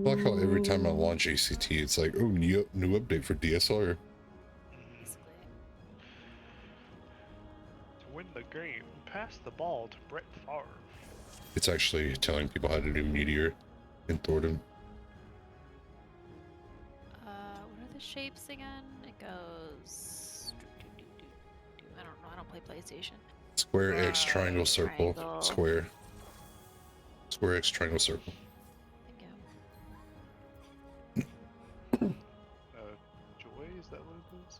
I like how every time I launch ACT, it's like, oh, new update for DSR. Basically. To win the game, pass the ball to Brett Favre. It's actually telling people how to do Meteor in Thornton. What are the shapes again? It goes. I don't know. I don't play PlayStation. Square, X, triangle, circle, triangle. square. Square, X, triangle, circle. Joy, is that what it is?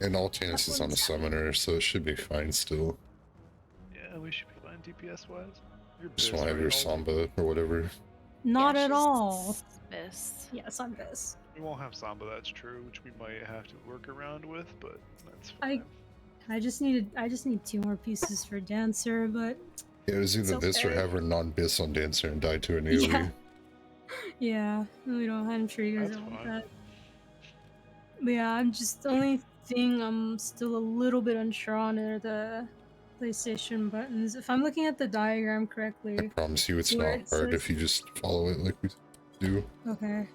And Altanus is on a summoner, so it should be fine still. Yeah, we should be fine DPS wise. Just want to have your Samba or whatever. Not at all. This. Yes, I'm this. We won't have Samba, that's true, which we might have to work around with, but that's fine. I just need 2 more pieces for Dancer, but Yeah, it was either this or have her non-bis on Dancer and die to an AoE. Yeah, I'm sure you guys That's don't want fine. that. But yeah, I'm just the only thing I'm still a little bit unsure on are the PlayStation buttons. If I'm looking at the diagram correctly, I promise you it's where not it hard says- if you just follow it like we do. Okay.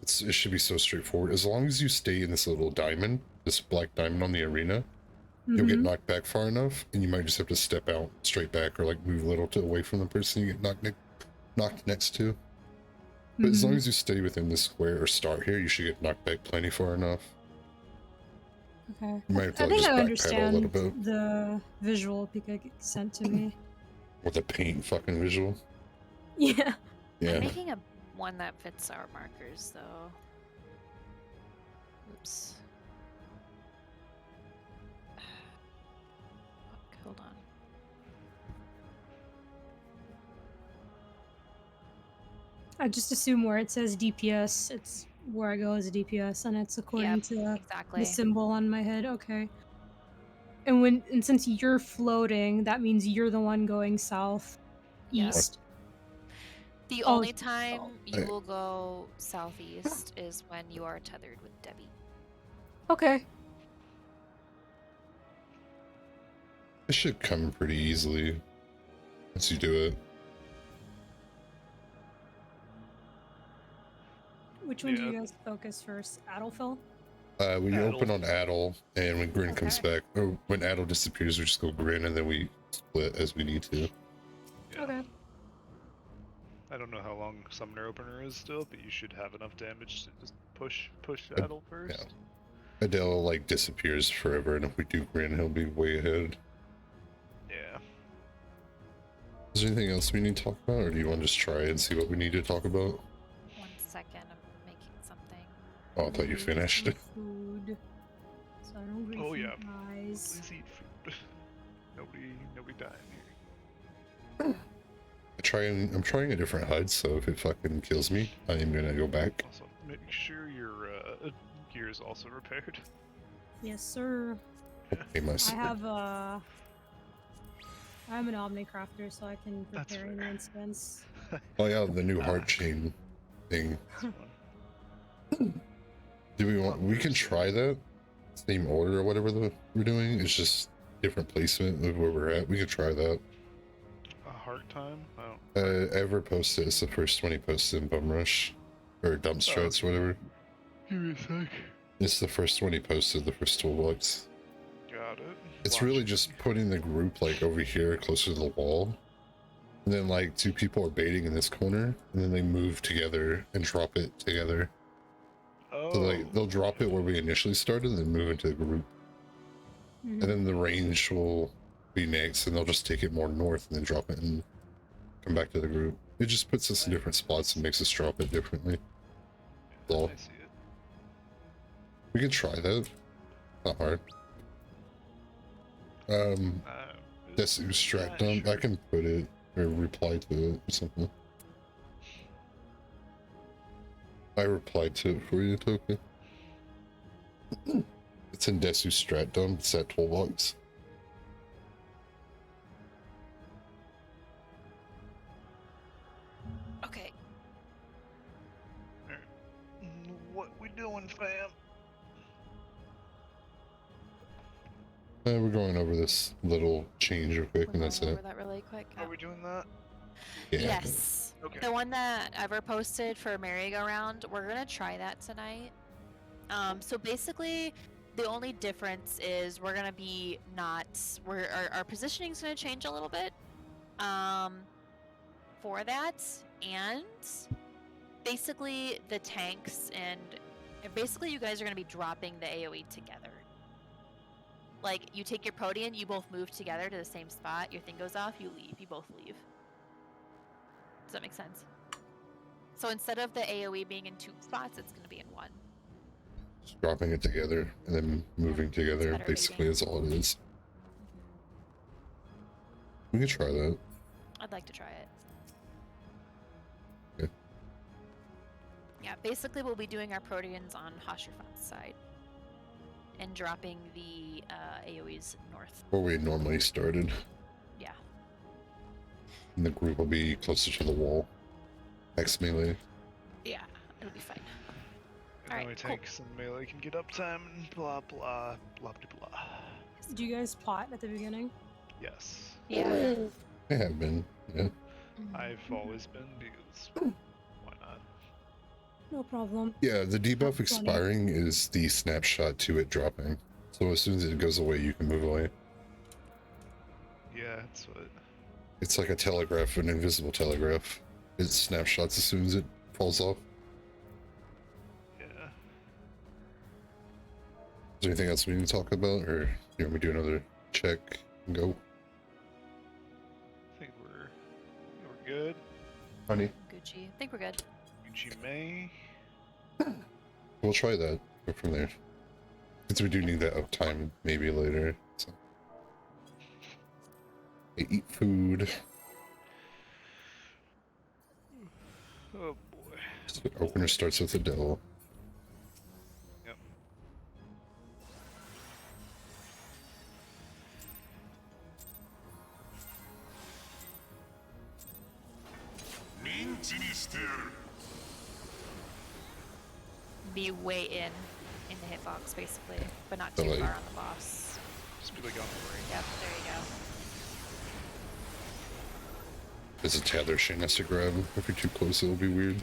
It should be so straightforward. As long as you stay in this little diamond, this black diamond on the arena, you'll get knocked back far enough, and you might just have to step out straight back or like move a little away from the person you get knocked next to. But as long as you stay within this square or start here, you should get knocked back plenty far enough. Okay. You might have to I think just I backpedal a understand little bit. the visual Pika sent to me. With the paint fucking visual. Yeah. Yeah. I'm making a one that fits our markers, though. Oops. Fuck, hold on. I just assume where it says DPS, it's where I go as a DPS, and it's according to Exactly. the symbol on my head. Okay. And since you're floating, that means you're the one going south, Yeah. east. The Oh, only time you Right. will go southeast is when you are tethered with Debbie. Okay. It should come pretty easily once you do it. Which one do Yeah. you guys focus first? Adelphil? We Addle. open on Addle, and when Grin comes Okay. back, or when Addle disappears, we just go Grin, and then we split as we need to. Yeah. Okay. I don't know how long Summoner Opener is still, but you should have enough damage to just push Adel first. Adele like disappears forever, and if we do Grin, he'll be way ahead. Yeah. Is there anything else we need to talk about, or do you want to just try and see what we need to talk about? 1 second, I'm making something. Oh, I thought you finished. Food. So I don't agree. Oh, yeah. Guys. Please eat food. Nobody dying here. I'm trying a different HUD, so if it fucking kills me, I am gonna go back. Also, make sure your gear is also repaired. Yes, sir. Hey, my I'm an Omnicrafter, so I can That's repair fair. enhancements. Oh yeah, the new heart chain thing. That's fun. Do we want? We can try that same order or whatever we're doing. It's just different placement of where we're at. We could try that. A heart time? I don't. Ever posted. It's the first one he posted in Bum Rush or Dump Struts, whatever. Give me a sec. It's the first one he posted. The first toolbox. Got it. It's really just putting the group like over here closer to the wall, and then like 2 people are baiting in this corner, and then they move together and drop it together. Oh. So like they'll drop it where we initially started, and then move into the group, and then the range will be next, and they'll just take it more north and then drop it and come back to the group. It just puts us in different spots and makes us drop it differently. That's all. I see it. We can try that. Not hard. DESU strat dump. I can put it or reply to it or something. I replied to it for you, Toka. It's in DESU strat dump. It's that toolbox. Okay. What we doing, fam? We're going over this little change real quick, and that's We'll go it. over that really quick. Are we doing that? Yeah. Yes. Okay. The one that Ever posted for merry-go-round, we're gonna try that tonight. So basically, the only difference is we're gonna be our positioning's gonna change a little bit. For that, and basically the tanks and basically you guys are gonna be dropping the AOE together. Like you take your Protean, you both move together to the same spot. Your thing goes off, you leave. You both leave. Does that make sense? So instead of the AOE being in 2 spots, it's going to be in 1. Just dropping it together and then moving together, better basically, baiting. is all it is. We could try that. I'd like to try it. Okay. Yeah, basically we'll be doing our Proteans on Hashifat's side. And dropping the AoEs north. Where we normally started. Yeah. And the group will be closer to the wall. X melee. Yeah, it'll be fine. And Alright, my cool. tanks and melee can get uptime and blah blah blah blah blah. Did you guys plot at the beginning? Yes. Yeah. I have been, yeah. I've always been because why not? No problem. Yeah, the debuff That's funny. expiring is the snapshot to it dropping. So as soon as it goes away, you can move away. Yeah, that's what. It's like a telegraph, an invisible telegraph. It snapshots as soon as it falls off. Yeah. Is there anything else we need to talk about, or you want me to do another check and go? I think we're good. Honey, Gucci. I think we're good. Gucci May. we'll try that. Go from there. Since we do need that uptime, maybe later. So. Hey, eat food. Oh boy. So the opener starts with Adele. Yep. Be way in the hitbox, basically. But not So, too like- far on the boss. Just be like on the ring. Yep, there you go. There's a tether Shane has to grab. If you're too close, it'll be weird.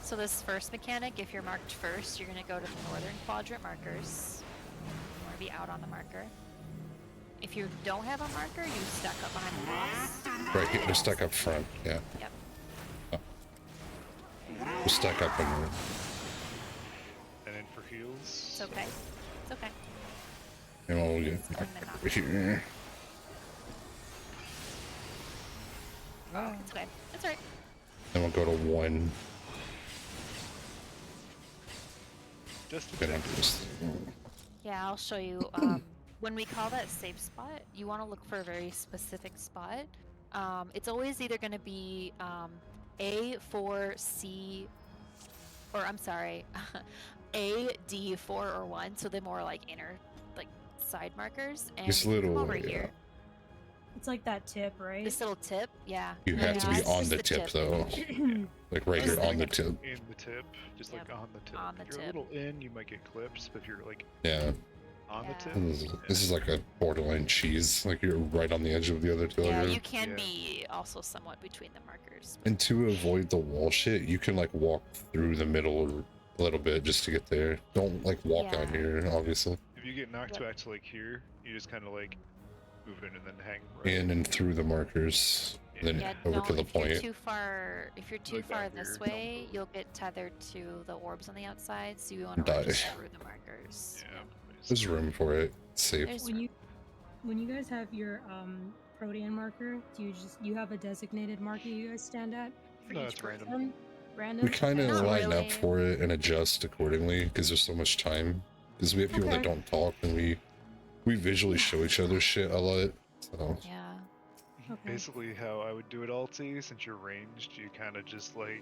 So this first mechanic, if you're marked first, you're going to go to the northern quadrant markers. You want to be out on the marker. If you don't have a marker, you stack up behind the boss. Right here, they're stuck up front. Yeah, Yep. we'll stack up and And then for heals. It's okay. It's okay. we'll get It's knocked going to knock. over here. It's okay. It's alright. Then we'll go to 1. Just Then I'll do this thing. Yeah, I'll show you. When we call that safe spot, you want to look for a very specific spot. It's always either going to be A, 4, C, or I'm sorry, A, D, 4, or 1. So the more like inner, like side markers. And This you come little, over yeah. here. It's like that tip, right? This little tip, yeah. You have Yeah, to be it's on just the tip, though. Like right Just here on the like- tip. in the tip, just like Yep, on the tip. on the if you're tip. a little in, you might get clipped, but if you're like Yeah. on Yeah. the tip, This is like a borderline cheese. Like you're right on the edge of the other Yeah, telegraph. you can Yeah. be also somewhat between the markers. And to avoid the wall shit, you can like walk through the middle a little bit just to get there. Don't like walk Yeah. out here, obviously. if you get knocked Yep. back to like here, you just kind of like move in and then hang right. In and through the markers. Then Yeah, over don't, to the if you're point. too far, if you're too Like far that this here. way, you'll get tethered to the orbs on the outside, so you want to Die. run just through the markers. Yeah. There's room for it. It's safe. There's When you guys have your Protean marker, do you have a designated marker you guys stand at for No, each it's random. person? Random. We kind of Not line really. up for it and adjust accordingly because there's so much time. Because we have people that Okay. don't talk and we visually show each other shit a lot. So yeah. Okay. Basically, how I would do it, Alti, since you're ranged, you kind of just like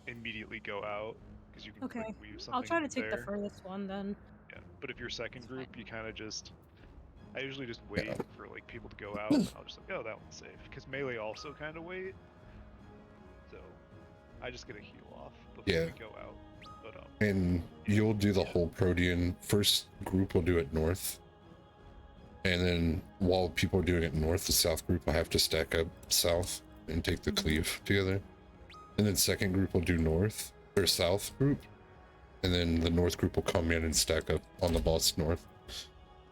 immediately go out because you can quick Okay. weave something I'll try to take there. the furthest one then. Yeah. But if you're second That's fine. group, you kind of just I usually just wait for like people to go out, and I'll just like, oh, that one's safe. Because melee also kind of wait, so I just get a heal off before we go out. But and you'll do the whole Protean. First group will do it north, and then while people are doing it north, the south group will have to stack up south and take the cleave together. And then second group will do north or south group, and then the north group will come in and stack up on the boss north.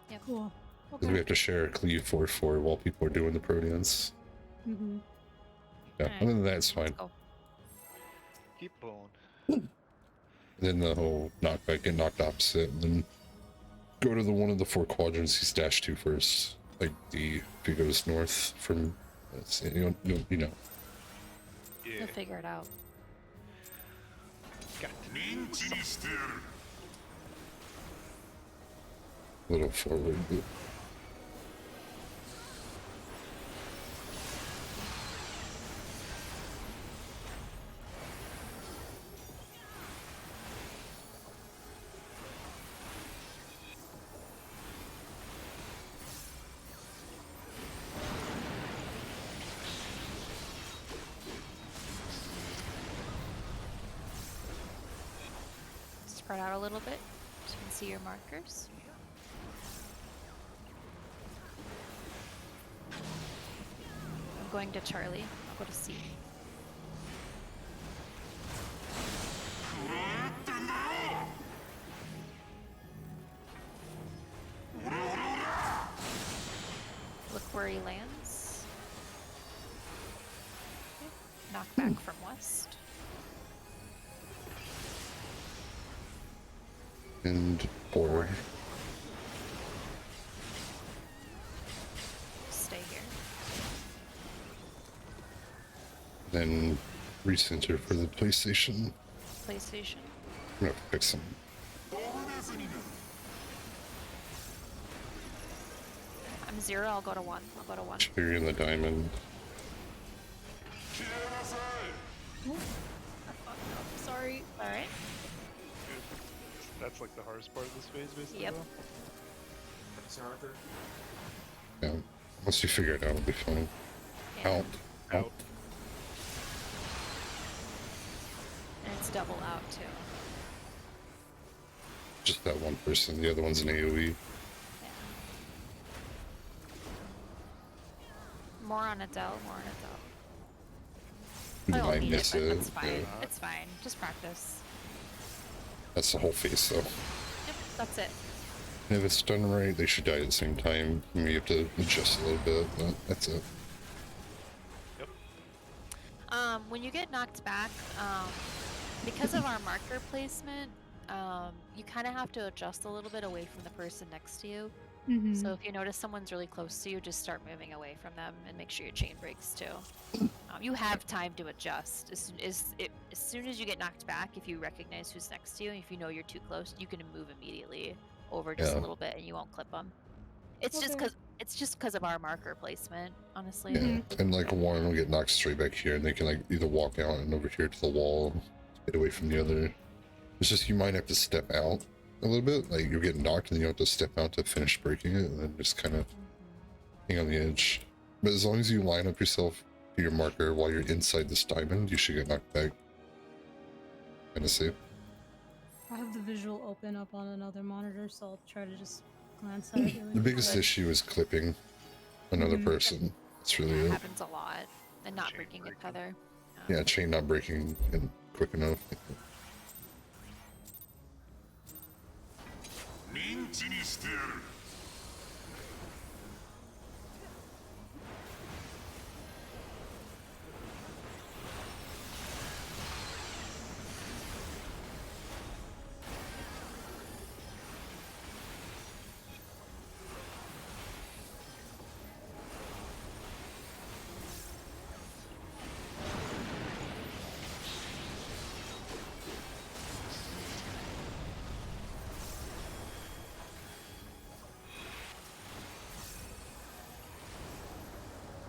Yep. Cool. Because we have to share a cleave 4-4 while people are doing the Proteans. Mm-hmm. Yeah, Alright, other than that, it's fine. Go. keep going. And then the whole knockback, get knocked opposite, and then go to the one of the 4 quadrants. He's dash 2 first, like D. If he goes north from, you know. Yeah. You'll figure it out. Got to Little forward. Spread out a little bit so you can see your markers. I'm going to Charlie. I'll go to C. Look where he lands. Okay. Knock back from west. And forward. Stay here. Then recenter for the PlayStation. PlayStation. I'm gonna fix them. I'm 0. I'll go to 1. I'll go to 1. Cherry in the diamond. Sorry. All right. That's like the hardest part of this phase, basically. Yep. though. Yeah. Once you figure it out, it'll be fine. Yeah. Out. Out. And it's double out too. Just that one person. The other one's an AoE. Yeah. More on Adele. More on Adele. You I don't might need miss it, but it. that's fine. Yeah. It's fine. Just practice. That's the whole face, though. Yep. That's it. And if it's done right, they should die at the same time. You may have to adjust a little bit, but that's it. Yep. When you get knocked back, because of our marker placement, you kind of have to adjust a little bit away from the person next to you. Mm-hmm. So if you notice someone's really close to you, just start moving away from them and make sure your chain breaks too. You have time to adjust. As soon as you get knocked back, if you recognize who's next to you, and if you know you're too close, you can move immediately over just a Yeah. little bit, and you won't clip them. It's just Okay. 'cause of our marker placement, honestly. Yeah. And like one will get knocked straight back here, and they can like either walk out and over here to the wall, get away from the other. It's just you might have to step out a little bit. Like you're getting knocked, and you have to step out to finish breaking it, and then just kind of hang on the edge. But as long as you line up yourself to your marker while you're inside this diamond, you should get knocked back. Kind of safe. I have the visual open up on another monitor, so I'll try to just glance at it. Really The biggest quick. issue is clipping another Mhm. person. That's really It it. happens a lot, and not Chain breaking a breaking. tether. Yeah, chain not breaking and quick enough.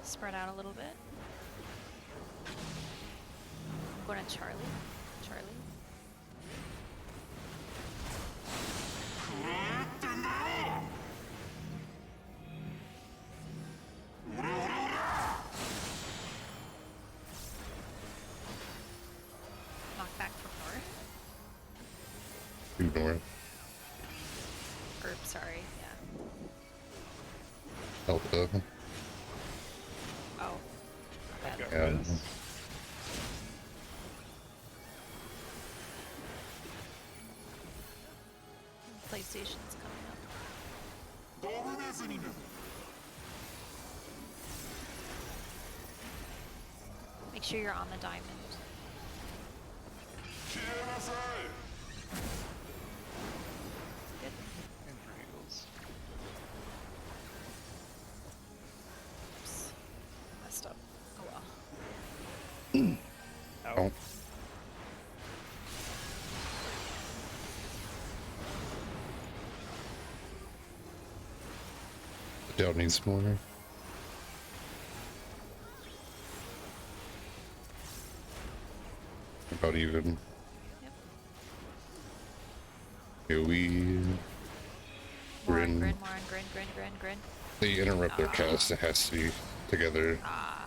Spread out a little bit. I'm going to Charlie. Charlie. due north. Or, sorry, yeah. Delta. Oh. I've got Yeah. res. PlayStation's coming up. Make sure you're on the diamond. Good. And for heals. Oops. Messed up. Oh well. Out. Oh. The Down needs more. About even. Yep. Here we. More on Grin. grin, more on grin. They interrupt their cast. It has to be together. Ah.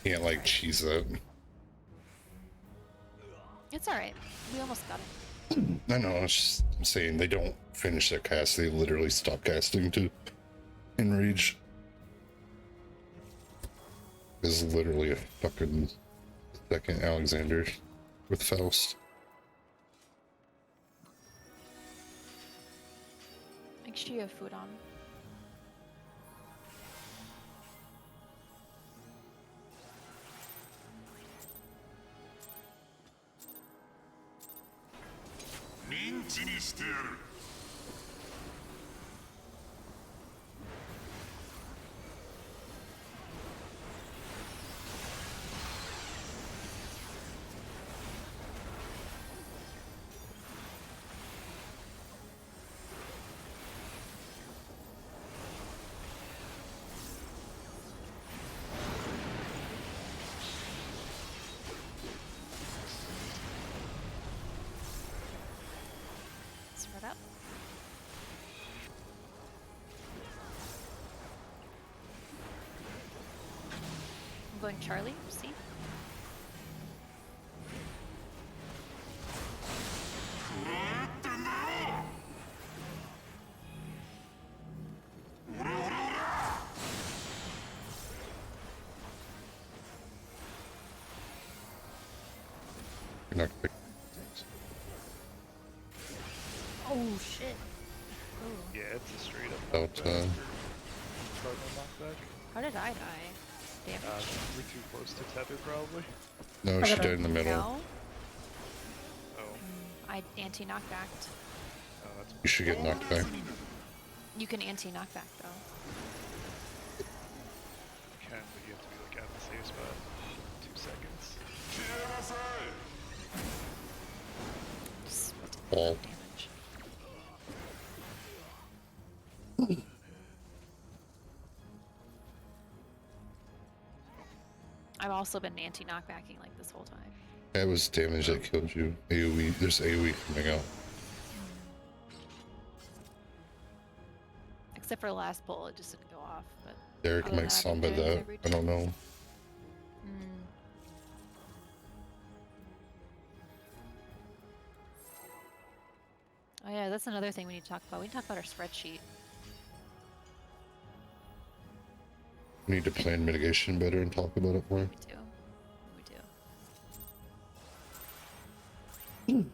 Can't like cheese that. It's alright. We almost got it. I know. I'm just saying they don't finish their cast. They literally stop casting to enrage. Is literally a fucking second Alexander with Faust. Make sure you have food on. Spread up. I'm going Charlie, see? You're not gonna Oh shit. Oh. Yeah, it's a straight up About, knockback. Cardinal knockback. How did I die? Damage? We're too close to tether, probably. No, she died in the middle. No? Oh, I anti-knockbacked. oh, that's You should get knocked back. You can anti-knockback though. you can, but you have to be like at the safe spot. 2 seconds. Just Ball. damage. I've also been anti-knockbacking like this whole time. That was damage that killed you. AoE. There's AoE coming out. Except for the last pull, it just didn't go off. But Derek other might than that, samba I've been that. every I don't know. Mm. Oh yeah, that's another thing we need to talk about. We need to talk about our spreadsheet. We need to plan mitigation better and talk about it more. We do. We do.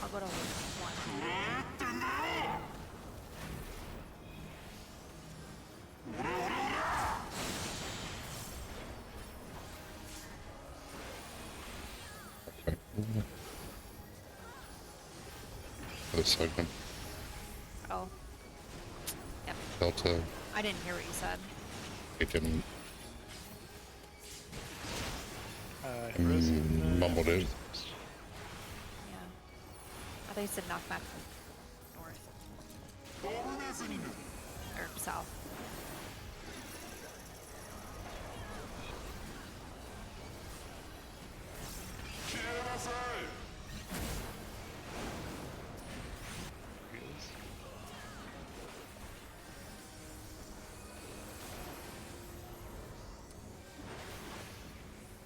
I'll go to one. Other side one. Oh. Yep. Delta. I didn't hear what you said. It didn't. Mumbled it. Yeah. I thought you said knock back north. Or south.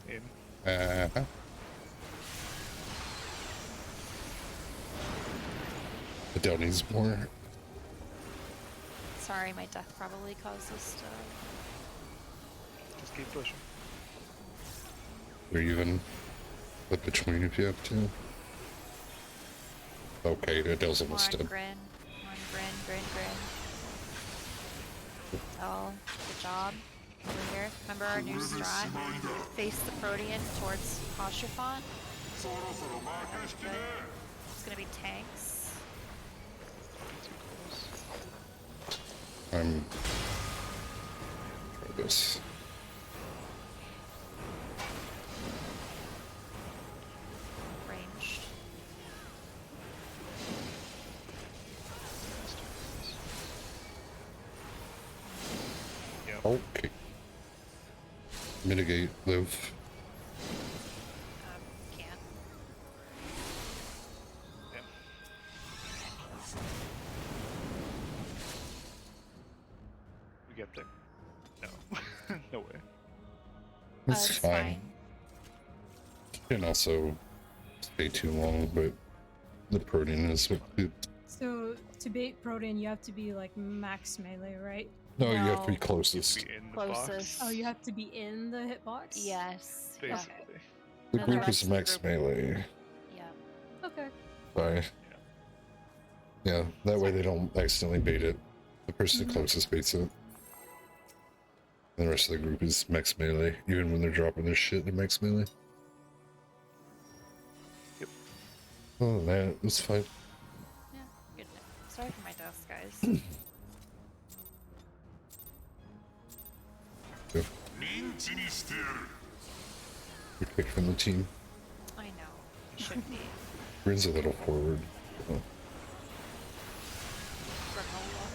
In. Uh-huh. Adele needs more. Sorry, my death probably caused this to... Just keep pushing. Or even flip between if you have to. Okay, Adele's Come almost on, dead. Grin. Come on, Grin. Oh, good job. Over here. Remember our new strat? Face the Protean towards Hashifant. It's gonna be tanks. Too close. I'm try this. Ranged. Yep. Okay. Mitigate, live. Can't. Yep. We get there. No. No way. It's It's fine. Can also stay too long, but the protein is what it. So to bait Protean, you have to be like max melee, right? No, you have to be No. closest. Be in the Closest. box. Oh, you have to be in the hitbox? Yes. Yeah. Basically. The And the group rest is of the max group- melee. Yeah. Okay. Sorry. Yeah, that way they don't accidentally bait it. The person Mhm. closest baits it. And the rest of the group is max melee. Even when they're dropping their shit, they're max melee. Yep. Oh man, it's fine. Yeah. Good. Sorry for my deaths, guys. You're picked from the team. I know. You should be. Grin's a little forward. Oh. Granola.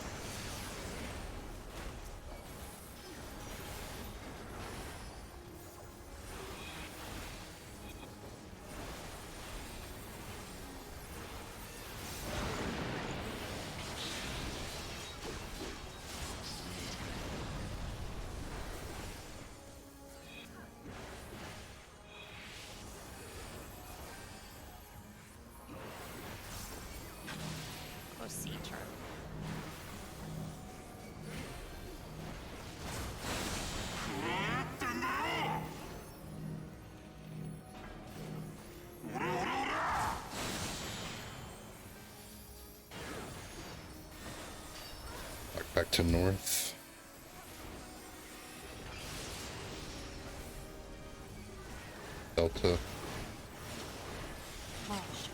Go see Charlie. Back to north. Delta. Oh shit.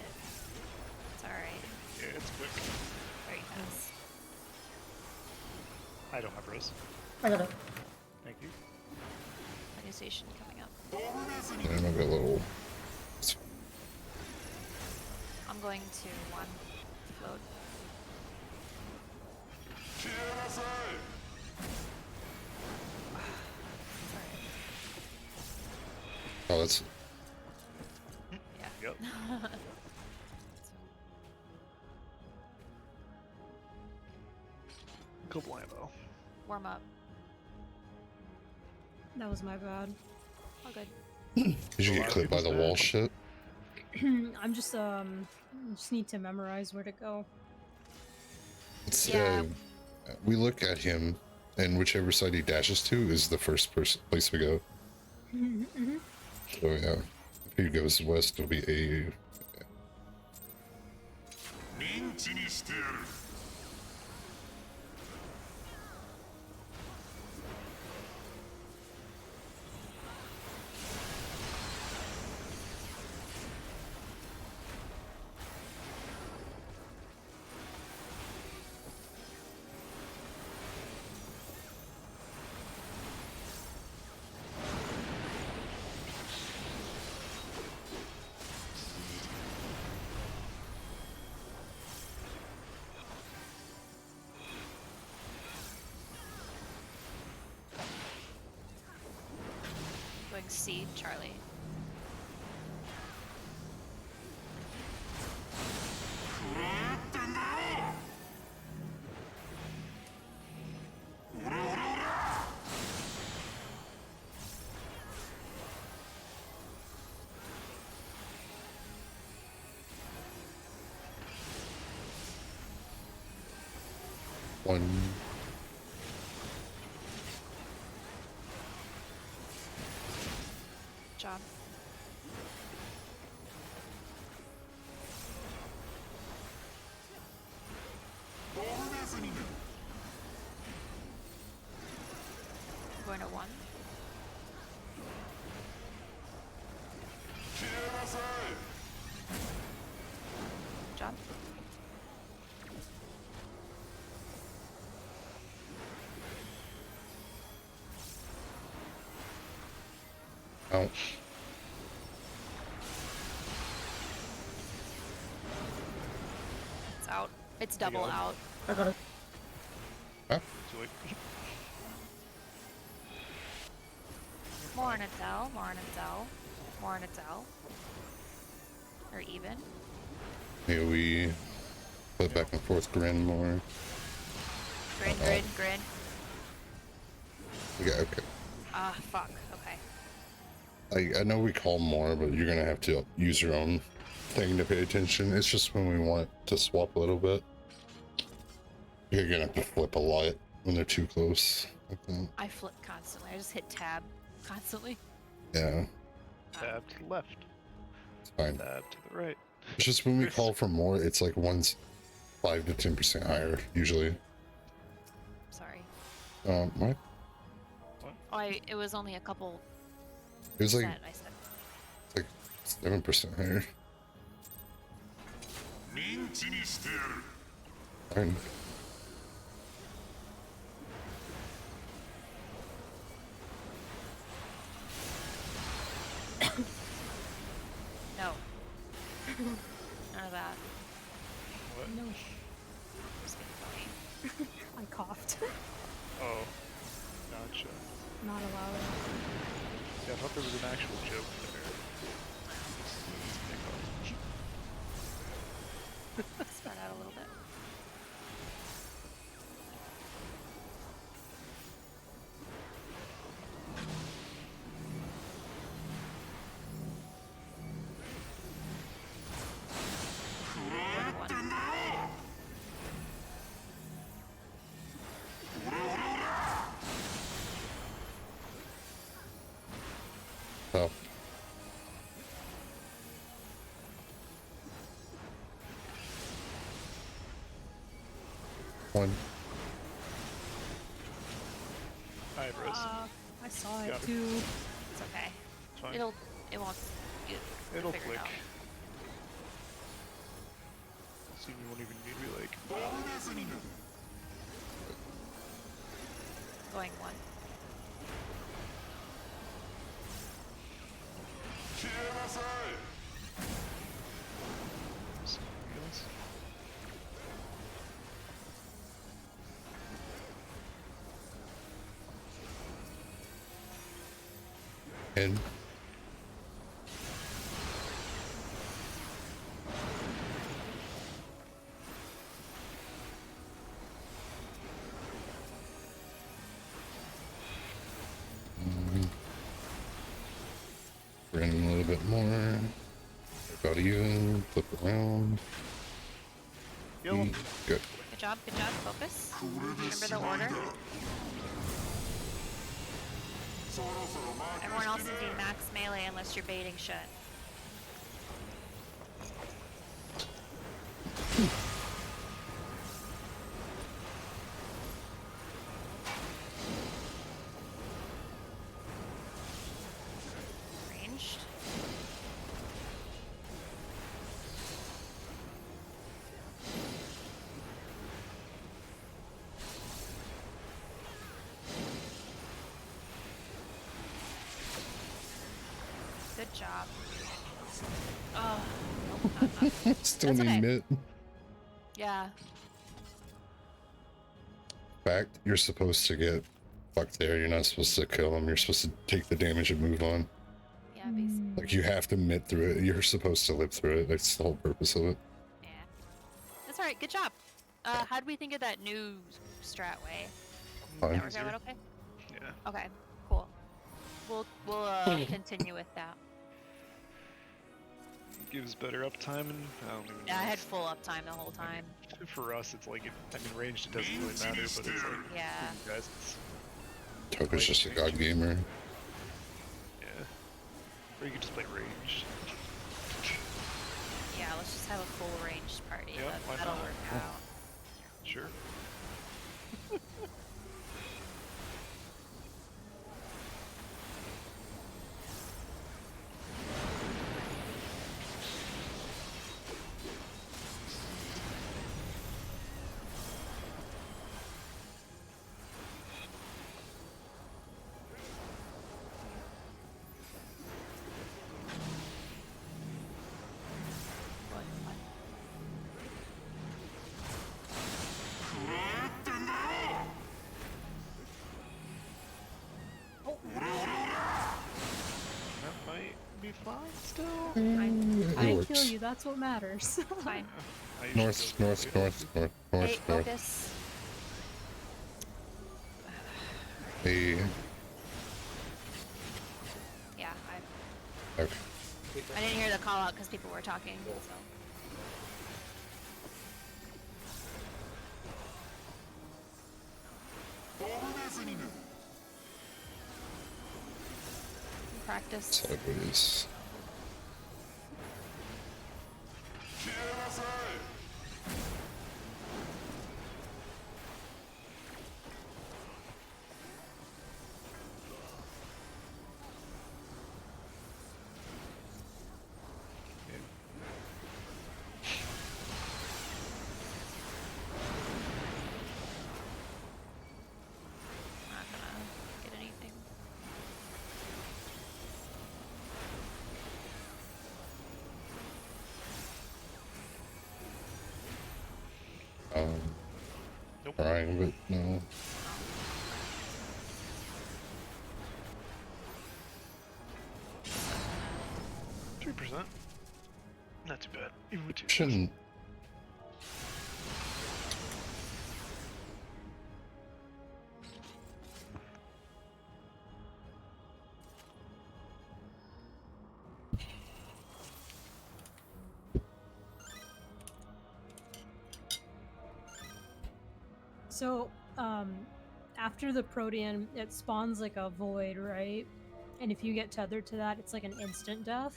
It's alright. Yeah, it's quick. Very nice. I don't have Rose. I got it. Thank you. Organization coming up. And I've got a little. I'm going to one float. Oh, that's. Yeah. Yep. Couple ammo. Warm up. That was my bad. All good. Did you A get lot of clipped by the people's wall bad. shit? I'm just need to memorize where to go. It's, Yeah. we look at him, and whichever side he dashes to is the first place we go. Mhm. So yeah, if he goes west, it'll be A. C, Charlie. One. Job. Going to 1. Job. Out. It's out. It's double go. out. I got it. Ah, So like, More on its L, more on its L, more on its L. Or even. maybe we put back and forth grin more. Grin, Uh-oh. grin, grin. Yeah, okay. Ah, fuck. Okay. I know we call more, but you're gonna have to use your own thing to pay attention. It's just when we want to swap a little bit. You're gonna have to flip a lot when they're too close. Like that. I flip constantly. I just hit tab constantly. Yeah, tab to the left, it's fine. tab to the right. It's just when we call for more, it's like one's 5 to 10% higher usually. Sorry. What? Oh, it was only a couple It was like percent, I said. 7% higher. Fine. No. None of that. What? No, Just being funny. I coughed. Oh, gotcha. Not allowed. Yeah, I thought there was an actual joke there. Spread out a little bit. One. Oh. One. Hi, Bros. I saw it Got it. too. It's okay. It's fine. It won't. It'll figure click. it out. Soon you won't even need to be like, Going 1. something else. And grin a little bit more. Go to you. Flip around. Yellow. Good. Good job. Good job. Focus. Remember the order. Everyone else is doing max melee unless you're baiting shit. Ranged. Good job. Oh, nope, not. Still That's need okay. it. Yeah. Fact, you're supposed to get fucked there. You're not supposed to kill him. You're supposed to take the damage and move on. Yeah, basically. Like you have to mint through it. You're supposed to live through it. That's the whole purpose of it. Yeah. That's alright, good job. How do we think of that new strat way? Fine. That work out okay? Yeah. Okay, cool. We'll continue with that. It gives better uptime, and I don't even know. Yeah, I had full uptime the whole time. For us, it's like, ranged, it doesn't really matter, but it's like, Yeah. for you guys, it's, Toko's just a god gamer. yeah. Or you could just play ranged. Yeah, let's just have a full ranged party. Yeah, why That'll not? work out. Sure. That might be fine still. I It kill works. you, that's what matters. Fine. I usually North, go north, for it. north, north, Hey, north, north. focus. Hey, Yeah, okay. I didn't hear the call out because people were talking, so. Practice. Sideways. Not gonna get anything. Nope. Trying, but no. %. Not too bad. Even with 2%. Shouldn't. So, after the Protean, it spawns like a void, right? And if you get tethered to that, it's like an instant death.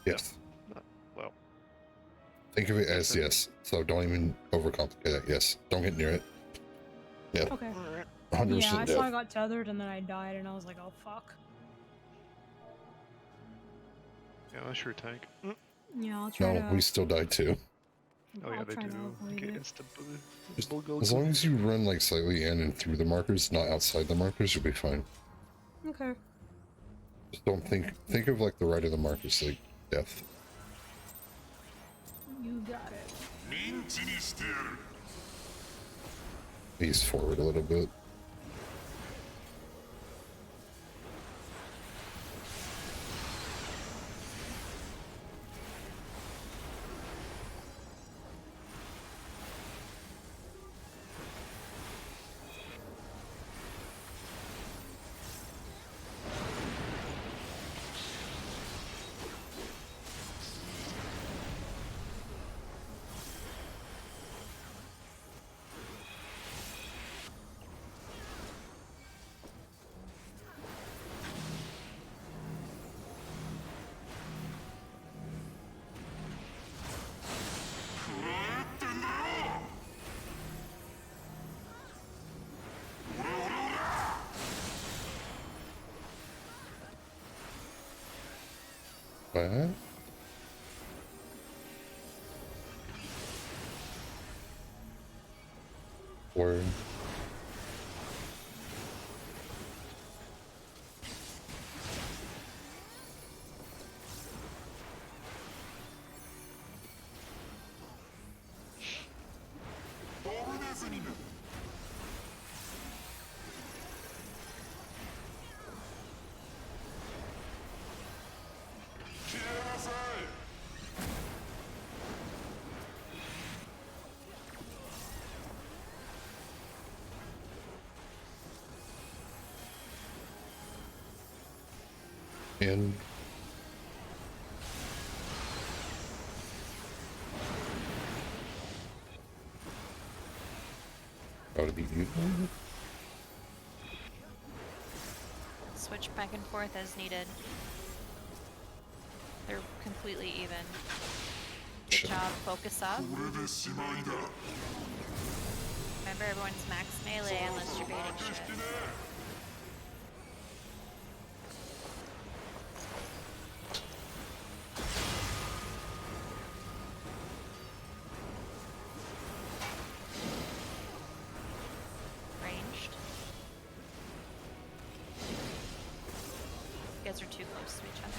Yes. Well, Think of it as yes. So don't even overcomplicate it. Yes. Don't get near it. Yeah. Okay. alright. 100% Yeah, I death. saw I got tethered and then I died, and I was like, oh fuck. Yeah, that's your tank. Yeah, I'll try No, to. we still died too. Oh yeah, I'll they try to do. avoid Get it. Just insta as long as you run like slightly in and through the markers, not outside the markers, you'll be fine. Okay. Just don't think of like the right of the markers, like death. You got it. Ease forward a little bit. What? Word. in. That would be even. Switch back and forth as needed. They're completely even. Good Sure. job. Focus up. Remember, everyone's max melee unless you're baiting shit. Ranged. You guys are too close to each other.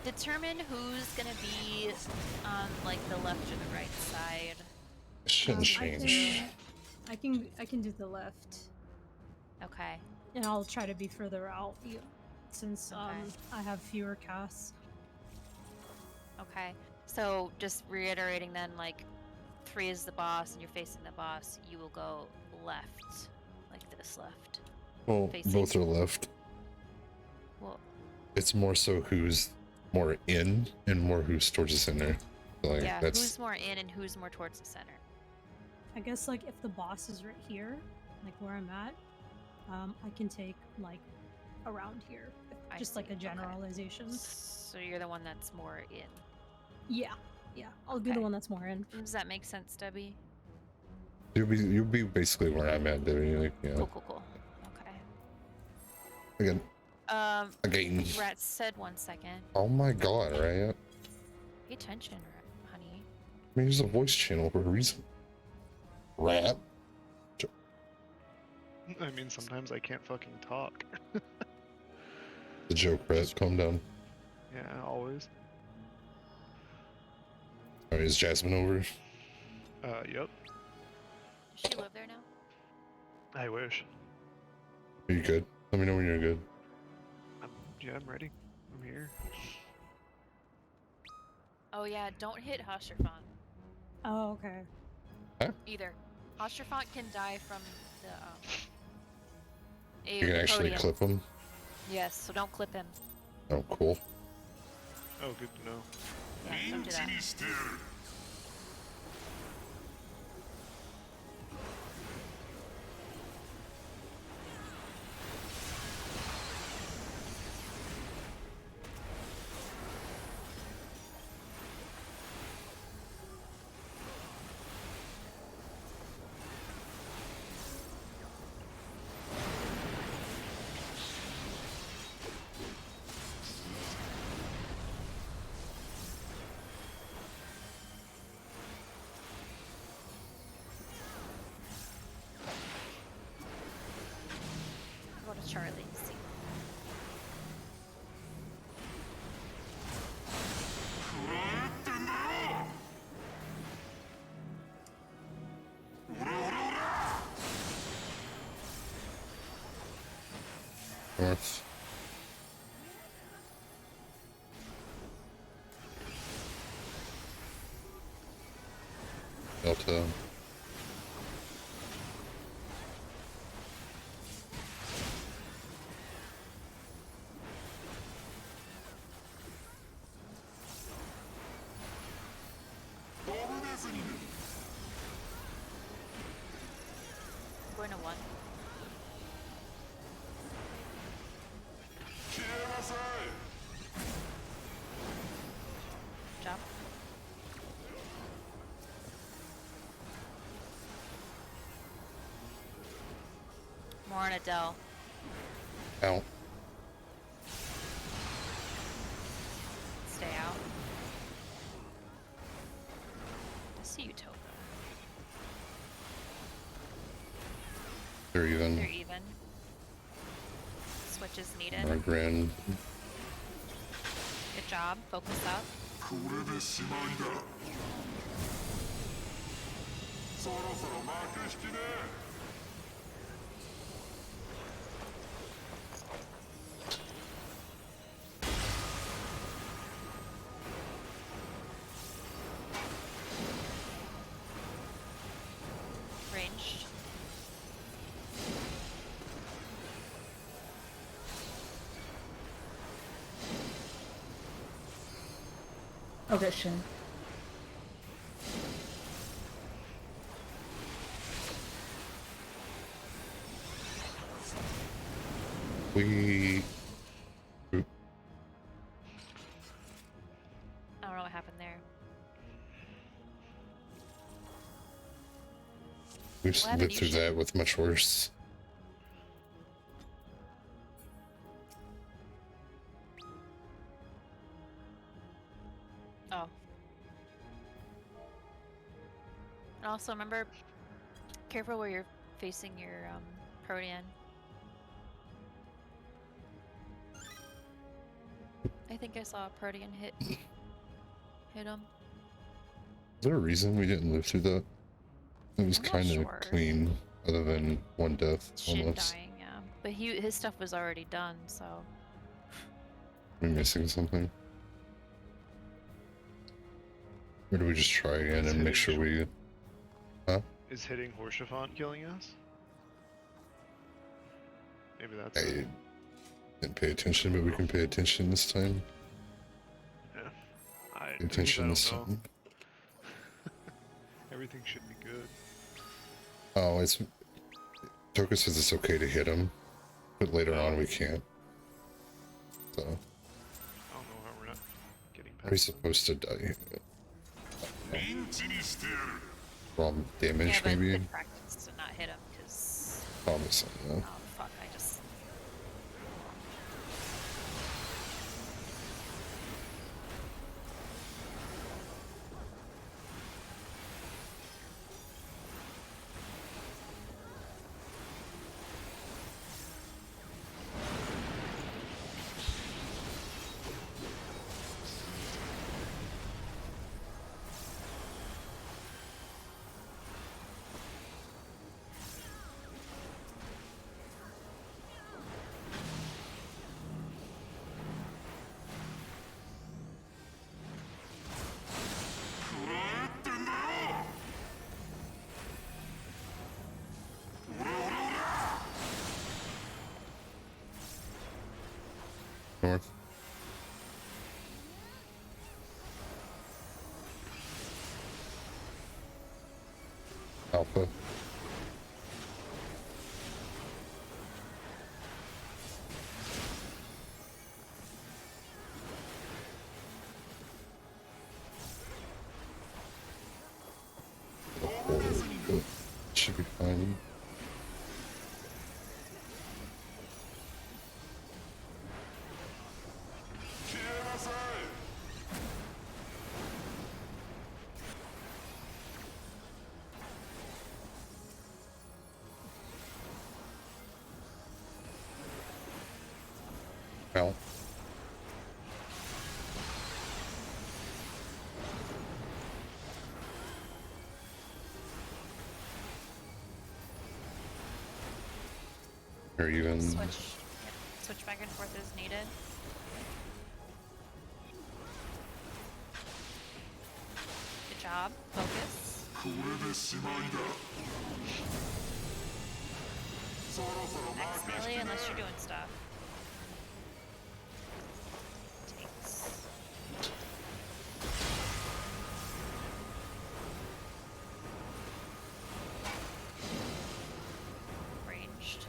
Determine who's gonna be on like the left or the right side. It shouldn't change. I can do the left, Okay. and I'll try to be further out, since Okay. I have fewer casts. Okay. So just reiterating then, like 3 is the boss and you're facing the boss, you will go left. Like this left. Well, Facing. both are left. Well, It's more so who's more in and more who's towards the center. Like, yeah, that's who's more in and who's more towards the center? I guess like if the boss is right here, like where I'm at, I can take like around here, I just like see, a okay. generalization. So you're the one that's more in. Yeah, I'll be the Okay. one that's more in. Does that make sense, Debbie? you'll be basically where I'm at, Debbie. Like, yeah. Cool. Okay. Again. Again. Rat said 1 second. Oh my god, right? Pay attention, honey. I mean, there's a voice channel for a reason. Rat. I mean, sometimes I can't fucking talk. The joke, Rat. Calm down. Yeah, always. Alright, is Jasmine over? Yep. Does she live there now? I wish. Are you good? Let me know when you're good. Yeah, I'm ready. I'm here. Oh yeah, don't hit Hasherfont Oh, okay. either. Hasherfont can die from the You can actually podium. clip him? Yes, so don't clip him. Oh, cool. Oh, good to know. Yeah, don't do that. Go to Charlie and see. North. Delta. I'm going to 1. Jump. More on Adele. Out. Stay out. I see you, Toga. They're even. They're even. Switch is needed. Our grand. Good job. Focus up. Okay, Shin. We... Oop, I don't know what happened there. we've What happened lived to through you, that with much worse. Oh. And also remember, careful where you're facing your Protean. I think I saw a Protean hit him. Is there a reason we didn't live through that? It was I'm not kind of sure. clean, other than one death, Shin almost. dying, yeah. But his stuff was already done, so. Are we missing something? Or do we just try again and make sure we... Huh? Is hitting Horschiffant killing us? Maybe that's I it. didn't pay attention, but we can pay attention this time. Yeah. Pay attention this don't know. time. Everything should be good. Oh, it's... Toka says it's okay to hit him, but later on we can't. So... I don't know how we're not getting past Are we that. supposed to die? From damage, Yeah, but maybe? good practice to not hit him, because. Promise, yeah. Oh, fuck, I just. North. Alpha. Should be fine. Out. Are you in? Switch. Yep. Switch back and forth as needed. Good job. Focus. Next melee, unless you're doing stuff. Takes. Ranged.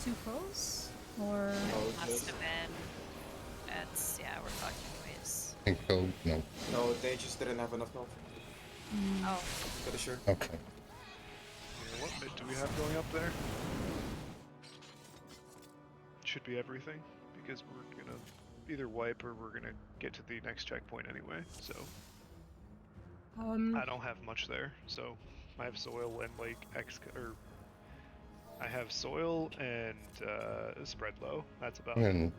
Too close? Or Must have been. It's, yeah, we're fucked anyways. Pink code? No. No, they just didn't have enough health. Oh, Pretty sure. Okay. You know what mid do we have going up there? Should be everything, because we're gonna either wipe or we're gonna get to the next checkpoint anyway, so I don't have much there, so I have soil and like I have soil and spread low. That's about it. And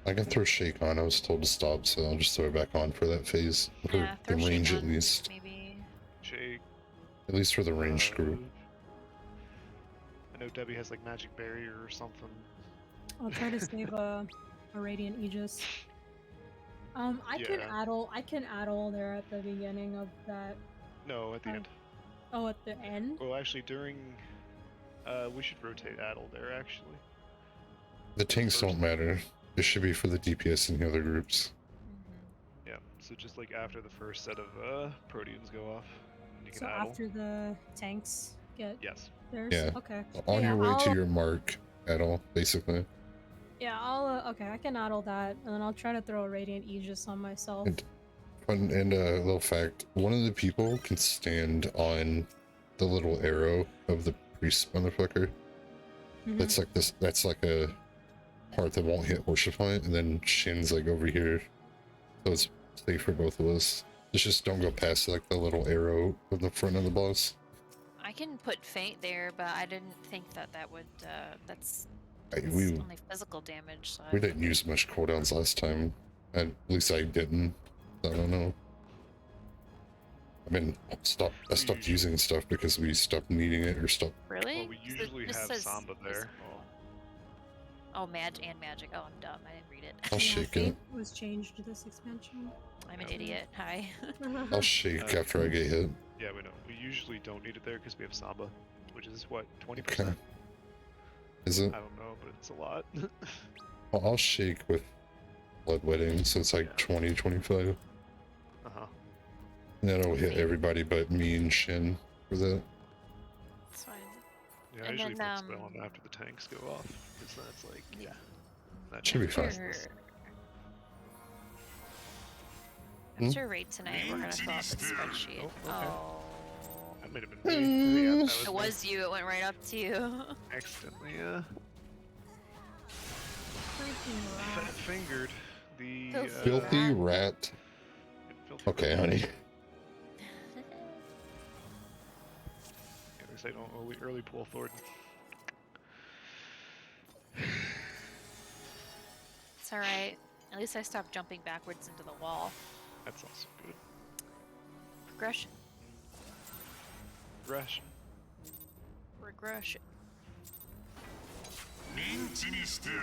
I can throw shake on. I was told to stop, so I'll just throw it back on for that phase. For yeah, the throw shake range at on, least. Maybe. Shake. At least for the ranged group. I know Debbie has like magic barrier or something. I'll try to save a radiant Aegis. I can addle there at the beginning of that. No, at the end. Oh, at the end? Well, actually, during we should rotate Addle there actually. The tanks don't matter. It should be for the DPS and the other groups. Yeah, so just like after the first set of proteins go off, you can So idle. after the tanks get Yes. theirs? Yeah. Okay. On Yeah, your way to I'll- your mark, idle, basically. Yeah, I'll, okay, I can addle that, and then I'll try to throw a Radiant Aegis on myself. And a little fact, one of the people can stand on the little arrow of the priest motherfucker. Mhm. That's like this, that's like a part that won't hit Horsefly, and then Shin's like over here. So it's safe for both of us. Just don't go past like the little arrow of the front of the boss. I can put faint there, but I didn't think that that would. That's We only physical damage. So we didn't use much cooldowns last time. At least I didn't. I don't know. I mean, I stopped using stuff because we stopped needing it or stopped. Really? Well, we usually This have says Samba there. physical. Oh, and magic. Oh, I'm dumb. I didn't read it. I'll shake it. Fate was changed to this expansion. I'm an idiot. Hi. I'll shake after I get hit. Yeah, we know. We usually don't need it there because we have Samba, which is what, 20%? Okay. Is it? I don't know, but it's a lot. Well, I'll shake with bloodletting, so it's like Yeah. 20, 25. Uh-huh. And that'll hit everybody but me and Shin for that. It's fine. Yeah, I And usually then, put spell on after the tanks go off, because that's like, Yeah. that Should be damage fine. is- After raid tonight, we're gonna fill out the spreadsheet. Oh, okay. Oh. That might have been me. Yeah, that was It me. was you. It went right up to you. Accidentally, Freaking fat rat. fingered the Filthy Filthy rat. rat. filthy Okay, rat. honey. Yeah, at least I don't early pull Thornton. It's alright. At least I stopped jumping backwards into the wall. That's also good. Progression. Regression. Regression. ミンチにしてやる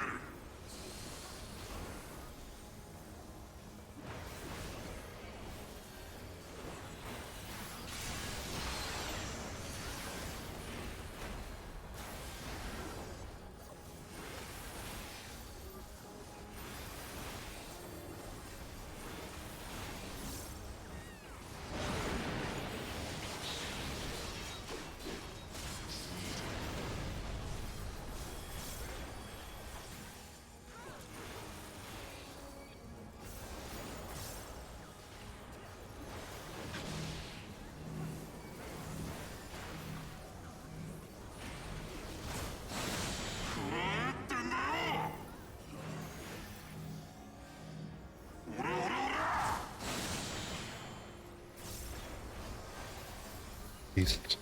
East.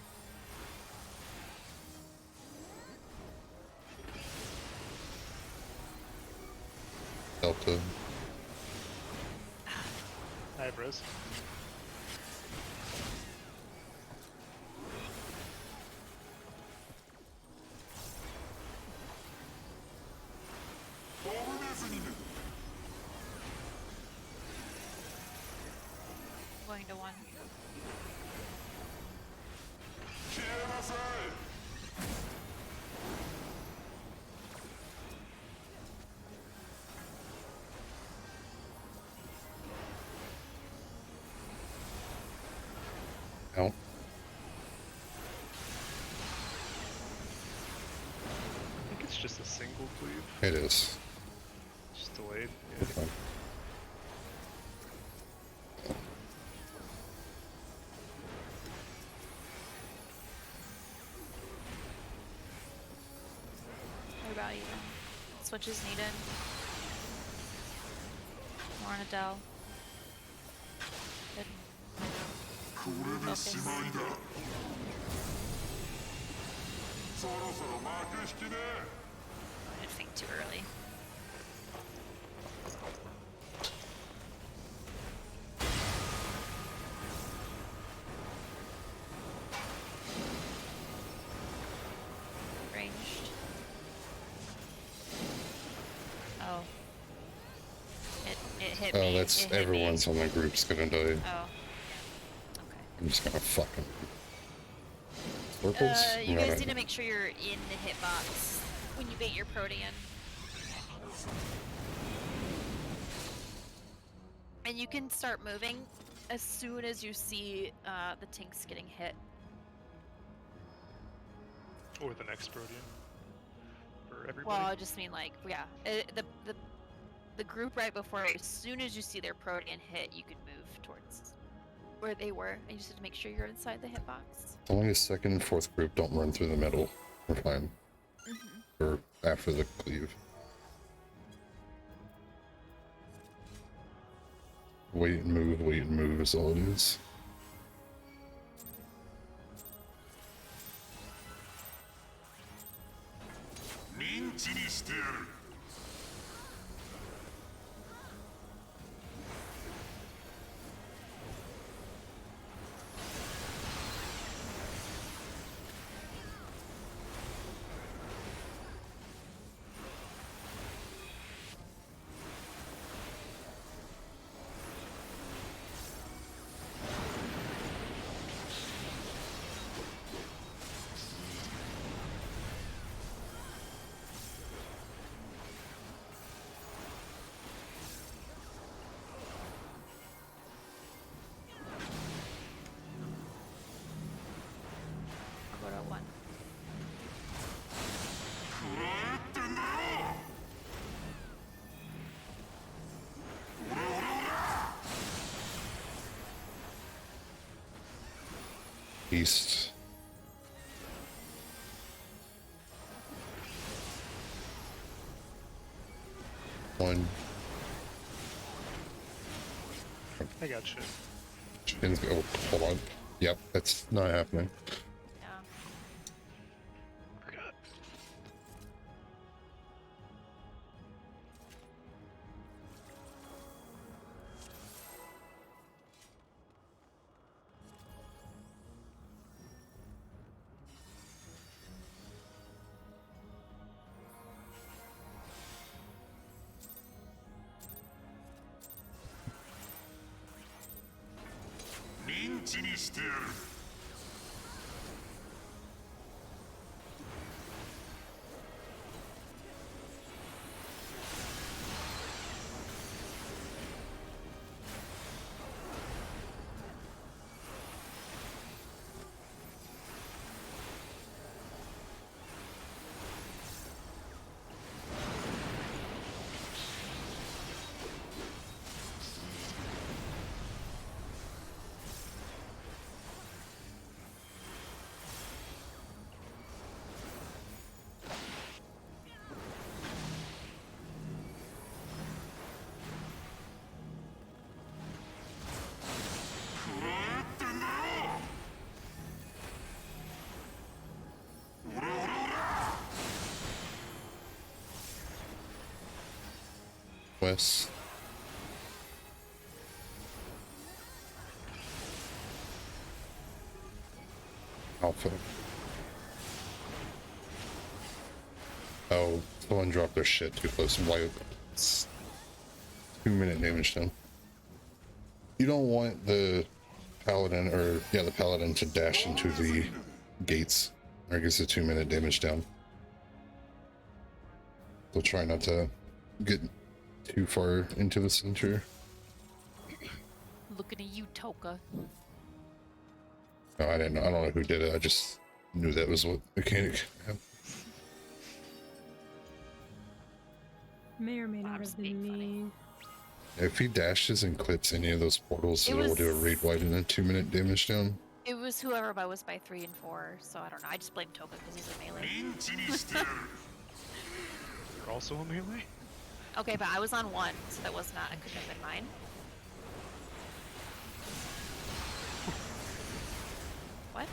Delta. Hi, Bros. Going to one. 消えなさい Out. I think it's just a single cleave. It is. Just delayed. We're Yeah. fine. What about you? Switches needed. More on Adele. Good. これでしまいだそろそろ幕引きね I did faint too early. Ranged. Oh. It hit me. Oh, that's It hit me. everyone's on the group's gonna die. Oh. Yeah. Okay. I'm just gonna fucking. Circles? You No, guys no. need to make sure you're in the hitbox when you bait your Protean. And you can start moving as soon as you see the tinks getting hit. Or the next Protean. For everybody. Well, I just mean like, yeah, the group right before you, as soon as you see their Protean hit, you can move towards where they were. And you just have to make sure you're inside the hitbox. Only the second and fourth group don't run through the middle. We're fine. Or after the cleave. Wait and move is all it is. Minchiにしてやる。I'll go to 1. 食らえってんだよ。オラオラオラ。 East. One. I got shit. Spins. Oh, hold on. Yep, that's not happening. Yeah. Forgot. Minchiにしてやる。 West. Alpha. Oh, someone dropped their shit too close. Why? It's 2-minute damage down. You don't want the paladin, or yeah, the paladin to dash into the gates. Or it gets a 2-minute damage down. So try not to get too far into the center. Looking at you, Toka. No, I didn't know. I don't know who did it. I just knew that was what mechanic had. May or may not I'm have just been being funny. me. If he dashes and clips any of those portals, It it will do a was- raid wide and a 2-minute damage down. It was whoever was by 3 and 4, so I don't know. I just blame Toka because he's a melee. ミンチにしてやる。 You're also a melee? Okay, but I was on 1, so that was not. It couldn't have been mine. What?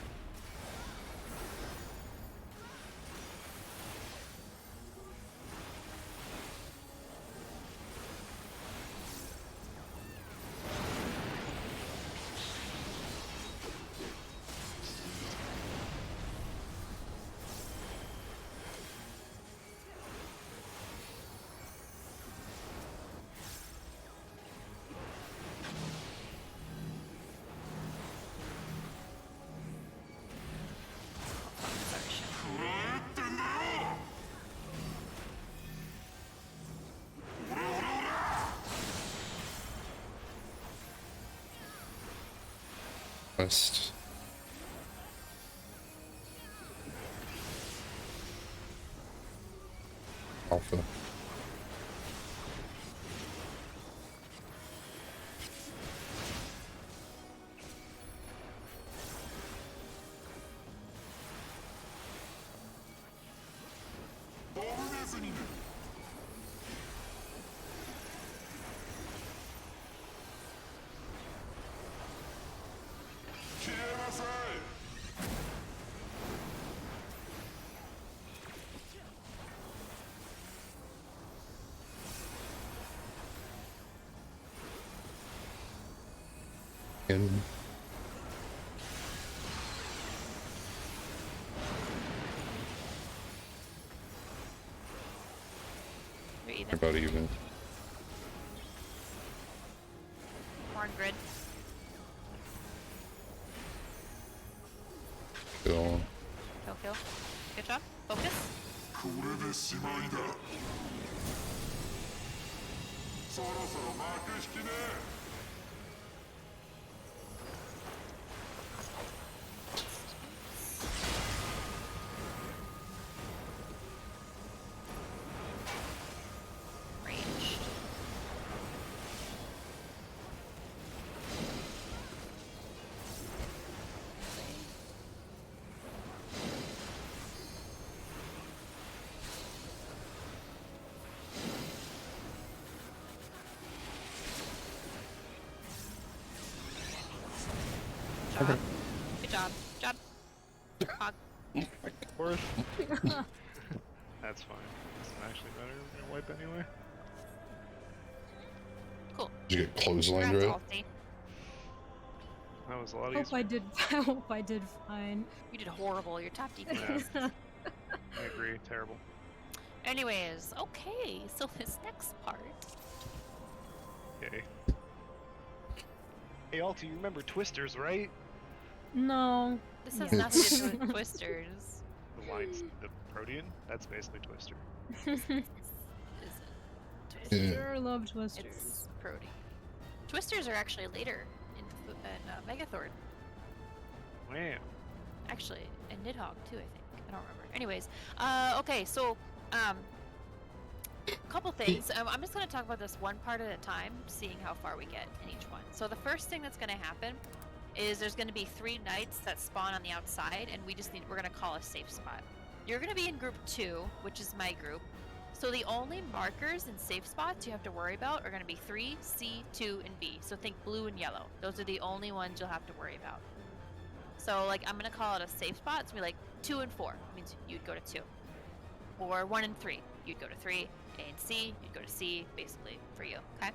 West. Alpha. And You're even. about even. Horn grid. Still. Kill. Good job. Focus. これでしまいだそろそろ幕引きね Ranged. Job. Good job. Prog. Worth. That's fine. Isn't actually better. We're gonna wipe anyway. Cool. Did you get clotheslined Congrats, right? Alti. That was a lot Hope easier. I did. I hope I did fine. You did horrible. Your top DPS. Yeah. I agree. Terrible. Anyways, okay. So this next part. Okay. Hey, Alti, you remember Twisters, right? No. This has Yeah. nothing to do with twisters. The lines, the Protean? That's basically Twister. Is it? Twister. Yeah. Sure love twisters. It's Prody. Twisters are actually later in Megathord. Wow. Actually, and Nidhogg too, I think. I don't remember. Anyways, okay, so, couple things. I'm just going to talk about this one part at a time, seeing how far we get in each one. So the first thing that's going to happen is there's going to be 3 knights that spawn on the outside, and we're going to call a safe spot. You're going to be in group 2, which is my group. So the only markers and safe spots you have to worry about are going to be 3, C, 2, and B. So think blue and yellow. Those are the only ones you'll have to worry about. So like I'm going to call it a safe spot. It's going to be like 2 and 4. It means you'd go to 2. Or 1 and 3. You'd go to 3. A and C, you'd go to C, basically, for you, okay?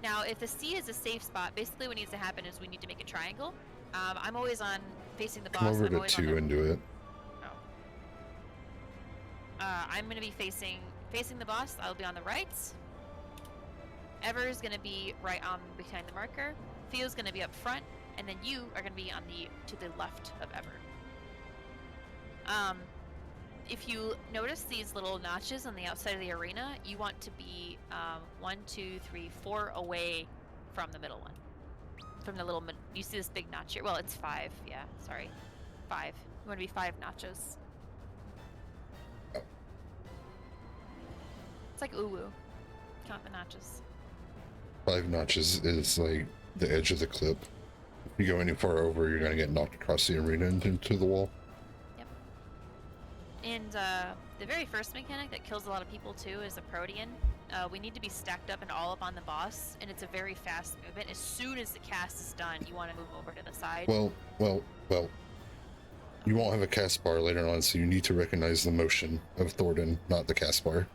Now, if the C is a safe spot, basically what needs to happen is we need to make a triangle. I'm always on facing the boss. Come over I'm to always on 2 the- and do it. I'm gonna be facing the boss. I'll be on the right. Ever's gonna be right on behind the marker. Theo's gonna be up front, and then you are gonna be on to the left of Ever. If you notice these little notches on the outside of the arena, you want to be 1, 2, 3, 4 away from the middle one. From the little you see this big notch here? Well, it's 5. Yeah, sorry, 5. You want to be 5 notches. It's like uwu. Count the notches. 5 notches is like the edge of the clip. If you go any far over, you're gonna get knocked across the arena and into the wall. Yep. And the very first mechanic that kills a lot of people too is a Protean. We need to be stacked up and all up on the boss, and it's a very fast movement. As soon as the cast is done, you want to move over to the side. Well. You won't have a cast bar later on, so you need to recognize the motion of Thornton, not the cast bar.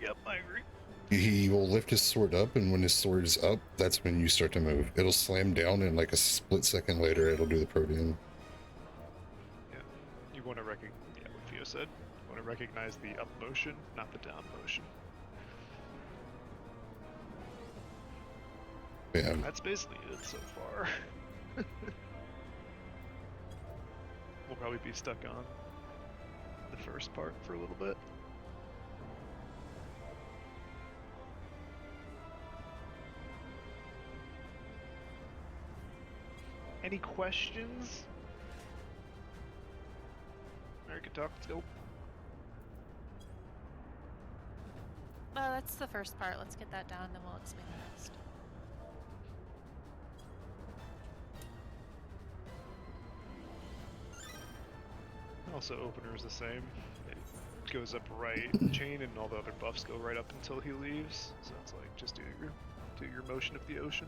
Yep, I agree. He will lift his sword up, and when his sword is up, that's when you start to move. It'll slam down, and like a split second later, it'll do the Protean. Yeah. You want to recognize, yeah, what Theo said. You want to recognize the up motion, not the down motion. Yeah. That's basically it so far. We'll probably be stuck on the first part for a little bit. Any questions? American talk, let's go. That's the first part. Let's get that down, then we'll explain the rest. Also, opener is the same. It goes up right chain, and all the other buffs go right up until he leaves. So it's like just do your motion of the ocean.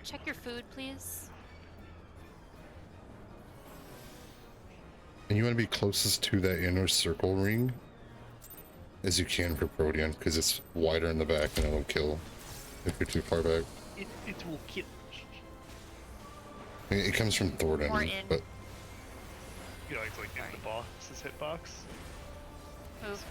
Check your food, please. And you want to be closest to that inner circle ring as you can for Protean, because it's wider in the back and it'll kill if you're too far back. It will kill. I mean, it comes from Or Thornton, in. but You know, it's like in the boss's hitbox. Move.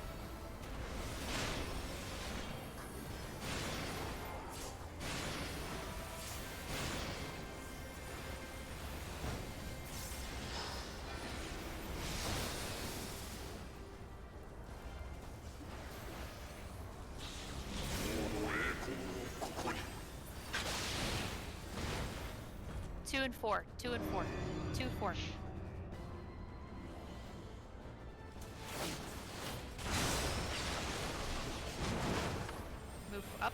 Two and four. 2 and 4. 2, 4. Move up.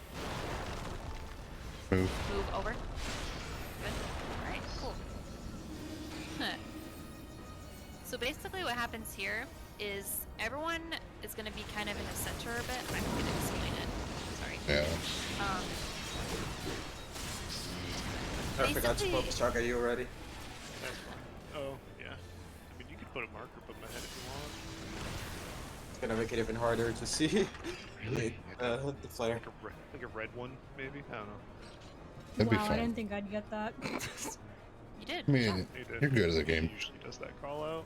move. Move over. Good. Alright, cool. Huh. So basically what happens here is everyone is going to be kind of in the center a bit. I'm going to explain it. Sorry. Yeah. I forgot to Basically- focus target you already. That's fine. Oh, yeah. I mean, you could put a marker above my head if you want. It's gonna make it even harder to see the flare. Like a red one, maybe? I don't know. That'd be Wow, I fun. didn't think I'd get that. You did. I mean, He did. you're good at the game. He usually does that call out.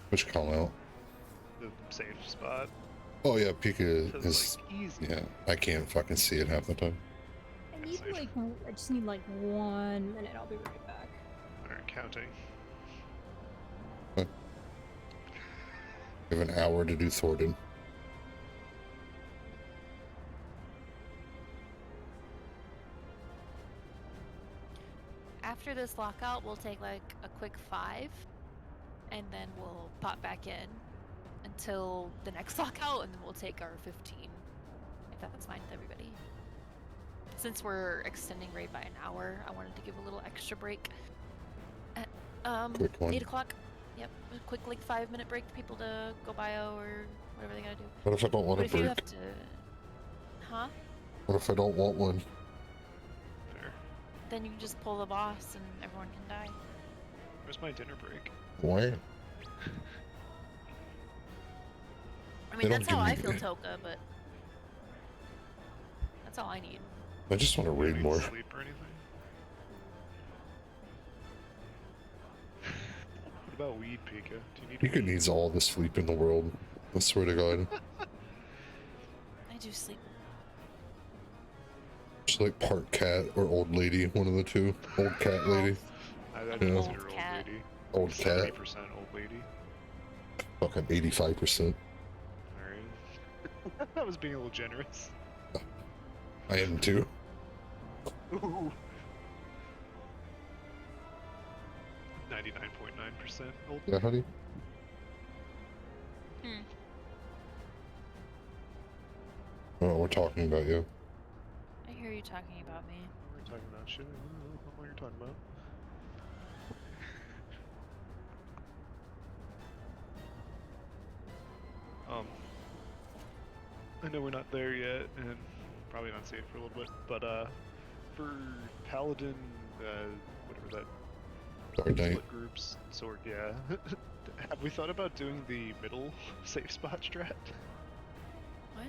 Which call out? The safe spot. Oh yeah, Pika So is. like easy. Yeah, I can't fucking see it half the time. I need like, I just need like 1 minute. I'll be right back. Alright, counting. You have an hour to do Thornton. After this lockout, we'll take like a quick 5, and then we'll pop back in until the next lockout, and then we'll take our 15, if that's fine with everybody. Since we're extending raid by an hour, I wanted to give a little extra break. At, Quick one. 8 o'clock. Yep, a quick like 5-minute break for people to go bio or whatever they gotta do. What if I don't want But a if you break? have to, huh? What if I don't want one? Fair. Then you can just pull the boss and everyone can die. Where's my dinner break? Why? I They mean, don't that's how give I me feel, the- Toka, but that's all I need. I just want to You read need more. Sleep or anything? What about weed, Pika? Do you need Pika weed? needs all the sleep in the world. I swear to God. I do sleep. She's like part cat or old lady, one of the two. Old cat lady. I'd Yeah. consider Old old cat. lady. Old cat. 70% old lady. Fucking 85%. Alright. I was being a little generous. I am too. Ooh. 99.9% old. Yeah, honey? Hmm. Oh, we're talking about you. I hear you talking about me. We're talking about shit. I don't know what you're talking about. I know we're not there yet, and probably not safe for a little bit, but for Paladin, whatever that Dark Knight. split groups, sword, yeah. Have we thought about doing the middle safe spot strat? What?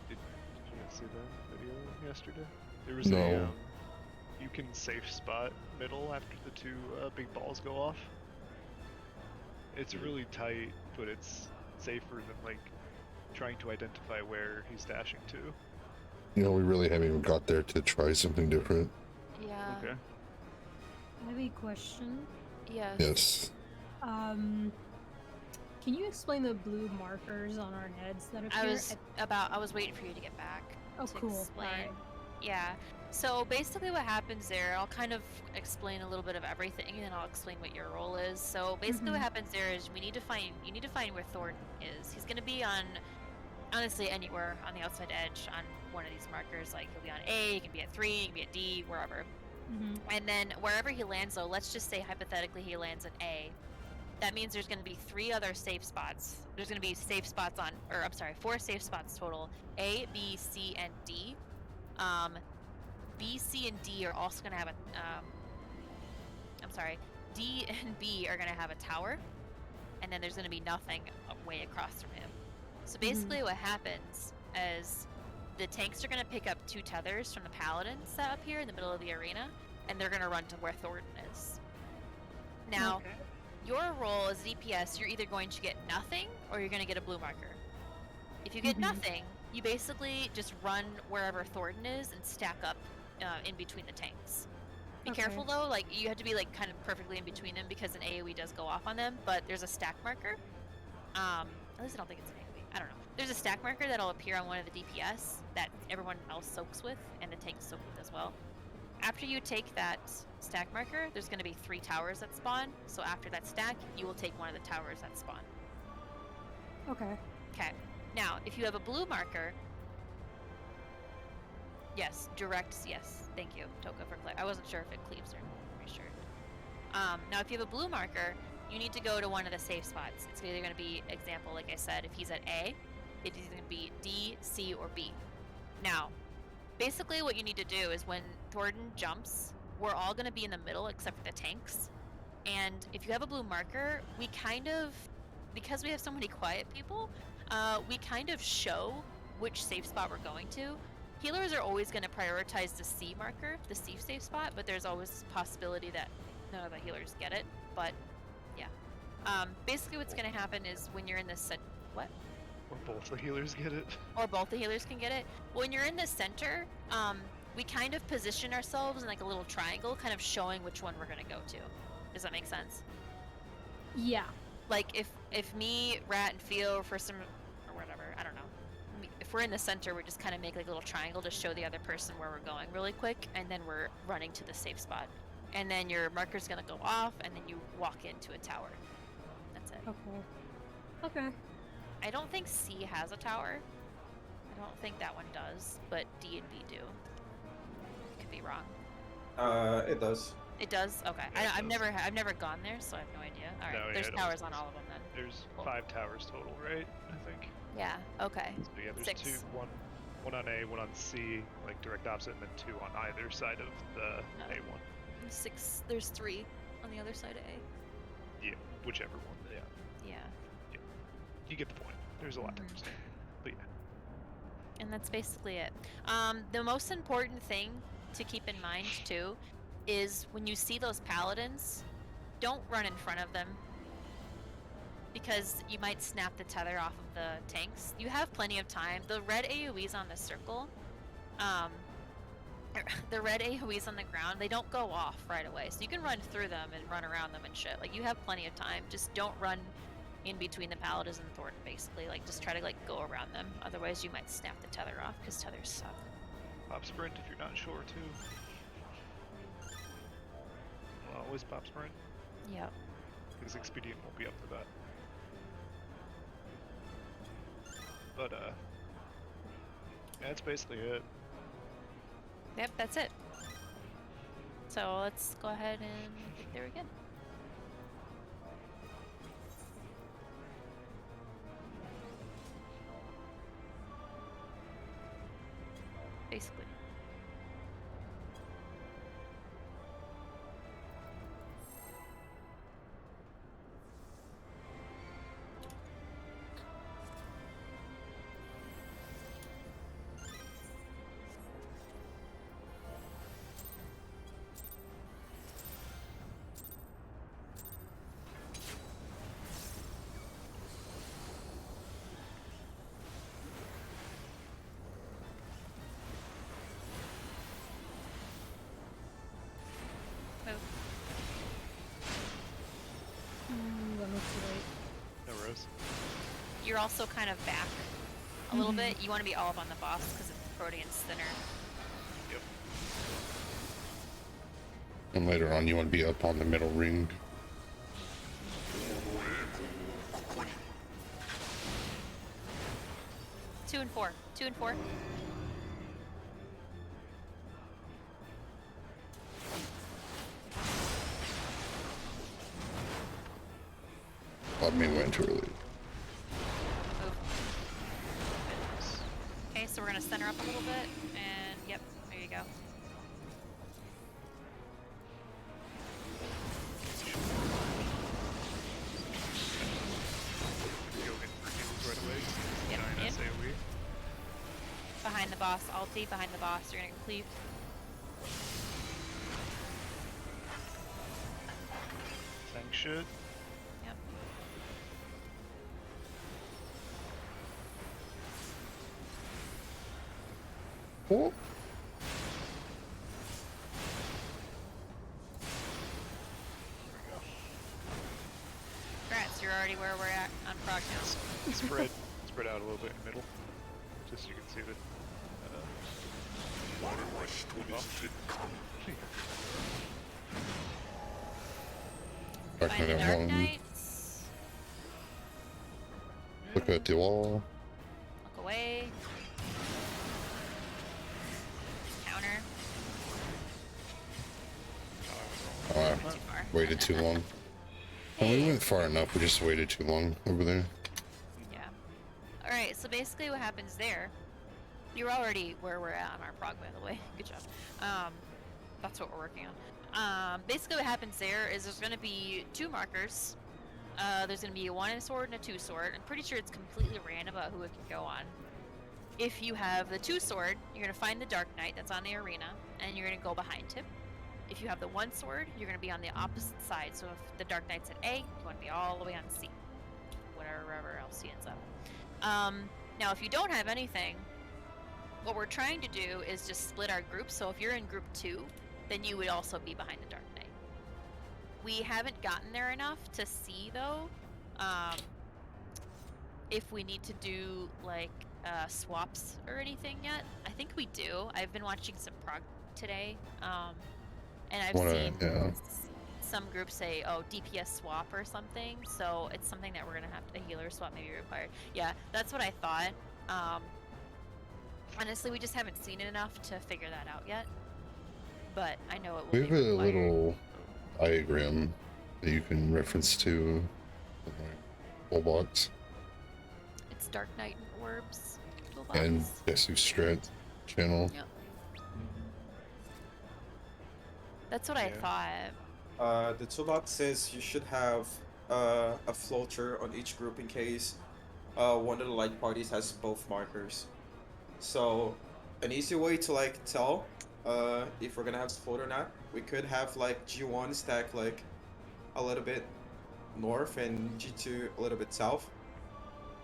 Did you guys see that video yesterday? There was No. a you can safe spot middle after the two big balls go off. It's really tight, but it's safer than like trying to identify where he's dashing to. You know, we really haven't even got there to try something different. Yeah. Okay. I have a question. Yes. Yes. Can you explain the blue markers on our heads that appear? I was waiting for you to get back. Oh, to cool. Explain. Alright. Yeah. So basically, what happens there? I'll kind of explain a little bit of everything, and then I'll explain what your role is. So basically, what Mhm. happens there is you need to find where Thornton is. He's gonna be on, honestly, anywhere on the outside edge on one of these markers. Like he'll be on A, he can be at 3, he can be at D, wherever. Mhm. And then wherever he lands, though, let's just say hypothetically he lands at A. That means there's going to be 3 other safe spots. There's going to be safe spots on, or I'm sorry, 4 safe spots total. A, B, C, and D. B, C, and D are also going to have a, I'm sorry, D and B are going to have a tower. And then there's going to be nothing way across from him. So basically what happens is the tanks are going to pick up 2 tethers from the paladins that appear in the middle of the arena, and they're going to run to where Thornton is. Now, Okay. your role as DPS, you're either going to get nothing or you're going to get a blue marker. If you get Mhm. nothing, you basically just run wherever Thornton is and stack up in between the tanks. Be Okay. careful though, like you have to be like kind of perfectly in between them because an AoE does go off on them, but there's a stack marker. At least I don't think it's an AoE. I don't know. There's a stack marker that'll appear on one of the DPS that everyone else soaks with, and the tanks soak with as well. After you take that stack marker, there's going to be 3 towers that spawn. So after that stack, you will take one of the towers that spawn. Okay. Okay. Now, if you have a blue marker, yes, direct, yes. Thank you, Toka, for clear. I wasn't sure if it cleaves or pretty sure. Now, if you have a blue marker, you need to go to one of the safe spots. It's either going to be, example, like I said, if he's at A, it is going to be D, C, or B. Now, basically what you need to do is when Thornton jumps, we're all going to be in the middle except for the tanks. And if you have a blue marker, we kind of, because we have so many quiet people, we kind of show which safe spot we're going to. Healers are always going to prioritize the C marker, the C safe spot, but there's always this possibility that none of the healers get it. But yeah, basically what's going to happen is when you're in this what? Or both the healers get it. Or both the healers can get it. When you're in the center, we kind of position ourselves in like a little triangle, kind of showing which one we're going to go to. Does that make sense? Yeah. Like if me, Rat, and Theo for some or whatever, I don't know. If we're in the center, we just kind of make like a little triangle to show the other person where we're going really quick, and then we're running to the safe spot. And then your marker's gonna go off, and then you walk into a tower. That's it. Okay. Okay. I don't think C has a tower. I don't think that one does, but D and B do. Could be wrong. It does. It does. Okay. Yeah, it I've does. I've never gone there, so I have no idea. All right. No, yeah, There's it towers always on does. all of them then. There's Cool. 5 towers total, right? I think. Yeah. Okay. So yeah, there's 6. 2, one on A, one on C, like direct opposite, and then 2 on either side of the A1. 6. There's 3 on the other side of A. Yeah, whichever one. Yeah, Yeah. you get the point. There's a lot to Mhm. understand. But yeah, And that's basically it. The most important thing to keep in mind too is when you see those paladins, don't run in front of them because you might snap the tether off of the tanks. You have plenty of time. The red AoEs on the circle, the red AoEs on the ground, they don't go off right away. So you can run through them and run around them and shit. Like you have plenty of time. Just don't run in between the paladins and Thornton, basically. Like just try to like go around them. Otherwise you might snap the tether off because tethers suck. pop sprint if you're not sure too. Always pop sprint Yep. because expedient won't be up for that. But yeah, that's basically it. Yep, that's it. So let's go ahead and get there again. Basically. you're also kind of back a little bit. You want to be all up on the boss because the Protean's thinner. Yep. And later on, you want to be up on the middle ring. Two and four. I may went too early. Move. Okay, so we're gonna center up a little bit, and yep, there you go. Go in for heals right away. Yep, Giant in. AoE. Behind the boss, ulti, behind the boss, you're gonna cleave. Tank should. Yep. Oh, Congrats, you're already where we're at on Prog now. Spread out a little bit in the middle. Just so you can see that. 我は一人実感 back Find to the that Dark one. Knights. Look at the wall. Look away. Counter. Too far. Waited too long. Oh, we went far enough. We just waited too long over there. Yeah. Alright, so basically what happens there, you're already where we're at on our prog, by the way. Good job. That's what we're working on. Basically what happens there is there's going to be two markers. There's going to be a 1 sword and a 2 sword. I'm pretty sure it's completely random about who it can go on. If you have the 2 sword, you're going to find the Dark Knight that's on the arena, and you're going to go behind him. If you have the 1 sword, you're going to be on the opposite side. So if the Dark Knight's at A, you want to be all the way on C. Wherever else he ends up. Now, if you don't have anything, what we're trying to do is just split our groups. So if you're in group 2, then you would also be behind the Dark Knight. We haven't gotten there enough to see, though, if we need to do, like, swaps or anything yet. I think we do. I've been watching some Prog today, and I've seen some groups say, oh, DPS swap or something, so it's something that we're going to have to, a healer swap may be required. Yeah, that's what I thought. Honestly, we just haven't seen it enough to figure that out yet, but I know it will We have be a required. little diagram that you can reference to in my toolbox It's Dark Knight and Orbs toolbox. and DESU Strat channel. Yep. That's what I Yeah. thought. The toolbox says you should have a floater on each group in case one of the light parties has both markers. So an easy way to like tell if we're gonna have float or not, we could have like G1 stack like a little bit north and G2 a little bit south.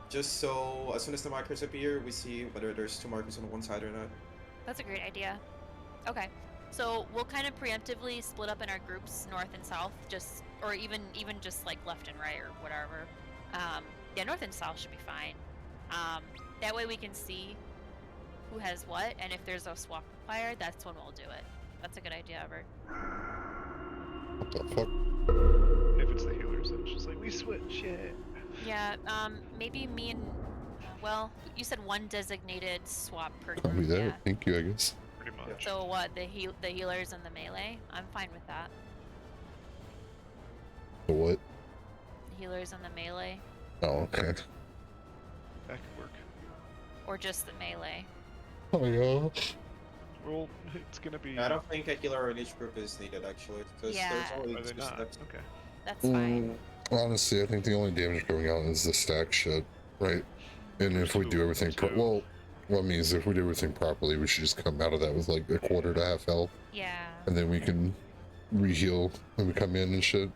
Just so as soon as the markers appear, we see whether there's two markers on one side or not. That's a great idea. Okay. So we'll kind of preemptively split up in our groups, north and south, just or even just like left and right or whatever. Yeah, north and south should be fine. That way we can see who has what, and if there's a swap required, that's when we'll do it. That's a good idea, Albert. What the fuck? If it's the healers, then it's just like, we switch, yeah. Yeah, maybe me and, well, you said one designated swap per group. Copy that. Yeah. Thank you, I guess. Pretty much. So what, the healers and the melee? I'm fine with that. The what? The healers and the melee, Oh, okay. That could work. or just the melee. Oh, yeah. Well, it's gonna be. I don't think a healer in each group is needed actually, because Yeah. there's only Are they two not? steps. Okay. That's fine. Honestly, I think the only damage going out is the stack shit, right? And if we do everything well, what means if we do everything properly, we should just come out of that with like a quarter to half health, Yeah. and then we can re-heal when we come in and shit.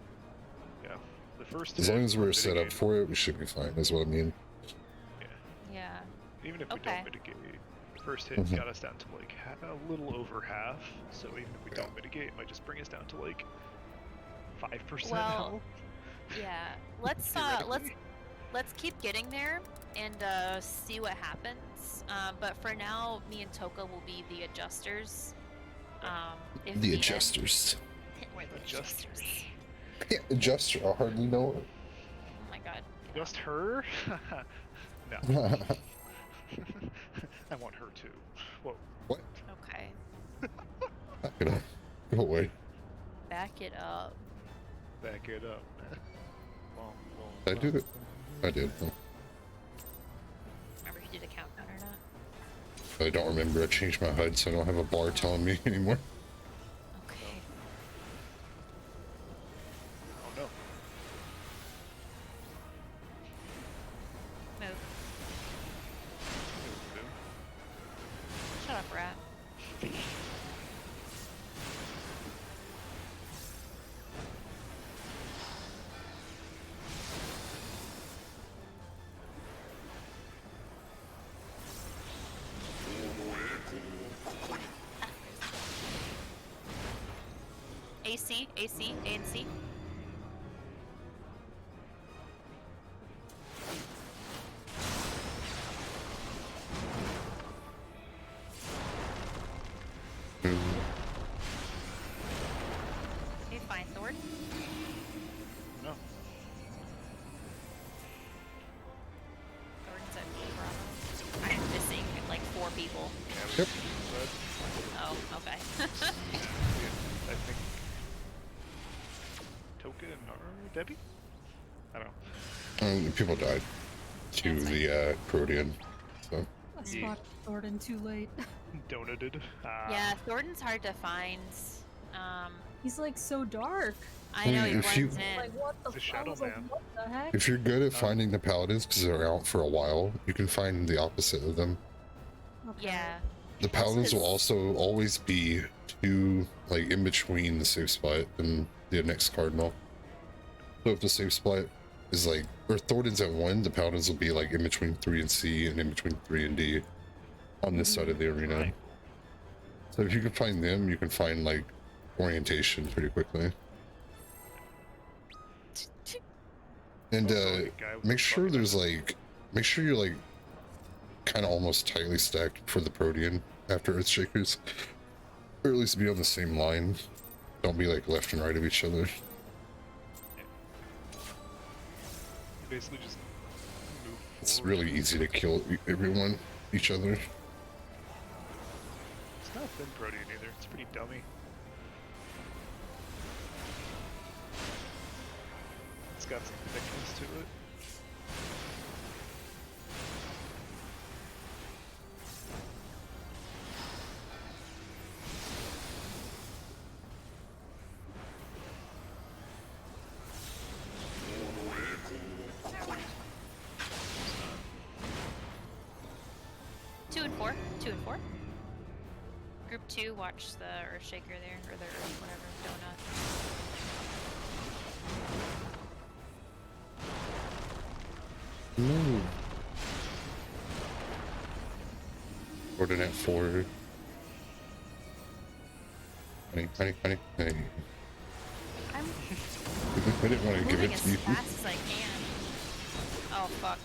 Yeah. The first. As hit, long as we're set up mitigate. for it, we should be fine. Is what I mean. Yeah. Yeah. Even if we Okay. don't mitigate, first hit Mhm. got us down to like a little over half. So even if we don't mitigate, it might just bring us down to like 5% Well, health. Yeah. Let's let's keep getting there and see what happens. But for now, me and Toka will be the adjusters. If The needed. adjusters. We're the Adjusters. adjusters. Yeah, adjuster. I hardly know Oh my god. get Just off. her? No. it. I want her too. Whoa. What? Okay. Back it up. Go away. Back it up. Back it up. Did I do it? I did. Remember if you did a countdown or not? I don't remember. I changed my HUD, so I don't have a bar telling me anymore. Okay. Oh no. Move. Move. Shut up, rat. AC, AC, A and C. Mm. Okay, fine. Thord. No. Thorn's at Bravo. I'm missing like 4 people. Yep. But, Oh, okay. I think Token or Debbie? I don't know. People died to That's fine. the Protean. So I spotted Thornton too late. Donated. Yeah, Thornton's hard to find. He's like so dark. I know he If you- blends in. Like what the The fuck? Shadow I was like, Man. what the heck? if you're good at finding the paladins because they're out for a while, you can find the opposite of them. Okay. Yeah. The paladins will 'cause- also always be two, like, in between the safe spot and the next cardinal. So if the safe spot is like, or Thornton's at 1, the paladins will be like in between 3 and C and in between 3 and D on this side of the arena. Right. So if you can find them, you can find like orientation pretty quickly. And Also, like, a guy with make a sure bucket there's hat. like, make sure you're like kind of almost tightly stacked for the Protean after Earthshakers, or at least be on the same line. Don't be like left and right of each other. Basically just move It's forward. really easy to kill everyone, each other. It's not thin protein either. It's pretty dummy. It's got some thickness to it. Two and four. 2 and 4. Group 2, watch the Earthshaker there, or the Earth, whatever, donut. No. Coordinate 4. Honey. I'm I didn't want to give moving it as to you. fast as I can. Oh, fuck.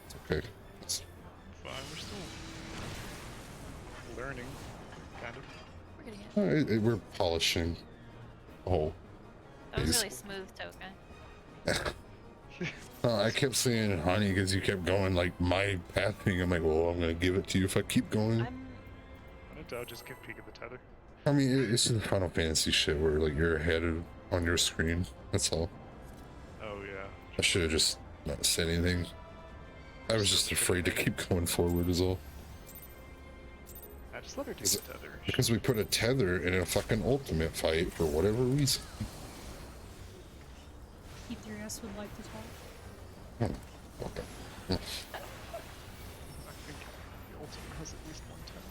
It's okay. It's, Fine, we're still learning, kind of. We're gonna get we're polishing. Oh. That was Please. really smooth, Toka. I kept saying honey because you kept going like my pathing. I'm like, well, I'm gonna give it to you if I keep going. I'm When in doubt, just give peek at the tether. I mean, it's the Final Fantasy shit where like you're ahead on your screen. That's all. Oh yeah. I should have just not said anything. I was just afraid to keep going forward is all. I just let her take Is the tether. Because we put a tether in a fucking ultimate fight for whatever reason. Keith, your ass would like to talk. Okay. I think the ultimate has at least one tether.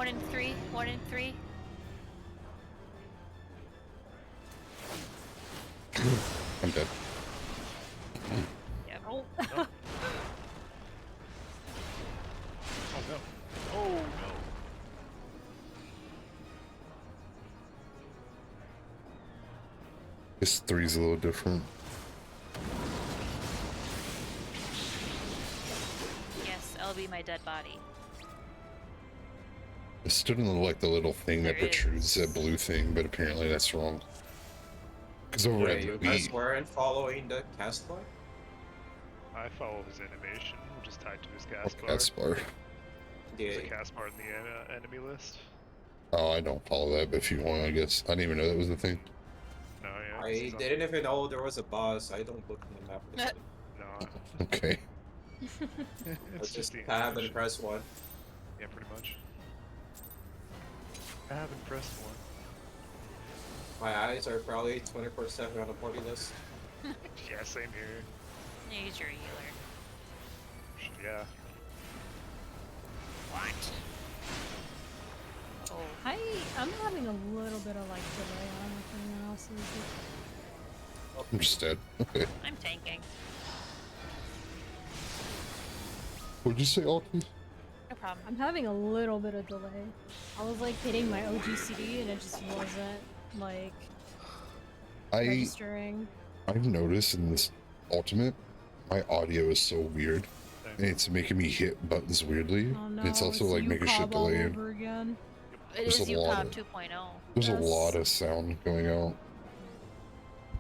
1 in 3. 1 in 3. I'm dead. Yep. Oh. Oh no. Oh no. This 3's a little different. Yes, LB my dead body. It still didn't look like the little thing that There protrudes, is. that blue thing, but apparently that's wrong. Because over Wait, at you B, guys weren't following the cast bar? I follow his animation, which is tied to his cast bar. cast bar. There's a Yeah. cast bar in the enemy list. Oh, I don't follow that, but if you want, I guess. I didn't even know that was the thing. No, yeah. 'cause I he's on- didn't even know there was a boss. I don't look in the map. list. No, Okay. I it's just the tab and animation. press one. Yeah, pretty much. I haven't pressed one. My eyes are probably 24/7 on the party list. Yeah, same here. Use your healer. Yeah. What? Oh. I'm having a little bit of like delay on everything else. I'm just dead. Okay. I'm tanking. What'd you say, Alti? No problem. I'm having a little bit of delay. I was like hitting my OGCD and it just wasn't like registering. I've noticed in this ultimate, my audio is so weird. And it's making me hit buttons weirdly. Oh no, And it's also like making shit UCOB all delayed. over again. It There's is a lot UCOB of- 2.0. There's a Yes. lot of sound going out.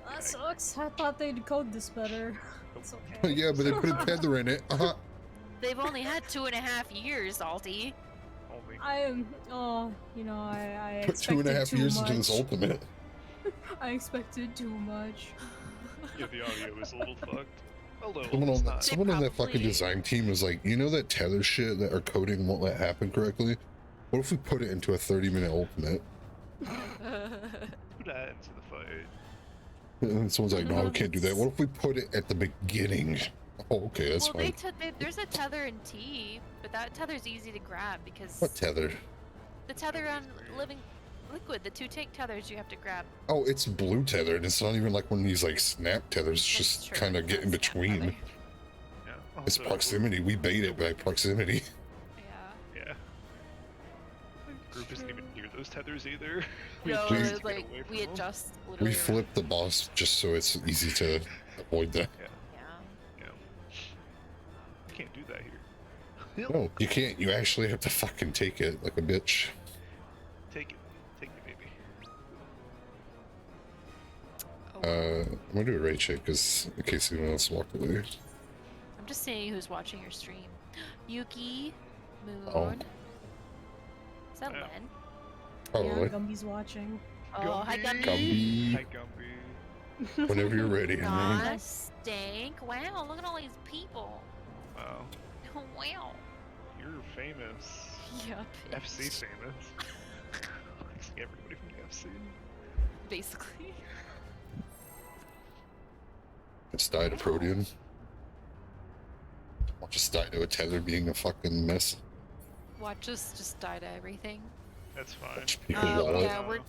That sucks. I thought they'd code this better. It's okay. Yeah, but they put a tether in it. They've only had 2.5 years, Alti. Only. I am. Oh, you know, I Put 2.5 expected too years much. into this ultimate. I expected too much. Yeah, the audio is a little fucked. Although Someone it's on, not. someone on that fucking probably- design team was like, you know that tether shit that our coding won't let happen correctly? What if we put it into a 30-minute ultimate? Put that into the fight. And someone's like, no, we can't do that. What if we put it at the beginning? Oh, okay, that's well, fine. there's a tether in T, but that tether's easy to grab because What tether? the tether on Living Liquid, the 2 tank tethers you have to grab. Oh, it's blue tether, and it's not even like one of these like snap tethers. It's That's just true, kind of it's get in not snap between. tether. Yeah. It's Also, proximity. We bait it by proximity. Yeah. Yeah. Group isn't even near those tethers either. No, we- it adjust was to get like away from we them. adjust literally. We flip the boss just so it's easy to avoid that. Yeah. Yeah. You can't do that here. No, you can't. You actually have to fucking take it like a bitch. Take it. Take it, baby. Oh, I'm gonna do a rate check because in case anyone else walked away. I'm just seeing who's watching your stream. Yuki, Moon. Oh. Is that Yeah. Len? Probably. Yeah, Gumby's watching. Oh, hi Gumby. Gumby. Hi, Gumby. Whenever you're ready, honey. Nah, stink. Wow, look at all these people. Wow. Wow. You're famous. Yep. FC famous. See everybody from the FC. Basically. Just died to Protean. I'll just die to a tether being a fucking mess. Watch us just die to everything. That's fine. Watch people wall yeah, it.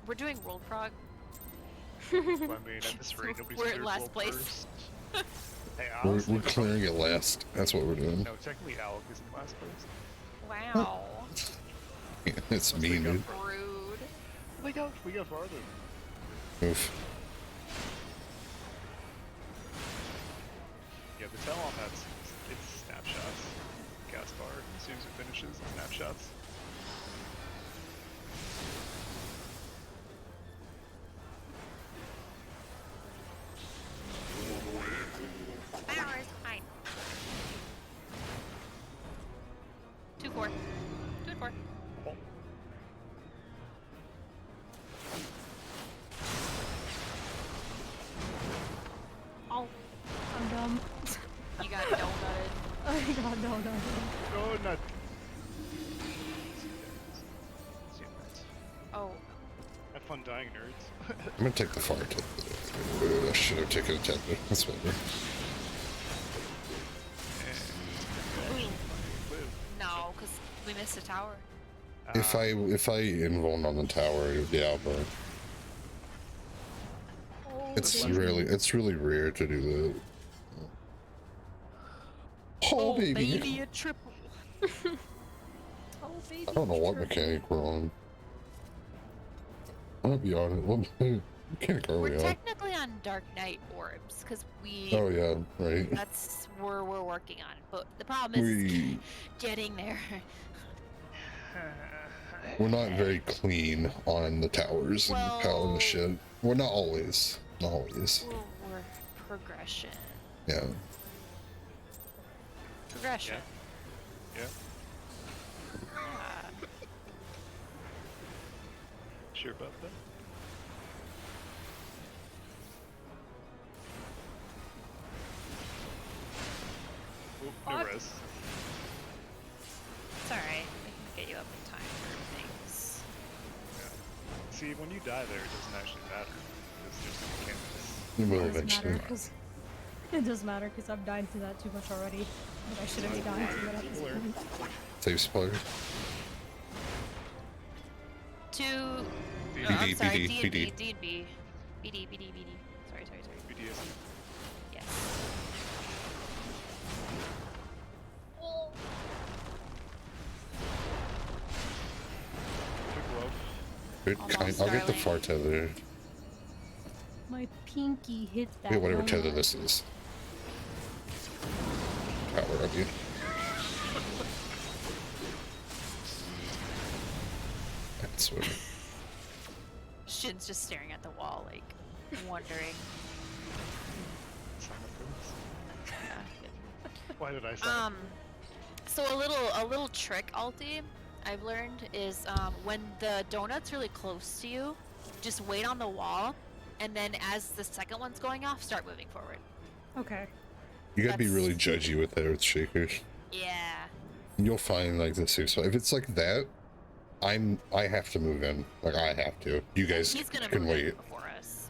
we're doing world prog. I mean, at this rate, nobody's We're in cleared last world place. first. Hey, We're honestly, clearing it last. That's what we're doing. no, technically Alec is in last place. Wow. It's me, dude. Rude. We go farther. Oof. Yeah, the tell-off has it's snapshots. Cast bar as soon as it finishes, snapshots. Ours. Fine. 2-4. 2-4. Oh, Oh, I'm dumb. You got donutted. I got no. no, not. Oh. Have fun dying, nerds. I'm gonna take the fire tether. I should have taken a tether. That's better. And live. No, because we missed a tower. If I invuln on the tower, yeah, but Oh, it's baby. really rare to do that. Oh, baby. a triple. Oh, baby. I don't know what triple. mechanic we're on. I'll be on it. What mechanic are We're we on? technically on Dark Knight orbs because Oh yeah, right. that's where we're working on. But the problem is We getting there. we're not very clean on the towers and power and the shit. We're not always. Not always. We're progression. Yeah. Progression. Yeah. Yeah. Sure about that? Oh, no Fuck. res. It's alright. We can get you up in time for things. Yeah. See, when you die there, it doesn't actually matter. It's just a mechanics. We will It doesn't eventually. matter because it does matter because I've died to that too much already. But I shouldn't be dying to that at this point. Save supplier. To BD, I'm sorry, BD, D&B, BD. D&B. BD. Sorry. BDS. Yes. Took love. Good Almost, kind. I'll get the darling. far tether. My pinky hit that. Wait, whatever donut. tether this is. Power of you. That's what. Shin's just staring at the wall, like wondering. Sign up for this. Yeah. Why did I sign up? So a little trick, Alti, I've learned is when the donut's really close to you, just wait on the wall, and then as the second one's going off, start moving forward. Okay. You gotta be That's- really judgy with the earth shakers. Yeah. You'll find like the safe spot. If it's like that, I have to move in. Like I have to. You guys He's gonna can move in wait. before us.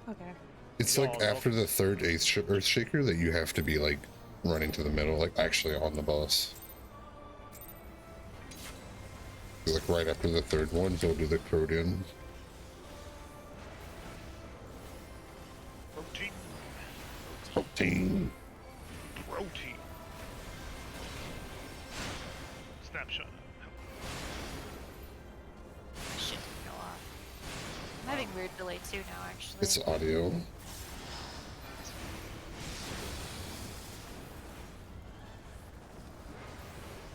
Okay. It's Yeah, like I'll- after the third earth shaker that you have to be like running to the middle, like actually on the bus. Like right after the third one, they'll do the Crodian. Protein. Protein. Protein. Snapshot. Shit didn't go off. I'm having weird delay too now, actually. It's audio.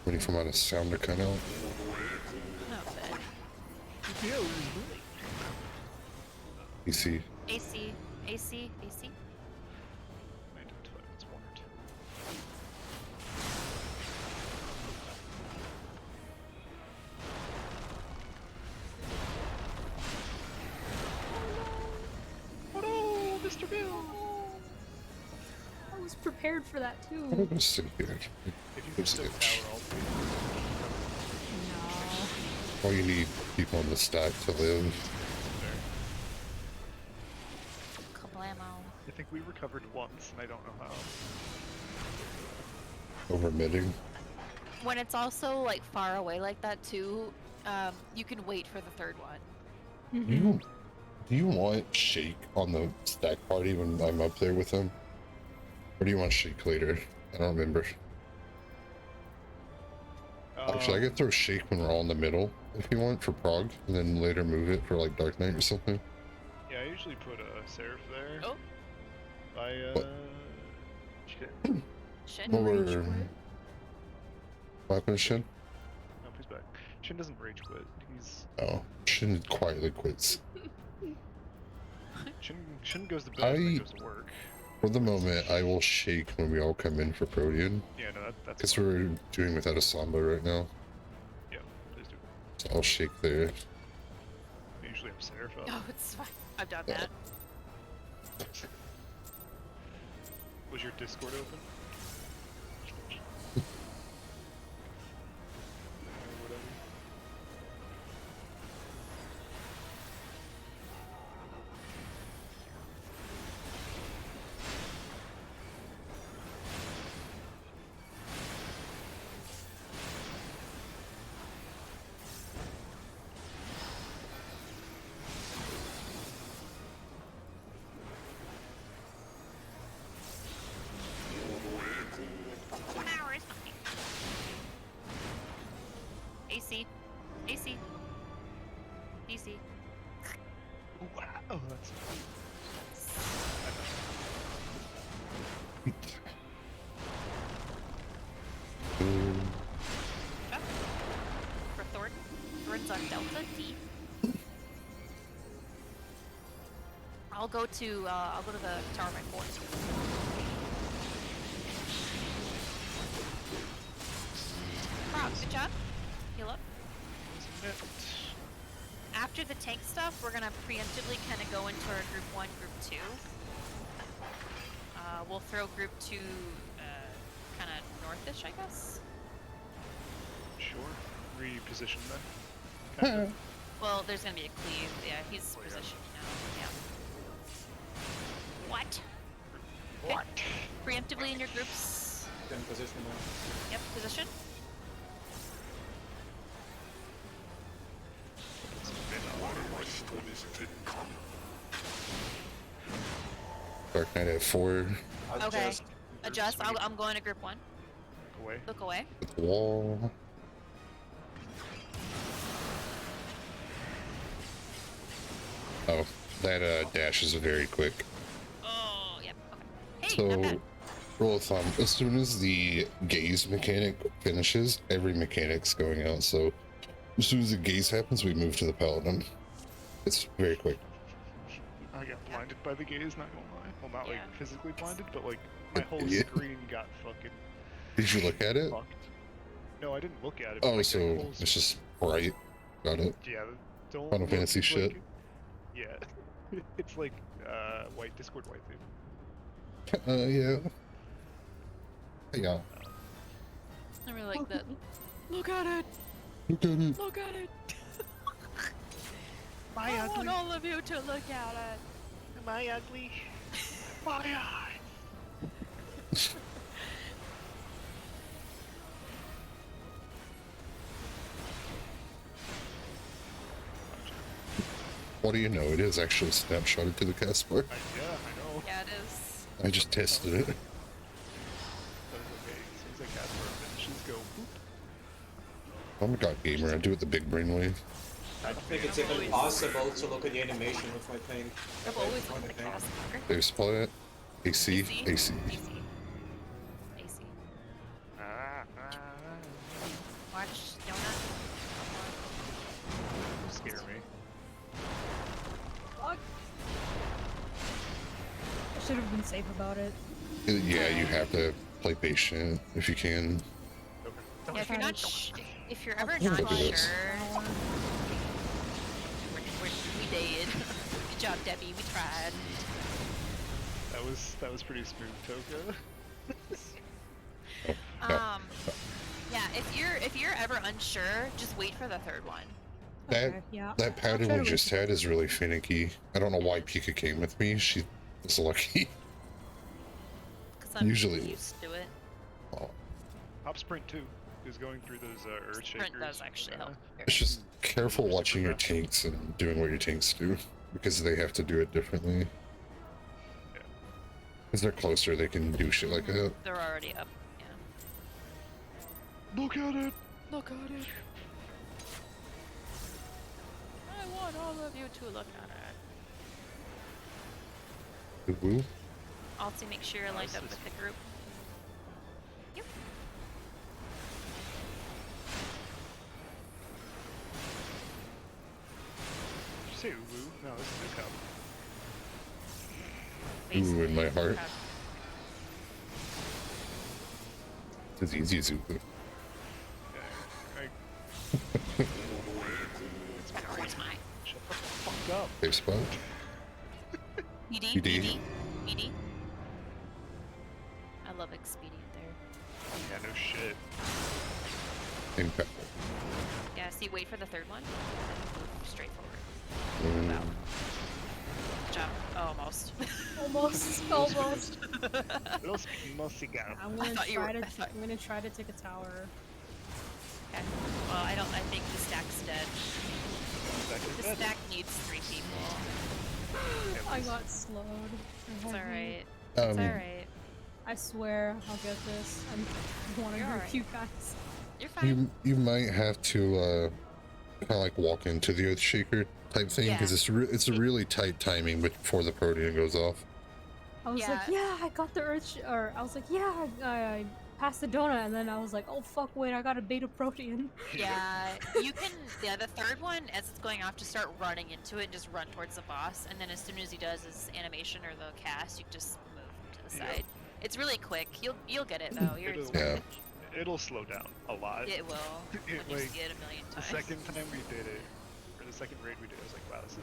Waiting for my sound to cut out. Not bad. You see, AC. 9 to 12, it's 1 or 2. Oh no, Mr. Bill! I was prepared for that I'm too. gonna sit here. If you could still power all three, No. All you need people on the stack to live. there. Kablamo. I think we recovered once, and I don't know how. Overmitting. When it's also like far away like that too, you can wait for the third one. Mhm. Do you want Shake on the stack party when I'm up there with him? Or do you want Shake later? I don't remember. Actually, I could throw Shake when we're all in the middle if you want for Prog, and then later move it for like Dark Knight or something. Yeah, I usually put a Seraph there. Oh. By What? shit. Shit. Well, Rage we're... quit. What happened to Shin? Nope, he's back. Shin doesn't rage quit. He's Oh, Shin quietly quits. Shin goes to bed and then goes to work. For the moment, I will Shake when we all come in for Protean, Yeah, no, that's because fine. we're doing without a Samba right now. Yeah, please do. So I'll Shake there. I usually have Seraph up. Oh, it's fine. I've done Yeah. that. Was your Discord open? Or whatever. I'll go to the tower by 4. Prog, good job. Heal up. After the tank stuff, we're gonna preemptively kind of go into our group 1, group 2. We'll throw group 2 kind of northish, I guess. Sure. Reposition then. Kinda. Well, there's gonna be a cleave. Yeah, he's Oh, yeah. positioned now. Yeah. What? What? Preemptively in your groups. Then position now. Yep, position. Dark Knight at 4. Okay. Adjust. I'm going to group 1. Away. Look away. With the wall. Oh, that dash is very quick. Oh, yep. Okay. Hey, not So, bad. rule of thumb, as soon as the gaze mechanic finishes, every mechanic's going out. So, as soon as the gaze happens, we move to the paladin. It's very quick. I got blinded by the gaze, not gonna lie. Well, not Yeah. like physically blinded, but like my whole Yeah. screen got fucking Did you look at it? fucked. No, I didn't look at it. but, Oh, like, so the whole it's just bright. Got it. Yeah, don't Final look, Fantasy it's shit. like- yeah, it's like white Discord white dude. Yeah. Yeah. I really like that. Look at it. Look at it. Look at it. Am I want all of you to look at it. Am I ugly? My eye. What do you know? It is actually snapshotted to the cast bar. Yeah, I know. Yeah, it is. I just tested it. But it's okay. As soon as I cast for finishes, go boop. I'm a god gamer. I do it the big brain way. I think it's even possible to look at the animation of my thing. I've always looked at the cast marker. They split AC. AC. AC. AC. Watch donut. Scare me. Fuck. I should have been safe about it. Yeah, you have to play patient if you can. Okay. Yeah, if you're not, if you're ever Look not at this. sure, we did. Good job, Debbie. We tried. That was pretty smooth, Toka. Yeah. If you're ever unsure, just wait for the third one. That Okay, yeah. that I'll pattern try we to just wait. had is really finicky. I don't know why Pika came with me. She was lucky. Because I'm Usually- used to it. Oh, Hop Sprint 2 is going through those Earth Shakers. Sprint does actually help. it's just careful watching your tanks and doing what your tanks do, because they have to do it differently. Yeah. As they're closer, they can do shit like that. They're already up. Yeah. Look at it! Look at it. I want all of you to look at it. Woo. Also, make sure you're lined up with the group. Yep. Did you say Uwu? No, this is a cup. Ooh, in my heart. Crowd. It's easy as Uwu. Yeah, Where's mine? shut the fuck up. Safe spot. BD. BD. BD. BD. I love Expedient there. Yeah, no shit. Impact. Yeah, see, wait for the third one. And then move straight forward. Mm. Wow. Good job. Oh, almost. Almost. Almost. Los Mosiga. I'm gonna thought you were- try to. I thought- I'm gonna try to take a tower. Okay. Well, I think the stack's dead. The stack needs 3 people. I got slowed. It's alright. It's Um, alright. I swear I'll get this. I want to You're group alright. you guys. You're fine. you might have to kind of like walk into the Earthshaker type thing, because it's a really tight timing before the Protean goes off. I was like, Yeah. yeah, I got the Earth, or I was like, yeah, I past the donut, and then I was like, oh fuck, wait, I got a beta protein. Yeah, you can. Yeah, the third one, as it's going off, just start running into it and just run towards the boss. And then as soon as he does his animation or the cast, you just move to the Yep. side. It's really quick. You'll get it though. You're It'll- smart Yeah. with me. It'll slow down a lot. It will. It, When you like, see it a million the times. second time we did it, or the second raid we did, I was like, wow, this is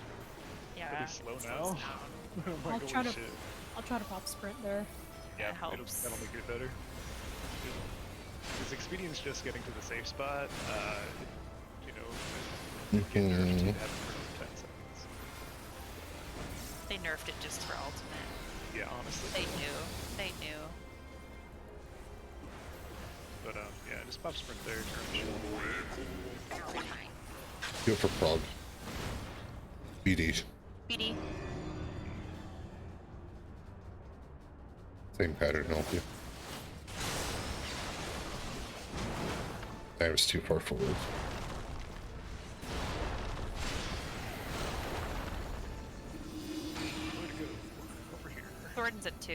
Yeah. really slow it now. slows down. I'm like, I'll try holy to- shit. I'll try to pop sprint there. Yeah, It helps. that'll make it better. Because Expedient's just getting to the safe spot, you know, you get nerfed, you have it for 10 seconds. They nerfed it just for ultimate. Yeah, honestly. They knew. They knew. But, yeah, just pop sprint there, turn Go for Prog. BD. BD. Same pattern, help you. I was too far forward. Where to go? Over here. Thornton's at 2.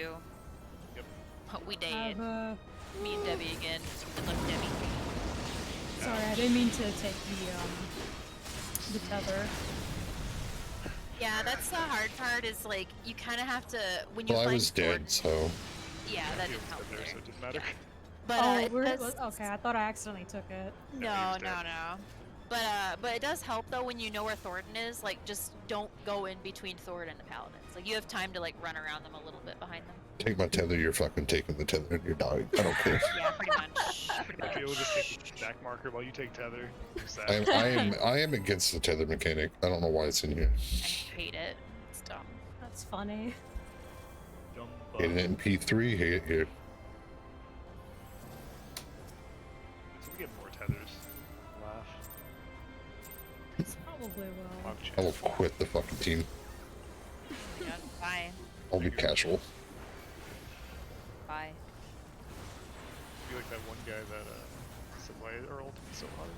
Yep. Oh, we I did. have, Me and Debbie again. Good luck, Debbie. sorry, I didn't mean to take the tether. Yeah, that's the hard part. Is like you kind of have to when you Well, I find was dead, Thornton- so Yeah, that He didn't was help there, there. so it didn't matter. But Oh, it we're, does, okay, I thought I accidentally took it. he No, was no, dead. no. But it does help though when you know where Thornton is. Like, just don't go in between Thornton and the Paladins. Like, you have time to like run around them a little bit behind them. take my tether, you're fucking taking the tether and you're dying. I don't care. Yeah, pretty much. Pretty If much. you'll just take the stack marker while you take tether. use that. I am against the tether mechanic. I don't know why it's in here. I hate it. It's dumb. That's funny. Dumb Getting it in P3, hate it here. So we get more tethers. Laugh. Probably will. Log I will chat. quit the fucking team. Yeah, bye. I'll be casual. Bye. Be like that one guy that said why our ultimate's so hard.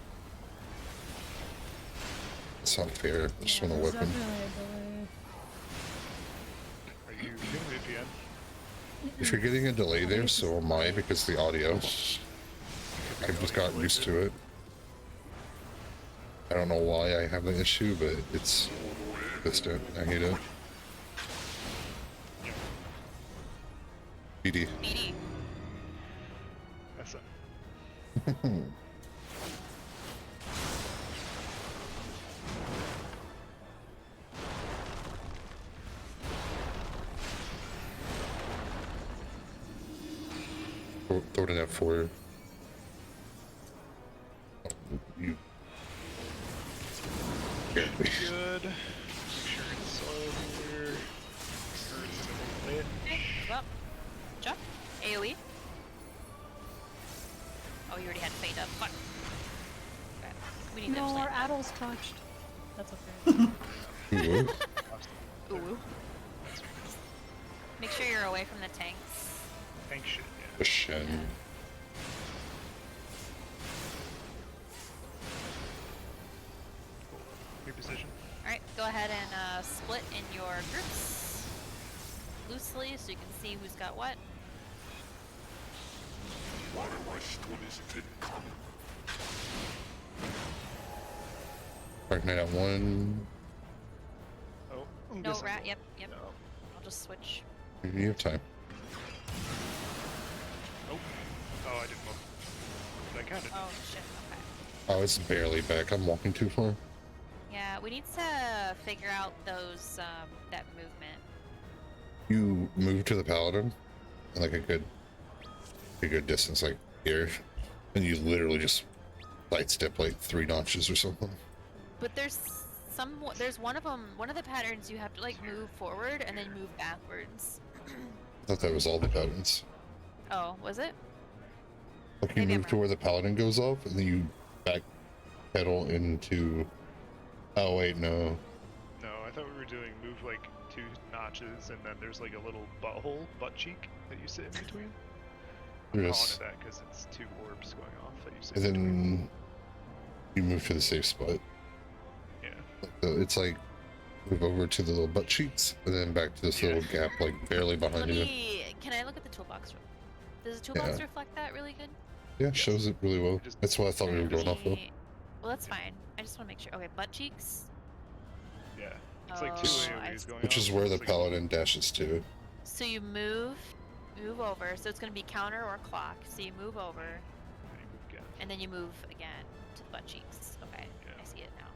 It's not fair. I just Yeah, want to there's whip him. definitely a delay. Are you doing VPN? If you're getting a delay there, so am I because the audio. I've just gotten used to it. I don't know why I have the issue, but it's consistent. I hate it. Yeah. BD. BD. That's it. Throw it in F4. Oh, you. Scared me. Good. Make sure it's all here. Sure it's in the lit. Okay, move up. Jump. AoE. Oh, you already had fade up. Fuck. Okay. We need No, to our slam addles touched. That's okay. Ooh, that. Ooh. Make sure you're away from the tanks. Tank shit, the yeah. Shen. Cool. New position. Alright, go ahead and split in your groups loosely so you can see who's got what. What have I stood is it coming? Dark Knight at 1. Oh, I'm No guessing rat, we'll- yep, yep. No. I'll just switch. You have time. Nope. Oh, I didn't look. But I counted. Oh shit, okay. Oh, it's barely back. I'm walking too far. Yeah, we need to figure out those, that movement. You move to the Paladin, like a good distance, like here, and you literally just sidestep like 3 notches or something. But there's one of them, one of the patterns you have to like move forward and then move backwards. I thought that was all the patterns. Oh, was it? Like you Maybe I'm move to where the Paladin goes off, and then you back pedal into. Oh wait, no. No, I thought we were doing move like 2 notches, and then there's like a little butthole, butt cheek that you sit in between. I'm calling Yes. it that because it's 2 orbs going off that you sit And in between. then you move to the safe spot. Yeah. It's like move over to the little butt cheeks, and then back to this Yeah. little gap, like barely behind Let you. me. Can I look at the toolbox? Does the toolbox Yeah. reflect that really good? Yeah, it shows it really well. Just- That's what I thought we were going off of. Well, that's fine. I just want to make sure. Okay, butt cheeks. Yeah. It's like two Oh, I AoEs see. going Which on. is where the It's like- paladin dashes to. So you move over. So it's gonna be counter or clock. So you move over, and you move again. and then you move again to the butt cheeks. Okay, Yeah. I see it now.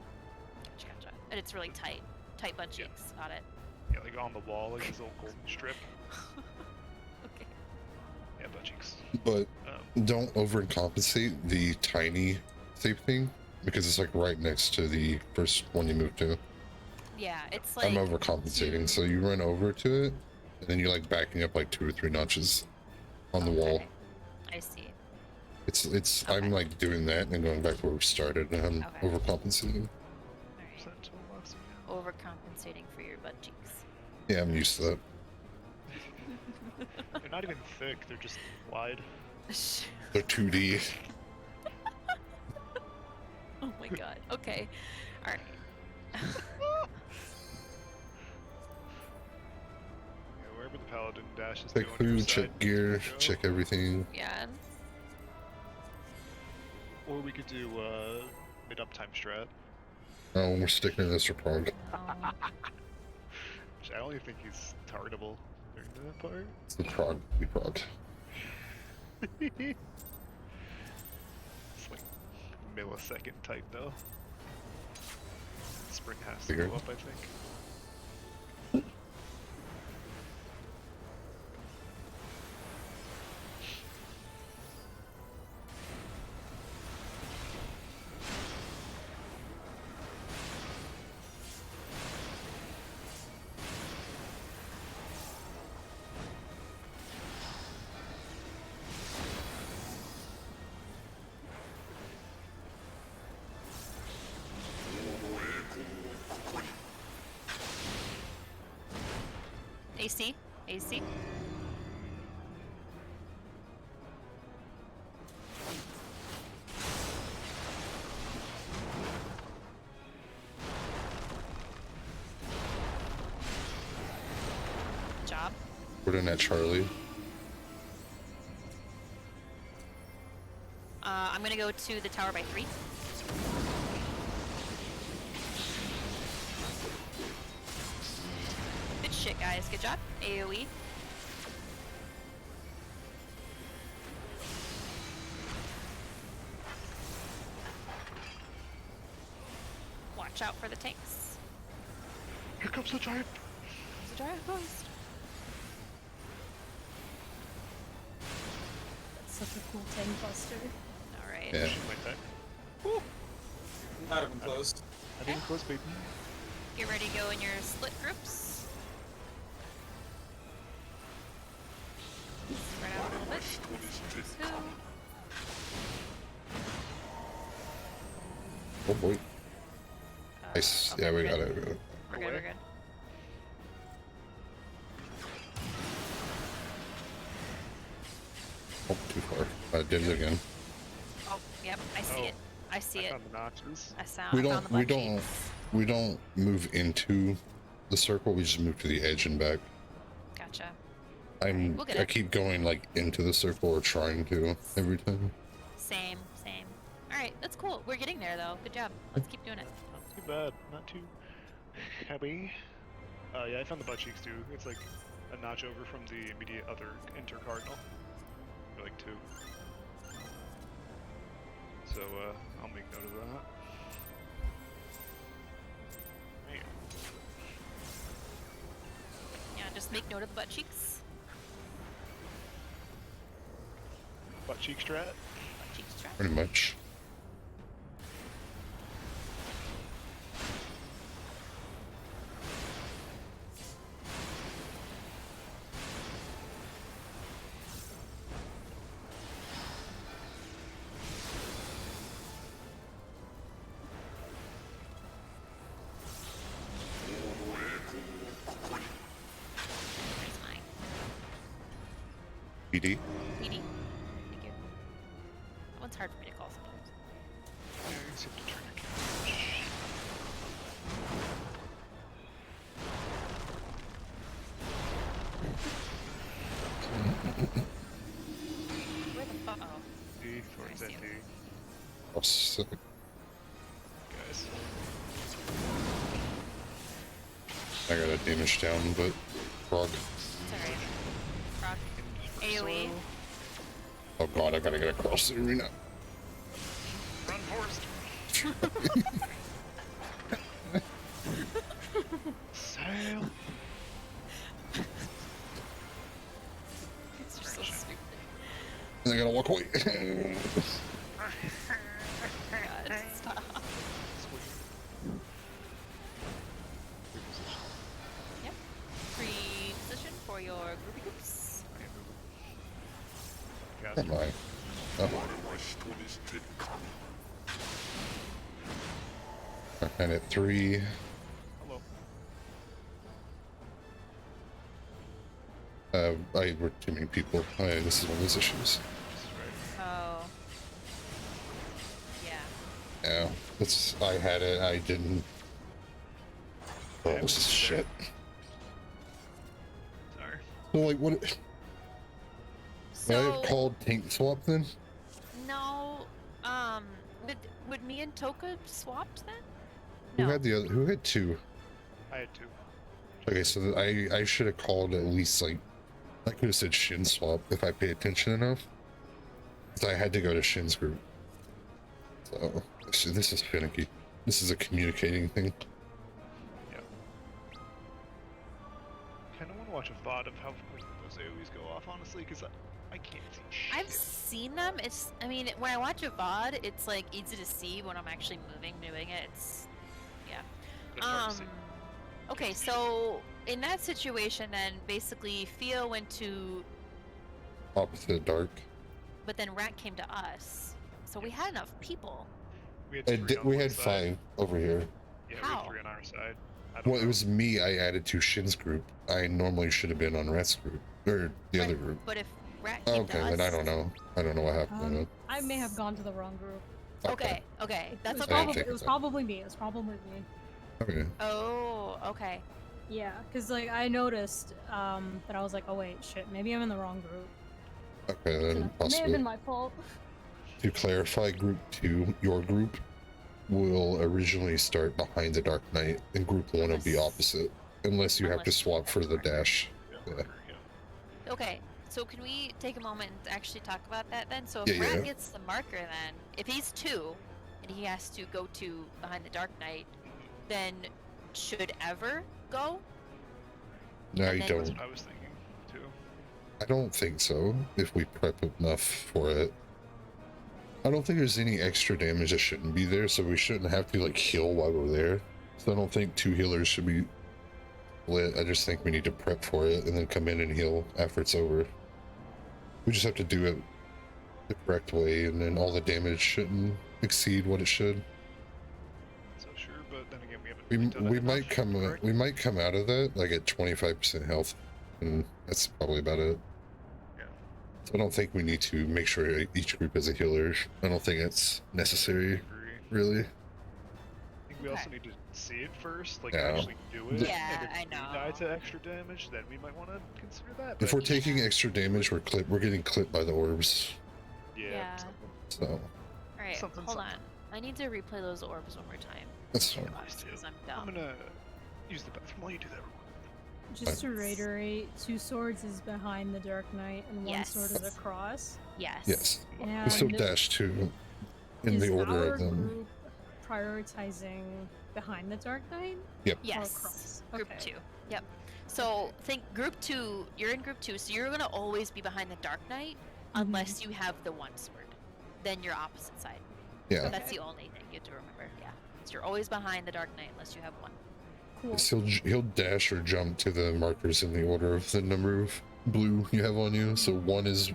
Gotcha. And it's really tight butt Yeah. cheeks. Got it. Yeah, like on the wall, like this little golden strip. Okay. Yeah, butt cheeks. But don't overcompensate the tiny shape thing because it's like right next to the first one you move to. Yeah, it's like I'm overcompensating, so you run over to it, and then you're like backing up like 2 or 3 notches on the wall. Okay. I see. It's Okay. I'm like doing that and going back to where we started, and I'm Okay. overcompensating. Alright. Percent toolbox again. Overcompensating for your butt cheeks. Yeah, I'm used to that. They're not even thick, they're just wide. They're 2D. Oh my god. Okay. Alright. Yeah, wherever the paladin dashes Check to on your food, side, check gear, there you go. check everything. Yeah. Or we could do mid uptime strat. Oh, we're sticking to this for Prog. Which I don't even think he's targetable during that part. It's the Prog. The Prog. It's like millisecond type though. Sprint has to Figured. go up, I think. AC. AC. Good job. Put in at Charlie. I'm gonna go to the tower by 3. Good shit, guys. Good job. AoE. Watch out for the tanks. Here comes the giant! There's a giant ghost. That's such a cool tank buster. Alright. Yeah. Shoot my tech. Not even close. I didn't close, baby. Get ready to go in your split groups. Spread out a little bit. Two. Oh boy. Nice. Okay, Yeah, we we're got good. it. We got it. We're good, we're good. Oh, too far. I did it again. Oh, yep, I see Oh, it. I see I it. found the notches. I We found don't. the We butt don't. cheeks. We don't move into the circle. We just move to the edge and back. Gotcha. I get it. keep going like into the circle or trying to every time. Same, same. Alright, that's cool. We're getting there though. Good job. Let's keep doing it. Not too bad, not too heavy. Yeah, I found the butt cheeks too. It's like a notch over from the immediate other intercardinal. Or like 2. So, I'll make note of that. Man. Yeah, just make note of the butt cheeks. Butt cheek strat? Butt cheeks trap. Pretty much. Where's mine? PD. PD. Thank you. That one's hard for me to call sometimes. Yeah, you seem to turn your camera. It's see you. NT, Oh, sick. guys. I got a damage down, but Prog. It's alright. Prog. Hinge for AoE. soil. Oh god, I gotta get across the arena. Run, Forrest. Sail. It's just so stupid. And I gotta walk away. God, stop. Yep. Pre-position for your groupie groups. Cast. Am I? Oh, and at 3. Hello. I were too many people. This is one of those issues. This is right. Oh. Yeah. Yeah, that's. I had it. I didn't. Oh, this is shit. Sorry. So like, what? Would I have So called tank swap then? no, would me and Toka swapped then? Who No. had the other? Who had 2? I had 2. Okay, so I should have called at least like. I could have said Shin swap if I paid attention enough. So I had to go to Shin's group. So this is finicky. This is a communicating thing. Kind of want to watch a VOD of how quick those AoEs go off, honestly, because I can't see shit. I've seen them. I mean, when I watch a VOD, it's like easy to see when I'm actually doing it. It's, yeah. It's hard to see. Okay, so in that situation, then basically Fia went to, Opposite dark. but then Rat came to us. So we had enough people. We had 3 on We one had side. 5 over here. Yeah, we How? had 3 on our side. I don't Well, it know. was me. I added to Shin's group. I normally should have been on Rat's group or the other group. But if Rat came Okay, to us, then I don't know. I don't know what happened. I may have gone to the wrong group. Okay, that's It was, okay. probably, think it was so. probably me. It was probably me. Okay. Oh, okay. Yeah, because like I noticed that I was like, oh wait, shit, maybe I'm in the wrong group. Okay, It then may have possibly. been my fault. To clarify, group 2, your group will originally start behind the Dark Knight, and group 1 will be Yes. opposite, unless you have to Unless you swap have for the marker. dash. Yeah, Yeah. marker, yeah. Okay, so can we take a moment and actually talk about that then? So if Yeah, Rat yeah. gets the marker then, if he's 2, and he has to go to behind the Dark Knight, then should Ever go? No, And you then- That's don't. what I was thinking, too. I don't think so. If we prep enough for it, I don't think there's any extra damage that shouldn't be there, so we shouldn't have to like heal while we're there. So I don't think 2 healers should be lit. I just think we need to prep for it and then come in and heal after it's over. We just have to do it the correct way, and then all the damage shouldn't exceed what it should. Not so sure, but then again, we haven't really done We it might enough, come correct? we might come out of that like at 25% health, and that's probably about it. Yeah. So I don't think we need to make sure each group is a healer. I don't think it's necessary, Agree. really. I think we also Okay. need to see it first, like Yeah. actually do it. Yeah, and if I we die know. to extra damage, then we might want to consider that. If but we're taking extra damage, we're getting clipped by the orbs. yeah, Yeah. something. So Alright, Something, hold something. on. I need to replay those orbs one more time. that's fine. Because I'm I'm dumb. gonna use the bathroom while you do that. Real quick. Just to reiterate, 2 swords is behind the Dark Knight and 1 sword is Yes. across. Yes. Yes. And We still dash too, in the is order our of them. group prioritizing behind the Dark Knight? Yes. across? Group Okay. 2. Yep. So think group 2, you're in group 2, so you're gonna always be behind the Dark Knight unless you have the 1 sword. Then you're opposite side. Yeah. That's the only thing you have to remember. Yeah. So you're always behind the Dark Knight unless you have 1. Cool. Yes, he'll dash or jump to the markers in the order of the number of blue you have on you. So 1 is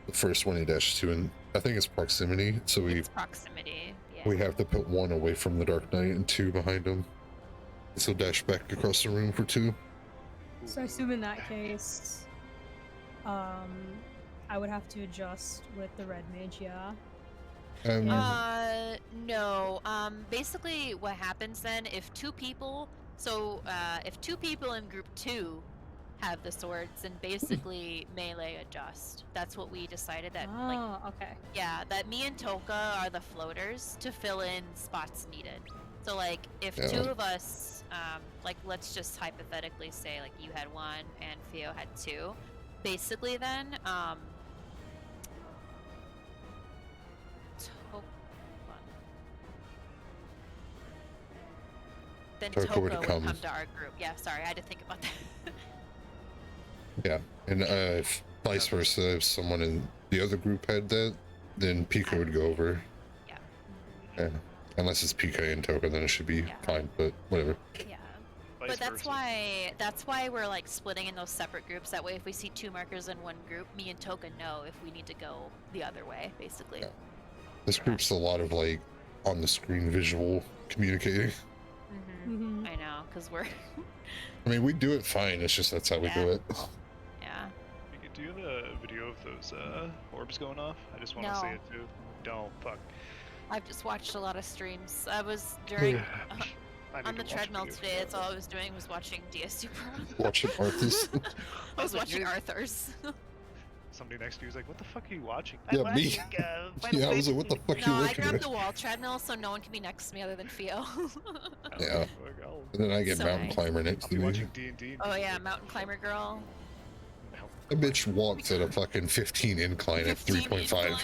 the first one he dashes to, and I think it's proximity. So It's proximity. Yeah. we have to put 1 away from the Dark Knight and 2 behind him. So dash back across the room for 2. So I assume in that case, I would have to adjust with the red mage, yeah? No. Basically what happens then if 2 people, if 2 people in group 2 have the swords and basically melee adjust. That's what we decided that like Oh, okay. yeah, that me and Toka are the floaters to fill in spots needed. So like if Yeah. 2 of us like let's just hypothetically say like you had 1 and Theo had 2. Basically then then Toka Toka would would come. come to our group. Yeah, sorry, I had to think about that. Yeah, and if vice versa, if someone in the other group had that, then Pika would go over. Yeah. Yeah, unless it's Pika and Toka, then it should be Yeah. fine. But whatever. Yeah. Vice But that's versa. why we're like splitting in those separate groups. That way, if we see 2 markers in one group, me and Toka know if we need to go the other way, basically. Yeah. This group's a lot of like on the screen visual communicating. Mhm. I know, cause we're I mean, we do it fine. It's just that's how we do it. yeah. Do you have a video of those orbs going off? I just want to see No. it too. Don't fuck. I've just watched a lot of streams. I was during I need on the to watch treadmill videos today. of That's that. all I was doing was watching DSU Prog. Watching Arthas. I was like, watching "Yeah." Arthur's. Somebody next to you is like, "What the fuck are you watching?" Yeah, I'm me. watching, Final Yeah, I was like, what the Fantasy." fuck No, you I looking grabbed at? the wall treadmill so no one can be next to me other than Theo. Yeah. Fuck, And then I get So mountain nice. climber next I'll to be me. watching D&D. Oh yeah, mountain climber girl. A bitch walks at a fucking 15 incline at 15 3.5. incline.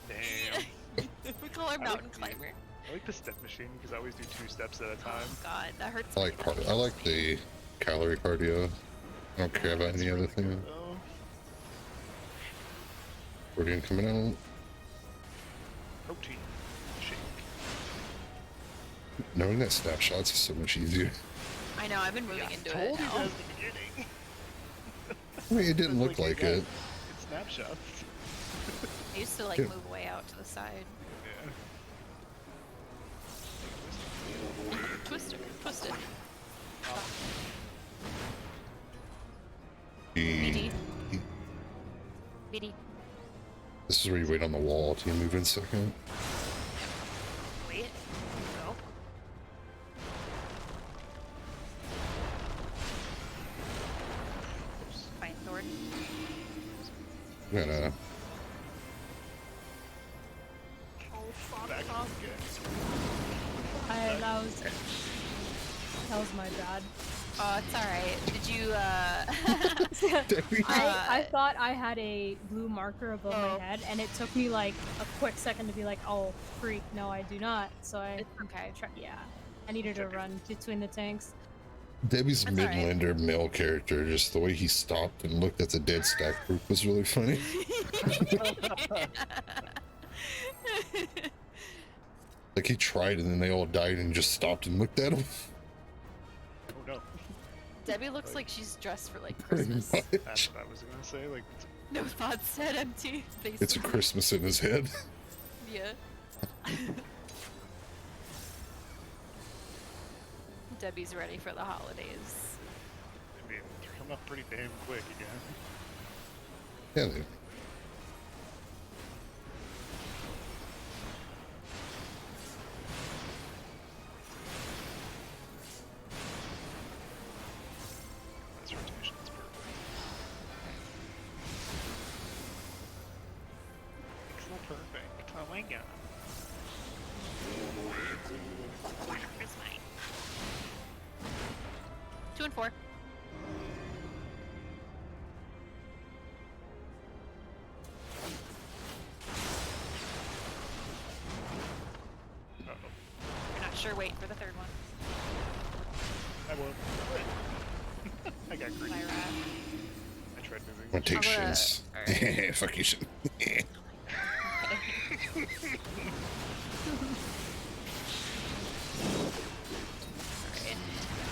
Damn. We call her I like mountain the- climber. I like the step machine because I always do 2 steps at a time. Oh god, that hurts. I me like that it I like kills me. the calorie cardio. I don't care about That's any other really thing. good, though. Accordion coming out. Protein shake. Knowing that snapshots is so much easier. I know. I've been moving Yeah, into told it you now. guys at the beginning. I mean, it didn't It's look hey, like guys, it. It's snapshots. I used to like Yeah. move way out to the side. Yeah. Twisted. BD. BD. This is where you wait on the wall till you move in second. Wait. Go. Fine, sword. Yeah, Back again. That was my bad. Oh, it's alright. Did you, I thought I had a blue marker above Oh. my head, and it took me like a quick second to be like, "Oh, freak! No, I do not." So I, It's okay. yeah, I needed to run between the tanks. Debbie's That's all right. Midlander male character, just the way he stopped and looked at the dead stack group was really funny. Like he tried and then they all died and just stopped and looked at him. Oh no. Debbie looks like she's dressed for like Pretty Christmas. much. That's what I was gonna say. Like, No thoughts, head empty. It's a Basically. Christmas in his head. Yeah. Debbie's ready for the holidays. I mean, they're coming up pretty damn quick again. Yeah, they, This rotation is perfect. Pixel perfect. Oh my god. Where's mine? 2 and 4. Uh-oh. You're not sure, wait for the third one. I won. I got green. My rat. I tried moving. I'm gonna take I'm gonna- shins. alright. Fuck you, Shin. Alright.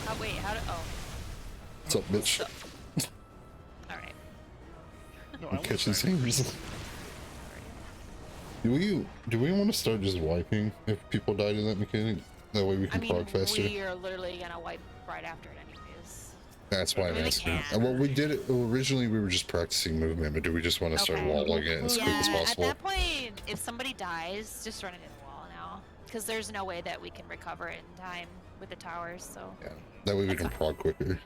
Oh, wait, how do. Oh. What's up, bitch? Alright. No, I I'm want catching to singers. Do we want to start just wiping if people died in that mechanic? That way we I can mean, prog faster. we are literally gonna wipe right after it, anyways. That's why I'm we asking. can. Well, we did it originally. We were just practicing movement, but do we just want to start Okay. walling it as quick as Yeah, at possible? that point, if somebody dies, just run it in the wall now. Because there's no way that we can recover it in time with the towers, so. Yeah, that way we That's can fine. prog quicker.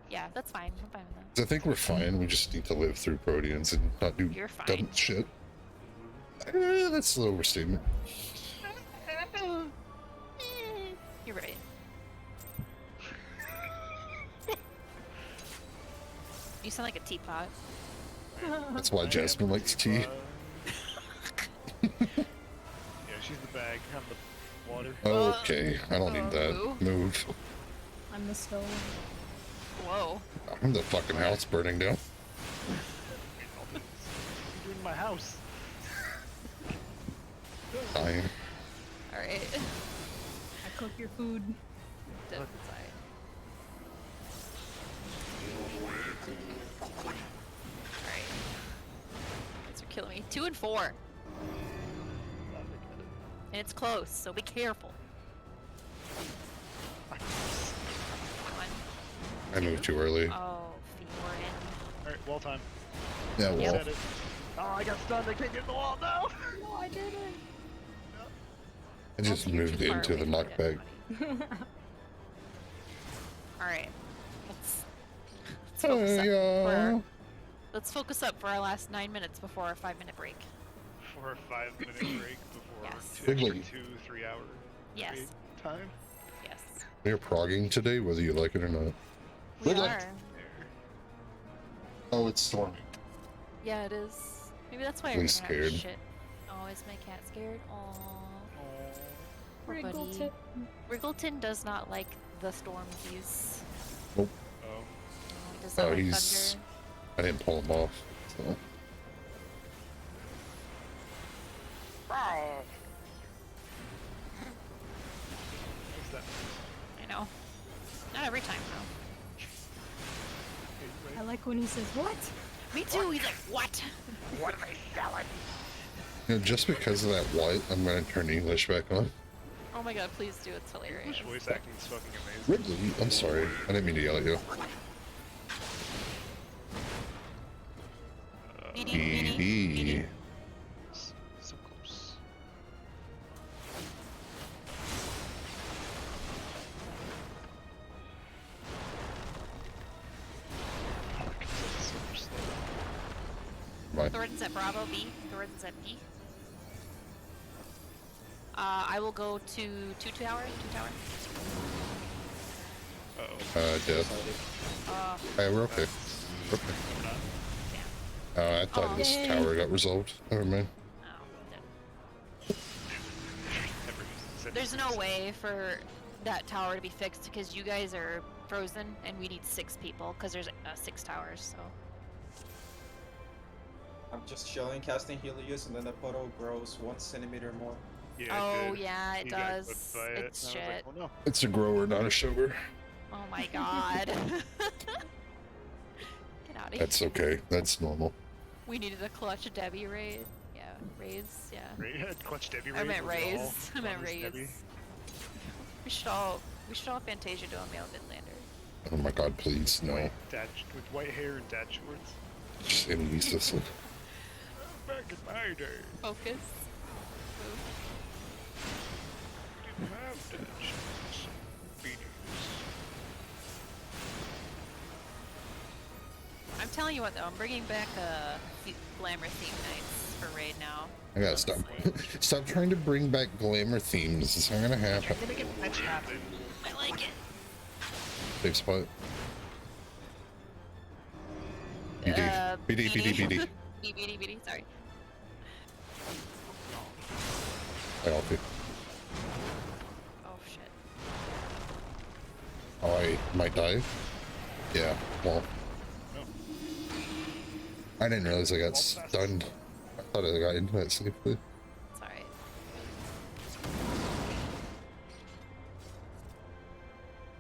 Yeah, that's fine. I'm fine with that. 'Cause I think we're fine. We just need to live through Proteans and not do You're fine. dumb shit. That's an overstatement. You're right. You sound like a teapot. That's why Jasmine likes tea. Yeah, she's the bag. I'm the water. Okay, I don't need that. Move. Move. I'm the stove. Whoa. I'm the fucking house burning down. You're doing my house. Dying. Alright. I cook your food. Dead inside. Alright. Guys are killing me. 2 and 4. And it's close, so be careful. One. I moved too early. Oh, Fjorden. Alright, wall time. Yeah, well, Said it. Oh, I got stunned. I can't get in the wall. No! No, I didn't. I just You're moved too far into the away from it, knockback. buddy. Alright. Let's focus up let's focus up for our last 9 minutes before our 5-minute break. For a 5-minute break before Yes. two, Bigly. 2-3 hour Yes. break time. Yes. We're progging today, whether you like it or not. We Good luck. are. There. Oh, it's storming. Yeah, it is. Maybe that's why I'm you're scared. Shit. Oh, is my cat scared? Aww. Poor buddy. Wriggleton. Wriggleton does not like the stormsies. Oh. Oh, he does not Oh, like he's- thunder. I didn't pull him off. So. What's that? I know. Not every time, though. I like when he says, what? Me too. He's like, what? What am I selling? You know, just because of that what, I'm gonna turn English back on. Oh my god, please do. It's hilarious. English voice acting is fucking amazing. Ridley, I'm sorry. I didn't mean to yell at you. Beady, beady, beady. Hee. So close. Fuck, that's super slow. Bye. Thornton's at Bravo, B. Thornton's at B. I will go to 2 towers. 2 towers. Uh-oh. Dead. Hey, we're okay. We're okay. I'm not. I thought Oh. this Yay. tower got resolved. Never mind. Oh, dead. Never used it. There's no way for that tower to be fixed because you guys are frozen and we need 6 people because there's 6 towers. So I'm just chilling, casting Helios, and then the puddle grows 1 centimeter more. Yeah, oh did. yeah, it He got does. clipped by it, It's and I was shit. like, oh no. It's a grower, not a shower. Oh my god. Get out of here. That's okay. That's normal. We needed a clutch Debbie raid. Yeah, raise. Yeah. Clutch Debbie I meant raid, we're all raise. I meant on this Debbie. raise. We should all Fantasia do a male Midlander. Oh my god, please, no. With white hair and dad shorts. Just any useless. Back in my day, Focus. didn't have dad shorts. Beanies. I'm telling you what though, I'm bringing back glamour theme nights for raid now. I gotta stop. Stop trying to bring back glamour themes. It's not gonna happen. Gonna make match happen. I like it. Safe spot. BD. BD, BD, BD. BD, sorry. I help you. Oh shit. Oh, I might die. Yeah, well. No. I didn't realize I got stunned. I thought I got into that safely. It's alright.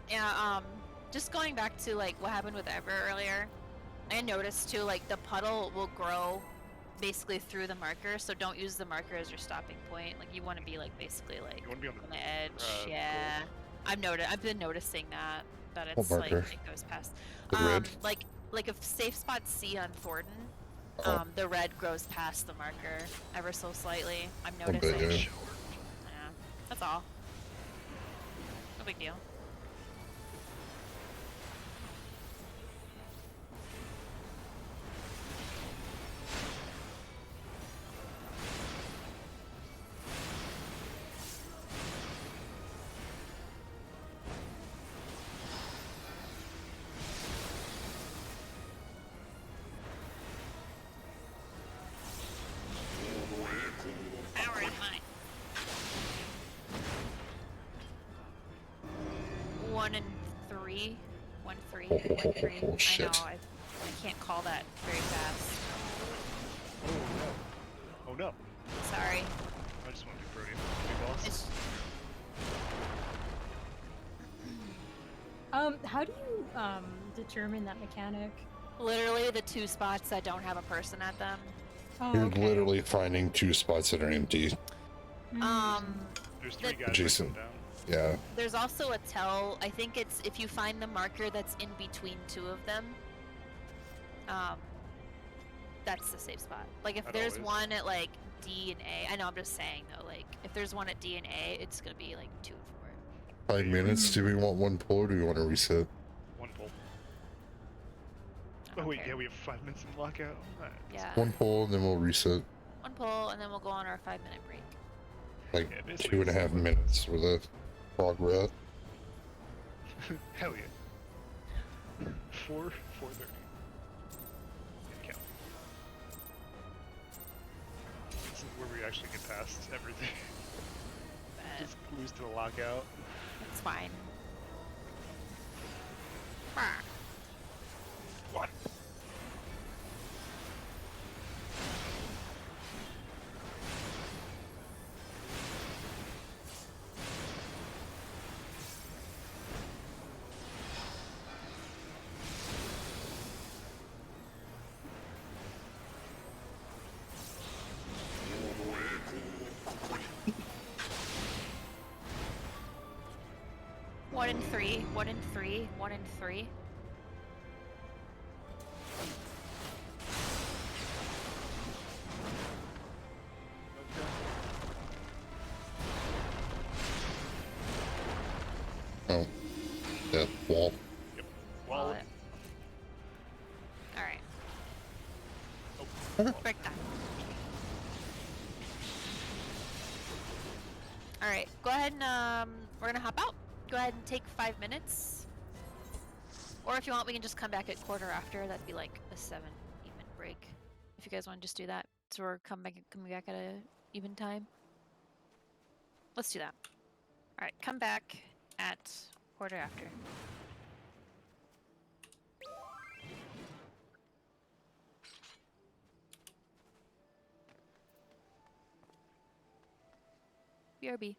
Yeah, just going back to like what happened with Ever earlier, I noticed too, like the puddle will grow basically through the marker, so don't use the marker as your stopping point. Like you want to be like basically like You wanna be on on the the edge. goal. Yeah, I've been noticing that What it's like marker? it goes past. The red? Like if safe spot C on Thornton, Oh. the red grows past the marker ever so slightly. I'm Oh, noticing. big, yeah. Yeah, that's all. No big deal. 3, 1 3, Oh, 1 3. I know, shit. I can't call that very fast. Oh no. Sorry. I just want to do Protean. Big boss. It's How do you determine that mechanic? literally the 2 spots that don't have a person at them. Oh, You're okay. literally finding 2 spots that are empty. There's 3 the- guys Jason. that come down. Yeah. There's also a tell. I think it's if you find the marker that's in between 2 of them. That's the safe spot. Like if Not there's always. one at like D and A, I know I'm just saying though, like if there's one at D and A, it's gonna be like 2 and 4. 5 minutes. Do we want 1 pull or do we want to reset? 1 pull. I don't Oh wait, care. yeah, we have 5 minutes in lockout. Alright. Yeah. 1 pull and then we'll reset. 1 pull and then we'll go on our 5-minute break. Like Yeah, basically 2.5 it's- minutes with a Prog rat. Hell yeah. 4:30. Count. This is where we actually get past everything. But Just lose to the lockout. it's fine. What? One and 3, 1 and 3, 1 and 3. Oh. Yeah, wall. Yep. Wall Well, it. Alright. oh, Break time. Alright, go ahead and we're gonna hop out. Go ahead and take 5 minutes. Or if you want, we can just come back at quarter after. That'd be like a 7-even break. If you guys want to just do that. So we're coming back at a even time. Let's do that. Alright, come back at quarter after. BRB.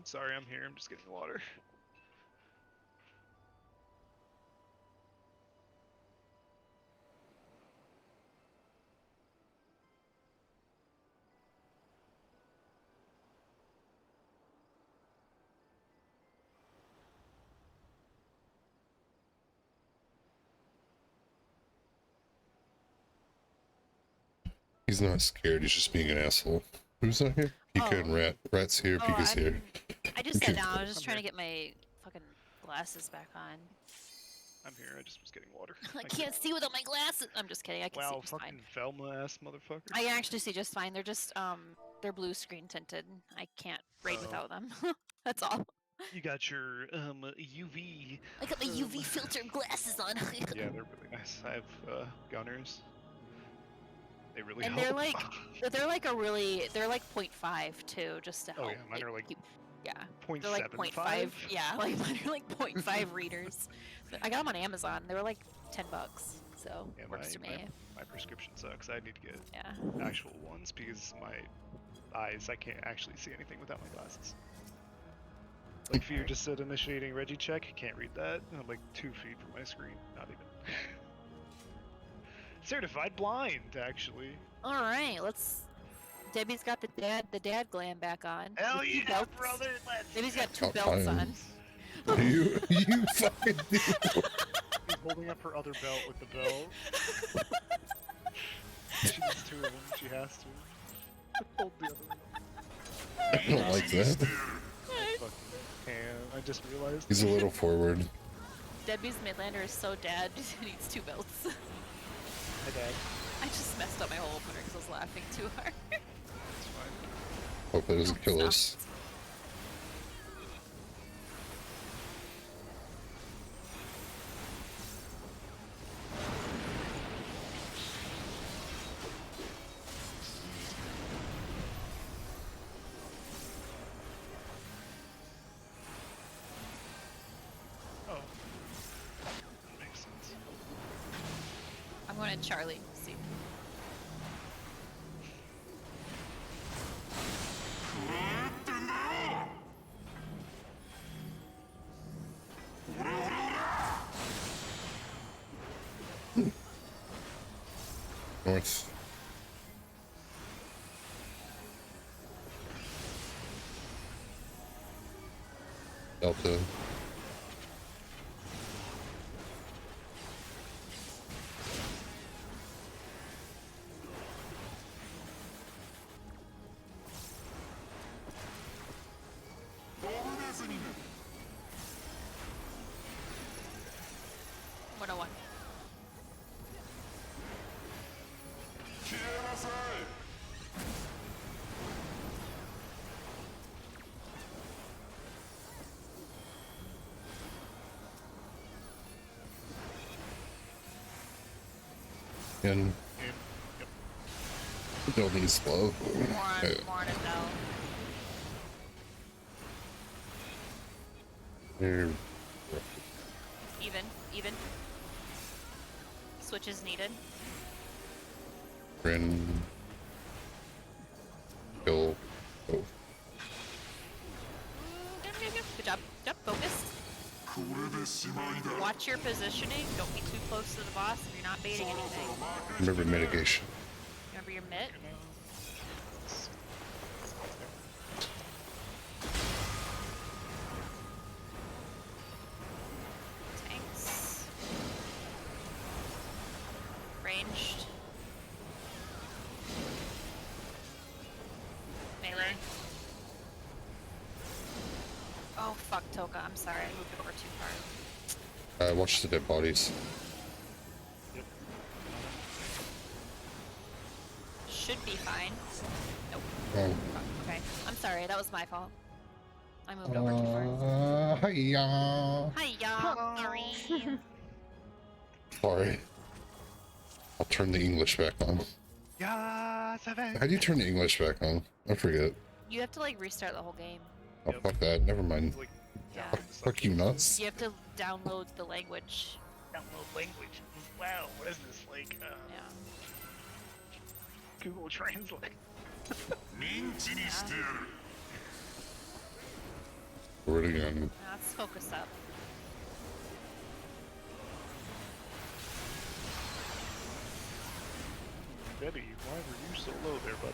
Sorry, I'm here. I'm just getting water. He's not scared, he's just being an asshole. Who's not here? Pika and Oh. Rat. Rat's here, Oh, Pika's here. I just sat Okay. down. I was just I'm trying to here. get my fucking glasses back on. I'm here. I just was getting water. I can't see without my glasses. I'm just kidding. I can see Wow, just fucking fine. Velma ass motherfucker. I can actually see just fine. They're just they're blue screen tinted. I can't raid Oh. without them. That's all. You got your UV. I got my UV filtered glasses on. Yeah, they're really nice. I have gunners. They really And help. they're like they're like a really they're like 0.5 too, just to help. Oh yeah, mine are like keep, yeah. 0.75. They're like 0.5. Yeah, like mine are like 0.5 readers. I got them on Amazon. They were like $10, so Yeah, works for me. my prescription sucks. I need to get Yeah. actual ones because my eyes, I can't actually see anything without my glasses. Like Fear just said initiating Reggie check, can't read that. I'm like 2 feet from my screen, not even. Certified blind, actually. All right, let's. Debbie's got the dad glam back on. Hell with two yeah, belts. brother! Let's Debbie's got 2 Oh, belts fine. on. You fucking dude. She's holding up her other belt with the belt. She needs 2 of them, she has to. Hold the other one. I don't like that. Fucking can. I just realized. He's a little forward. Debbie's Midlander is so dad. He needs 2 belts. Hi, Dad. I just messed up my whole opener because I was laughing too hard. It's fine. Hope that doesn't kill Stop. us. Oh. That makes sense. I'm going to Charlie. See. North. Delta. Domination. 101. 消えなさい。And Yep. don't need slow. More on it though. Here. Even. Switches needed. Ran. Kill. Oh. Good job. Yep, focus. これでしまいだ。 Watch your positioning. Don't be too close to the boss if you're not baiting anything. Remember mitigation. Remember your mitt? Tanks. Ranged. Melee. Oh fuck, Toka. I'm sorry. I moved over too far. Watch the dead bodies. Should be fine. Nope. Oh. Fuck, okay. I'm sorry. That was my fault. I moved over too far. Hiya. Hi, sorry. Sorry. I'll turn the English back on. Yeah, 7. How do you turn the English back on? I forget. You have to like restart the whole game. Oh, Yep. fuck that. Never mind. Like, Yeah. Fuck you, nuts. You have to download the language. Download language. Wow, what is this? Like, Yeah. Google Translate. ミンチにしてやる。Forward again. Let's focus up. Betty, why were you so low there, bud?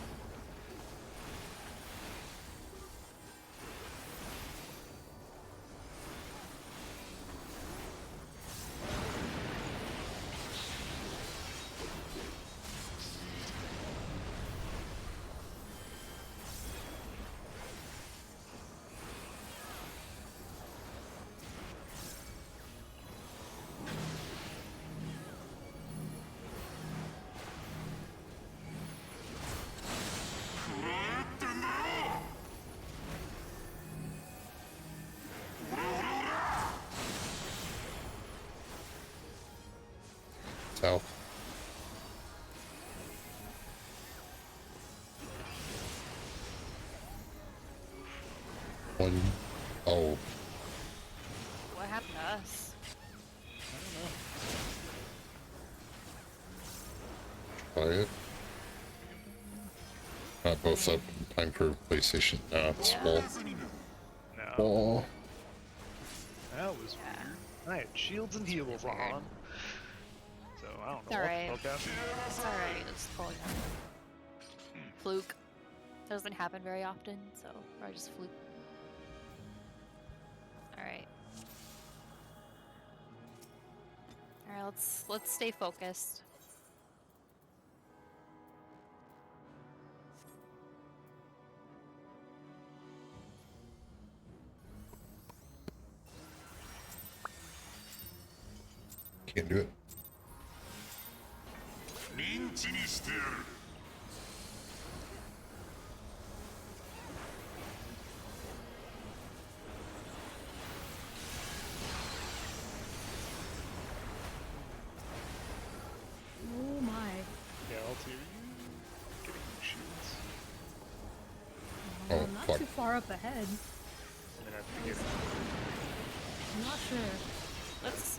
South. One. Oh, What happened to us? I don't know. try it. Not both up in time for PlayStation. Nah, it's Yeah. full. No. Oh, That was Yeah. weird. I had shields and heals on. So I don't It's know alright. what the fuck happened. It's alright. It's totally normal. Fluke. Doesn't happen very often, so probably just fluke. Alright. Alright, let's stay focused. can't do it. ミンチにしてやる Oh my. Yeah, I'll tear you. Getting shields. Oh, I'm not fuck. too far up ahead. I'm gonna have to get I'm not sure. Let's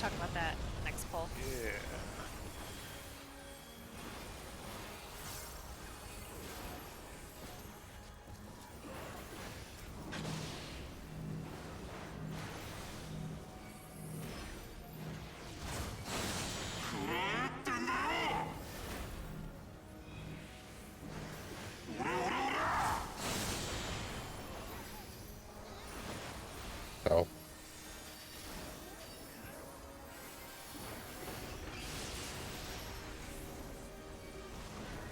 talk about that next poll. Yeah. South.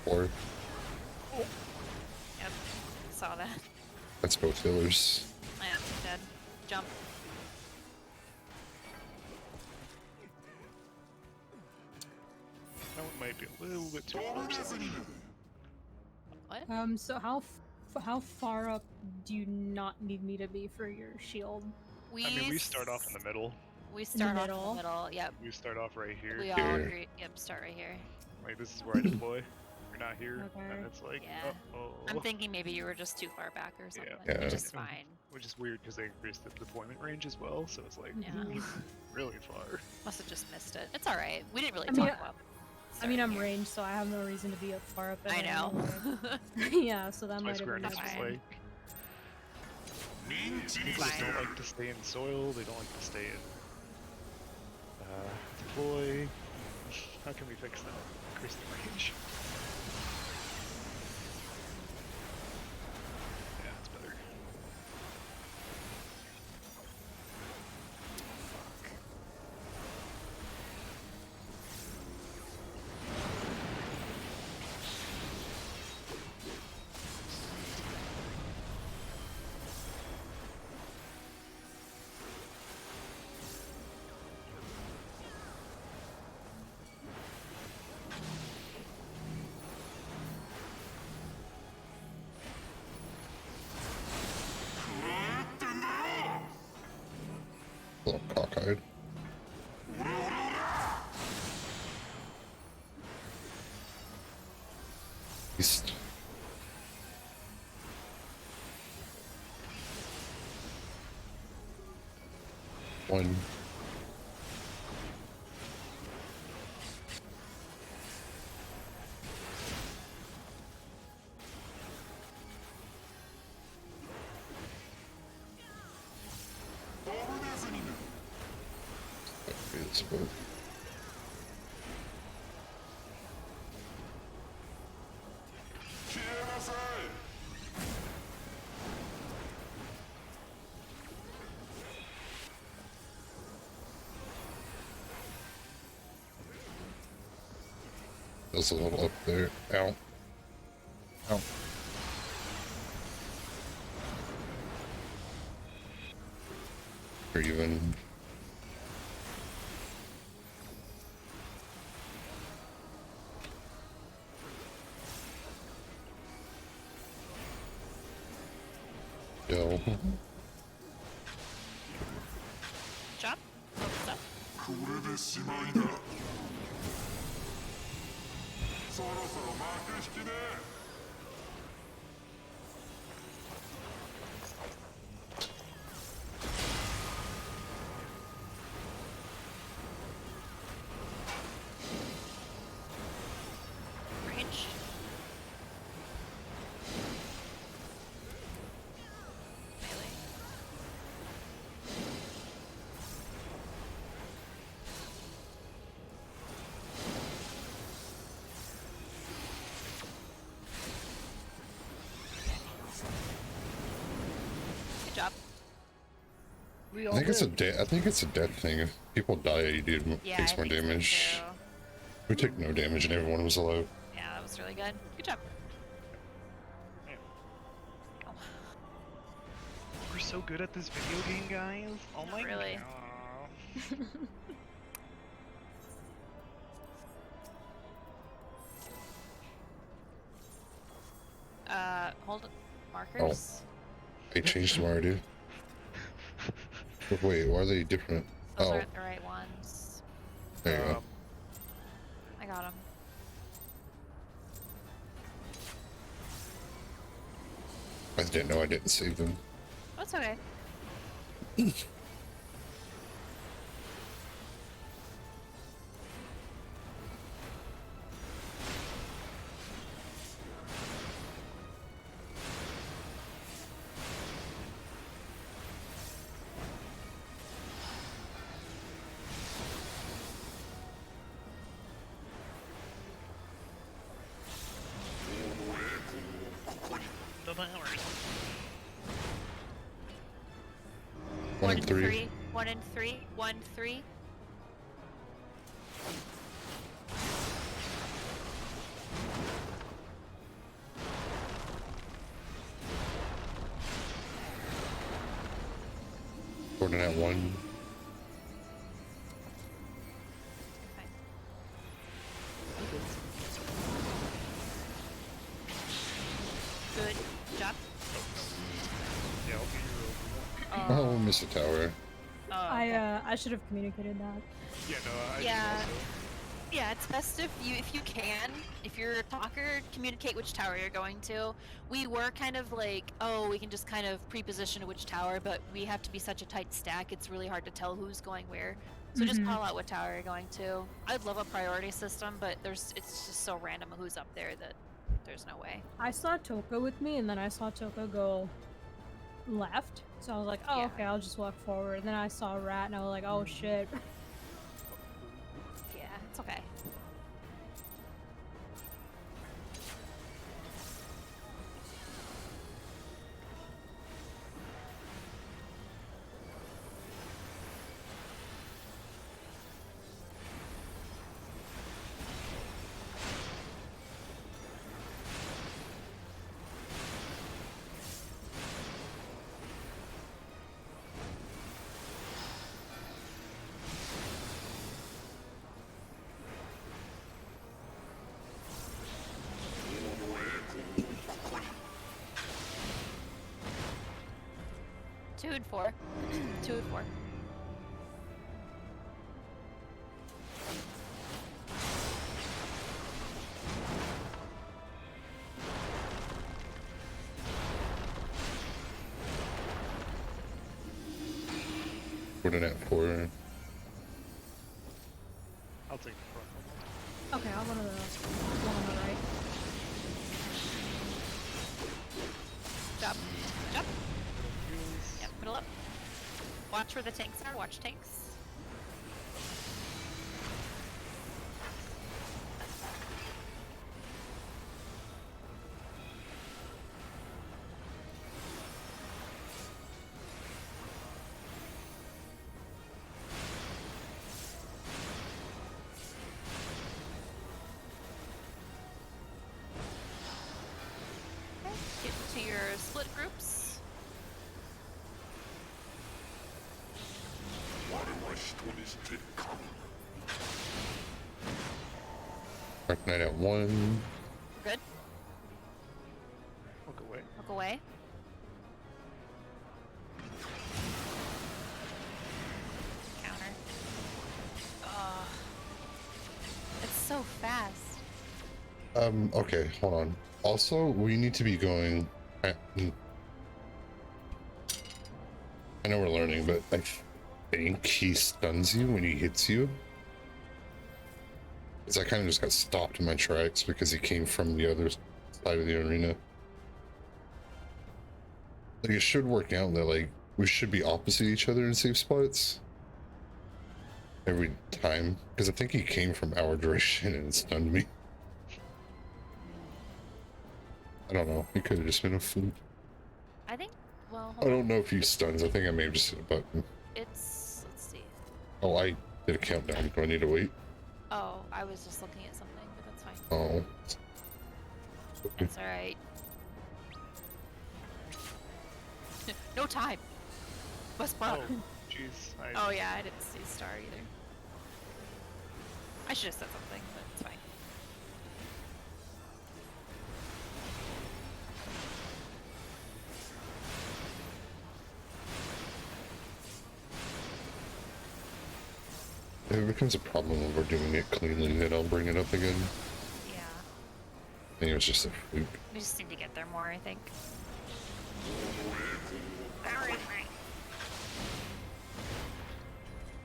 Forward. Yep. Saw that. That's both healers. I am dead. Jump. That one might be a little bit too close. What? So how far up do you not need me to be for your shield? I mean, we start off in the middle. We start off in middle? the middle. Yep. We start off right here. We all Here. agree. Yep. Start right here. Like, this is where I deploy. You're not here. Okay. And it's like, Yeah. oh. I'm thinking maybe you were just too far back or something, Yeah. Yeah. which is fine. Which is weird because they increased the deployment range as well, so it's like Yeah. really far. Must have just missed it. It's all right. We didn't really I mean, talk about. I mean, I'm starting here. ranged, so I have no reason to be up far up I ahead know. anyway. Yeah, so that That's why might have Square been Enix That's was fine. like, ミンチに people し Fine. てや don't る like to stay in soil, they don't like to stay in deploy. How can we fix that? Increase the range. Yeah, it's better. A little cockeyed. East. One. this, but there's a little up there. Ow. Ow. Or even. Yo. Job. Focus up. これでしまいだ。そろそろ幕引きね。Range. Melee. Good job. We I all think it's a did. I think it's a death thing. If people die, you do Yeah, takes I more think so damage. too. We took no damage and everyone was alive. Yeah, that was really good. Good job. Oh, We're so good at this video game, guys. Oh Not my really. god. Hold markers. I changed them already. But wait, why are they different? Those Oh, aren't the right ones. there you go. I got them. I didn't know I didn't save them. That's okay. One and three. 1 and 3. 1, 3. Coordinate one. Fine. Good job. Yeah, I'll be your overall. Oh, miss a tower. Oh, okay. I should have communicated that. Yeah, no, I do Yeah. also. Yeah, it's best if you can, if you're a talker, communicate which tower you're going to. We were kind of like, oh, we can just kind of pre-position to which tower, but we have to be such a tight stack, it's really hard to tell who's going where. So just Mhm. call out what tower you're going to. I'd love a priority system, but it's just so random who's up there that there's no way. I saw Toka with me, and then I saw Toka go left. So I was like, oh, Yeah. okay, I'll just walk forward. And then I saw Rat, and I was like, oh shit. Yeah, it's okay. Two and 4. 2 and 4. Coordinate four. I'll take the front one. Okay, I'll one of the one on the right. Job. Job. Heals. Yep, middle up. Watch where the tanks are. Watch tanks. wished when his pit come. Dark Knight at 1. Good. Look away. Look away. Counter. Ugh. It's so fast. Okay, hold on. Also, we need to be going. I know we're learning, but I think he stuns you when he hits you. Because I kind of just got stopped in my tracks because he came from the other side of the arena. Like, it should work out that, like, we should be opposite each other in safe spots every time. Because I think he came from our direction and stunned me. I don't know. It could have just been a fluke. I think. Well, I hold on. don't know if he stuns. I think I may have just hit a button. It's. Let's see. Oh, I did a countdown. Do I need to wait? Oh, I was just looking at something, but that's fine. Oh. That's all right. No time. What's Oh, wrong? jeez. Oh yeah, I didn't see star either. I should have said something, but it's fine. If it becomes a problem when we're doing it cleanly, then I'll bring it up again. Yeah. I think it was just a fluke. We just need to get there more, I think.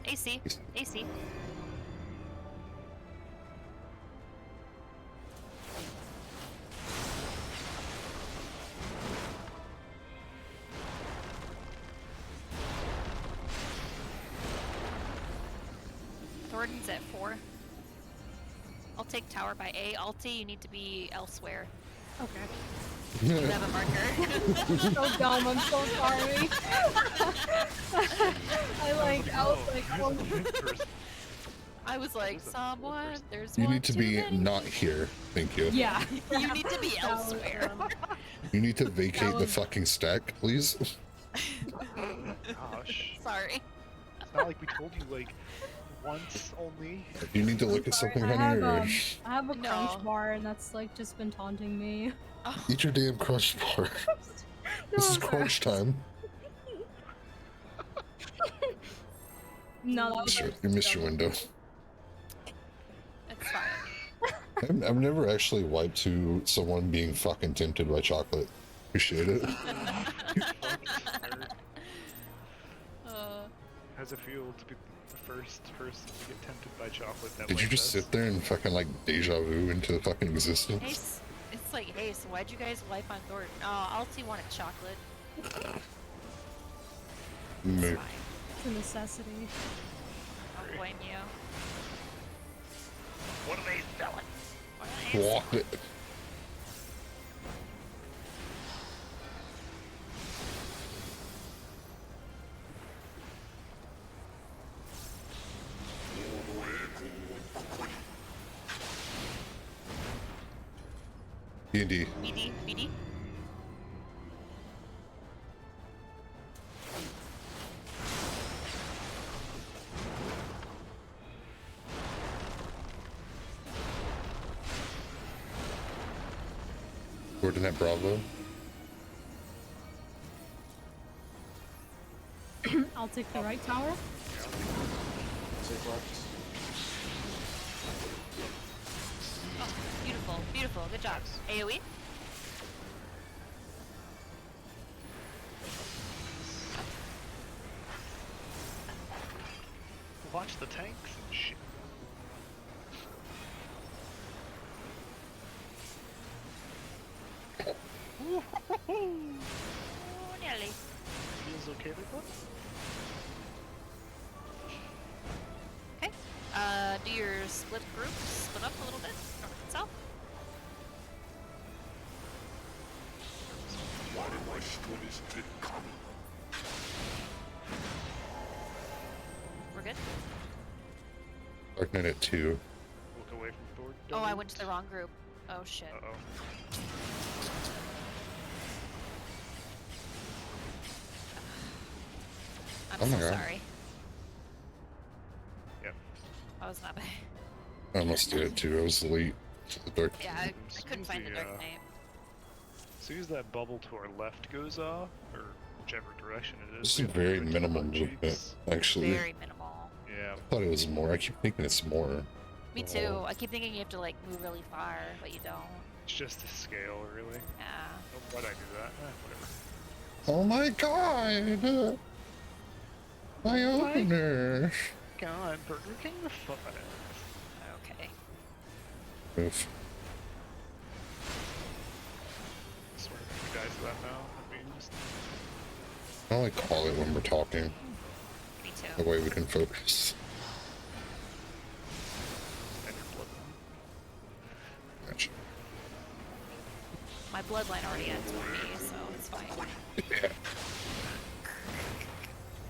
AC. AC. Thornton's at 4. I'll take tower by A. Alti, you need to be elsewhere. Okay. You have a marker. So dumb. I'm so sorry. I was like, oh. I was like, Who's the someone, person? there's You one need to too be many. not here. Thank you. Yeah. You need to be That was, elsewhere. You need to vacate the was- fucking stack, please. Gosh. Sorry. It's not like we told you, like, once only. You need to look at Sorry, something I on have, here. I have a No. crunch bar, and that's like just been taunting me. Oh, Eat your damn crunch bar. This is No, crunch time. No, that was You missed your window. it's fine. I've never actually wiped to someone being fucking tempted by chocolate. Appreciate it. How's it feel to be the first person to get tempted by chocolate that Did you like just this? sit there and fucking like deja vu into fucking existence? Hey, it's like, hey, so why'd you guys wipe on Thornton? Oh, Alti wanted chocolate. It's Moo. fine. It's a necessity. I don't blame you. What are they selling? What are they Walk it. D&D. BD, BD. Gordon at Bravo. I'll take the right tower. Take left. Oh, beautiful, beautiful. Good job. AoE. Watch the tanks and shit. Oh, nearly. Feels okay like that? Okay. Do your split group. Split up a little bit. North and south. Why do I stood his pit come? We're good. Dark Knight at 2. Look away from Thor. Oh, I went to the wrong group. Oh shit. Uh-oh. I'm Oh my so God. sorry. I was not bad. I almost did it too. I was late to the dark. Yeah, I As couldn't soon find as the the, Dark Knight. As soon as that bubble to our left goes off, or whichever direction it is, This we is have to very go into the minimal butt movement, cheeks. actually. Very minimal. Yeah, I thought it was more. I keep thinking it's more. Me too. I keep thinking you have to like move really far, but you don't. it's just a scale, really. Yeah. Oh, why'd I do that? Whatever. Oh my god! My opener! God, Burger King the fuck. Okay. Move. I swear if you guys do that now, I mean, just I only call it when we're talking. Me That too. way we can focus. end your blood. Gotcha. My bloodline already ends with me, so it's fine. Yeah.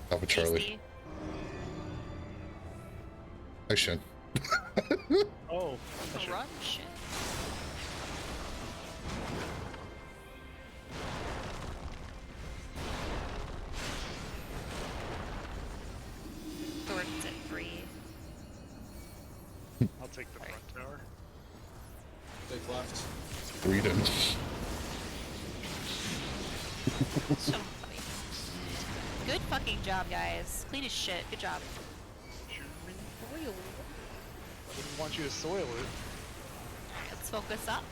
Papa Charlie. Tasty. Hi, Shen. Oh, I should- Crunch. Thornton's at 3. I'll take the front tower. Take left. Freedom. So funny. Good fucking job, guys. Clean as shit. Good job. I didn't want you to soil it. Let's focus up.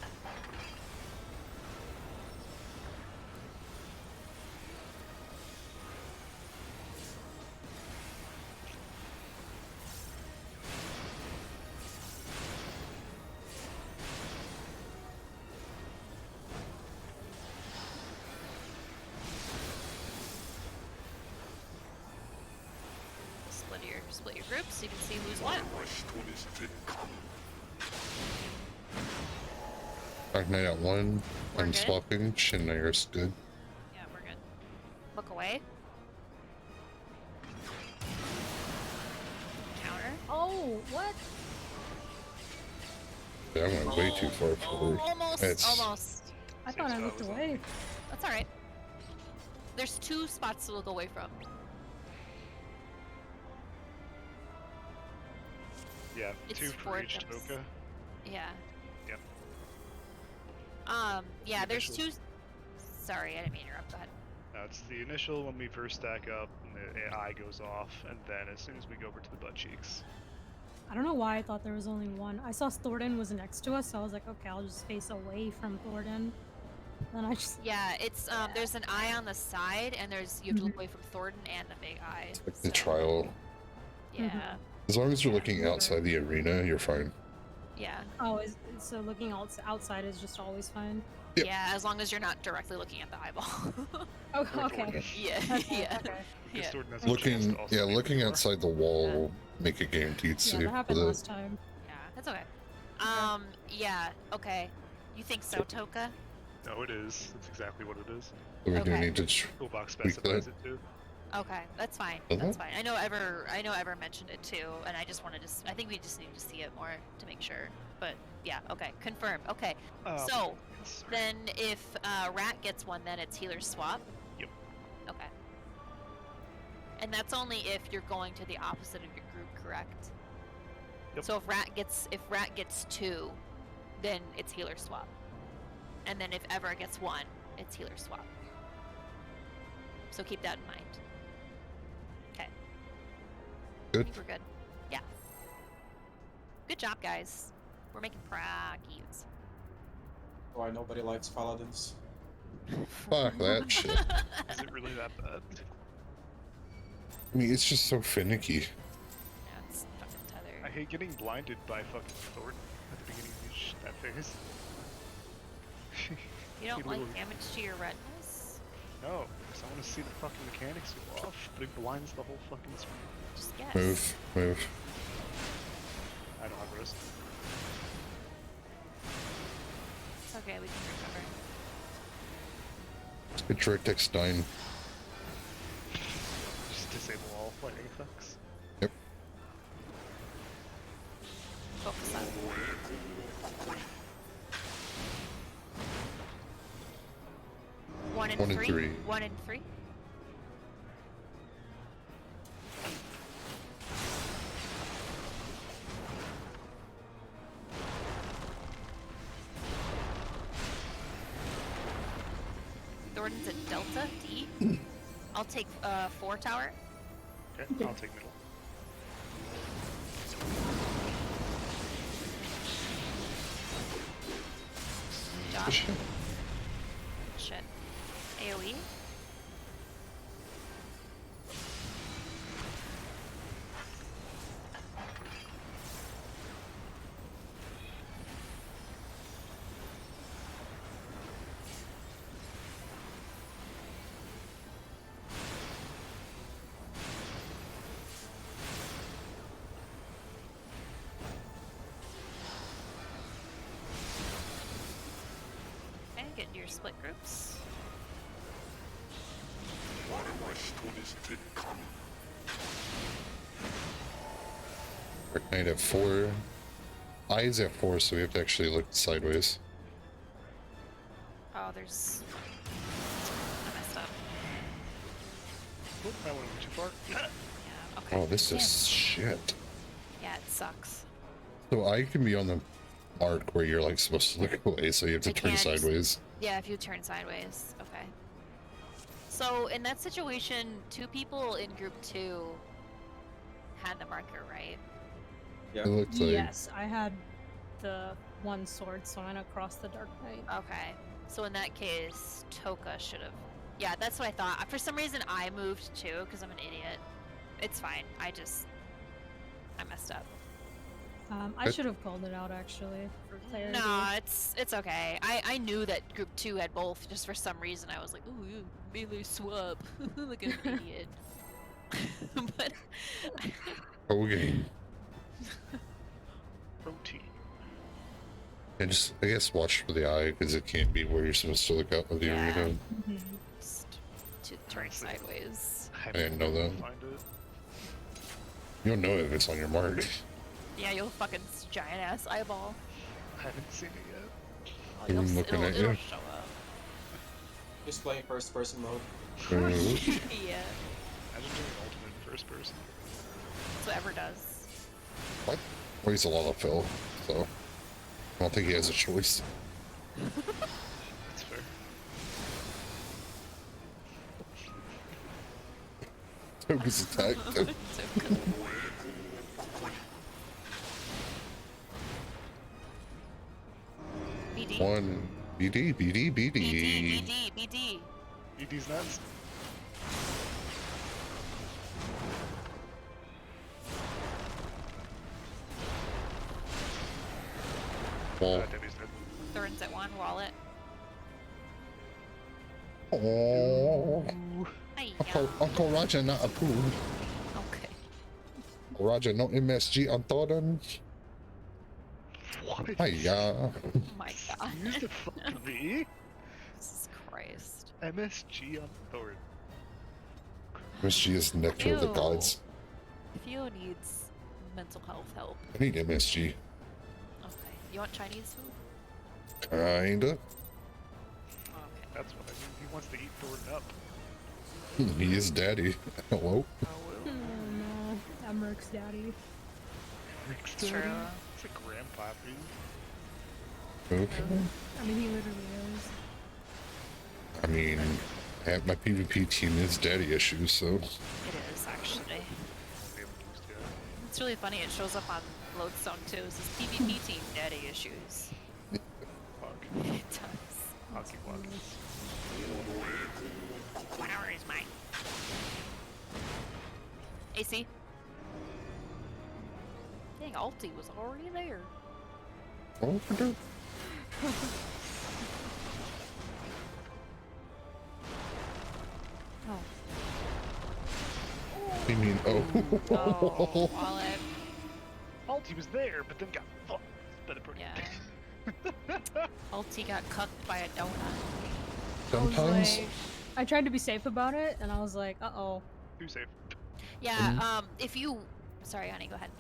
Split your groups so you can see who's what. Rush toward his income. Dark Knight at 1. We're I'm good. swapping. Shen Nair's good. Yeah, we're good. Look away. Counter. Oh, what? Yeah, I went way too far forward. Almost. It's- Almost. I thought I looked away. That's all right. There's 2 spots to look away from. Yeah, It's 2 for four each jumps. Toka. Yeah. Yep. Yeah, there's Initial. 2. Sorry, I didn't mean to interrupt. Go ahead. No, it's the initial when we first stack up, and the eye goes off, and then as soon as we go over to the butt cheeks. I don't know why I thought there was only one. I saw Thornton was next to us, so I was like, okay, I'll just face away from Thornton. Then I just Yeah, it's there's an eye on the side, and there's you have to look away from Thornton and the big eye. Like the so- trial. Yeah. As long as you're looking outside the arena, you're fine. Yeah. oh, so looking outside is just always fine. Yep. Yeah, as long as you're not directly looking at the eyeball. Oh, Or okay. Thornton. yeah. Okay, Yeah. okay. Because Yeah. Thornton has a chance Looking, to also yeah, be looking more. outside the wall Yeah. will make it guaranteed Yeah, safe that for happened the. last time. Yeah, that's okay. Yeah, okay. You think so, Toka? No, it is. That's exactly what it is. We do Okay. need to. Toolbox Tweak specifies that. it too. Okay, that's fine. Mhm. That's fine. I know Ever mentioned it too, and I just wanted to. I think we just need to see it more to make sure. But yeah, okay, confirmed. Okay, Oh, so yes, sir. then if Rat gets one, then it's healer swap. Yep. Okay. And that's only if you're going to the opposite of your group, correct? Yep. So if Rat gets 2, then it's healer swap. And then if Ever gets 1, it's healer swap. So keep that in mind. Okay. I Good. think we're good. Yeah. Good job, guys. We're making progress. Why nobody likes paladins? Fuck that shit. Is it really that bad? I mean, it's just so finicky. Yeah, it's fucking I tethered. hate getting blinded by fucking Thornton at the beginning of that phase. You don't He like literally- damage to your retinas? No, because I want to see the fucking mechanics go off, but it blinds the whole fucking screen. Just guess. Move. I don't have risk. It's okay, we can recover. Good trick, X9. Just disable all lightning effects. Yep. Focus on. One and 3. 1 and 3. Thornton's at Delta D. I'll take 4 tower. Okay, I'll take middle. Josh. Shit. Shit. AoE. Okay, get into your split groups. What am I stood is did come? Dark Knight at 4. Eyes at 4, so we have to actually look sideways. Oh, there's. I messed up. Oop, I went a little too far. Yeah, okay. Oh, this is shit. Yeah, it sucks. So I can be on the arc where you're like supposed to look away, so you have to I turn can't. sideways. Yeah, if you turn sideways. Okay. So in that situation, 2 people in group 2 had the marker, right? It looks like Yes, I had the one sword sign across the Dark Knight. Okay. So in that case, Toka should have. Yeah, that's what I thought. For some reason, I moved too because I'm an idiot. It's fine. I messed up. I should have called it out actually for clarity. No, it's okay. I knew that group 2 had both. Just for some reason, I was like, ooh, you melee swap, like an idiot. But okay. Protein. And just I guess watch for the eye because it can't be where you're supposed to look out of the Yeah. arena. Mhm. just to turn sideways. I didn't know that. Find it. You'll know if it's on your mark. Yeah, you'll fucking giant ass eyeball. I haven't seen it yet. Oh, you'll, I'm looking at it'll you. show up. Just playing first person mode. Yeah, Imagine doing ultimate in first person. that's what Ever does. What? Well, he's a lot of fill, so I don't think he has a choice. That's fair. Toka's attack. So good. BD. One. BD, BD, BD. BD. ED's nuts. Well, Debbie's dead. Thorns at 1, wallet. oh. Hiya. Uncle Roger not approved. Okay. Roger no MSG on Thornton. What? Hiya. Oh my god. Excuse the fuck me? Jesus Christ. MSG on Thor. MSG is nectar of the Ew. gods. Theo needs mental health help. I need MSG. Okay. You want Chinese food? Kinda. Okay. That's what I mean. He wants to eat Thornton up. He is daddy. Hello. Oh Oh no, Emmerich daddy. It's true. It's a grandpa food. Okay. I mean, he literally is. I mean, my PvP team is daddy issues, so It is, actually. We haven't used yet. It's really funny. It shows up on Lodestone too. It says PvP team daddy issues. Fuck. It does. Hockey block. 1 hour is mine. AC. Dang, Alti was already there. oh, Oh. I mean, oh. Oh, wallet. Alti was there, but then got fucked by the Prog. Yeah. Alti got cucked by a donut. I was Sometimes like- I tried to be safe about it, and I was like, uh-oh. Too safe. Yeah, if you... Sorry, honey, go ahead.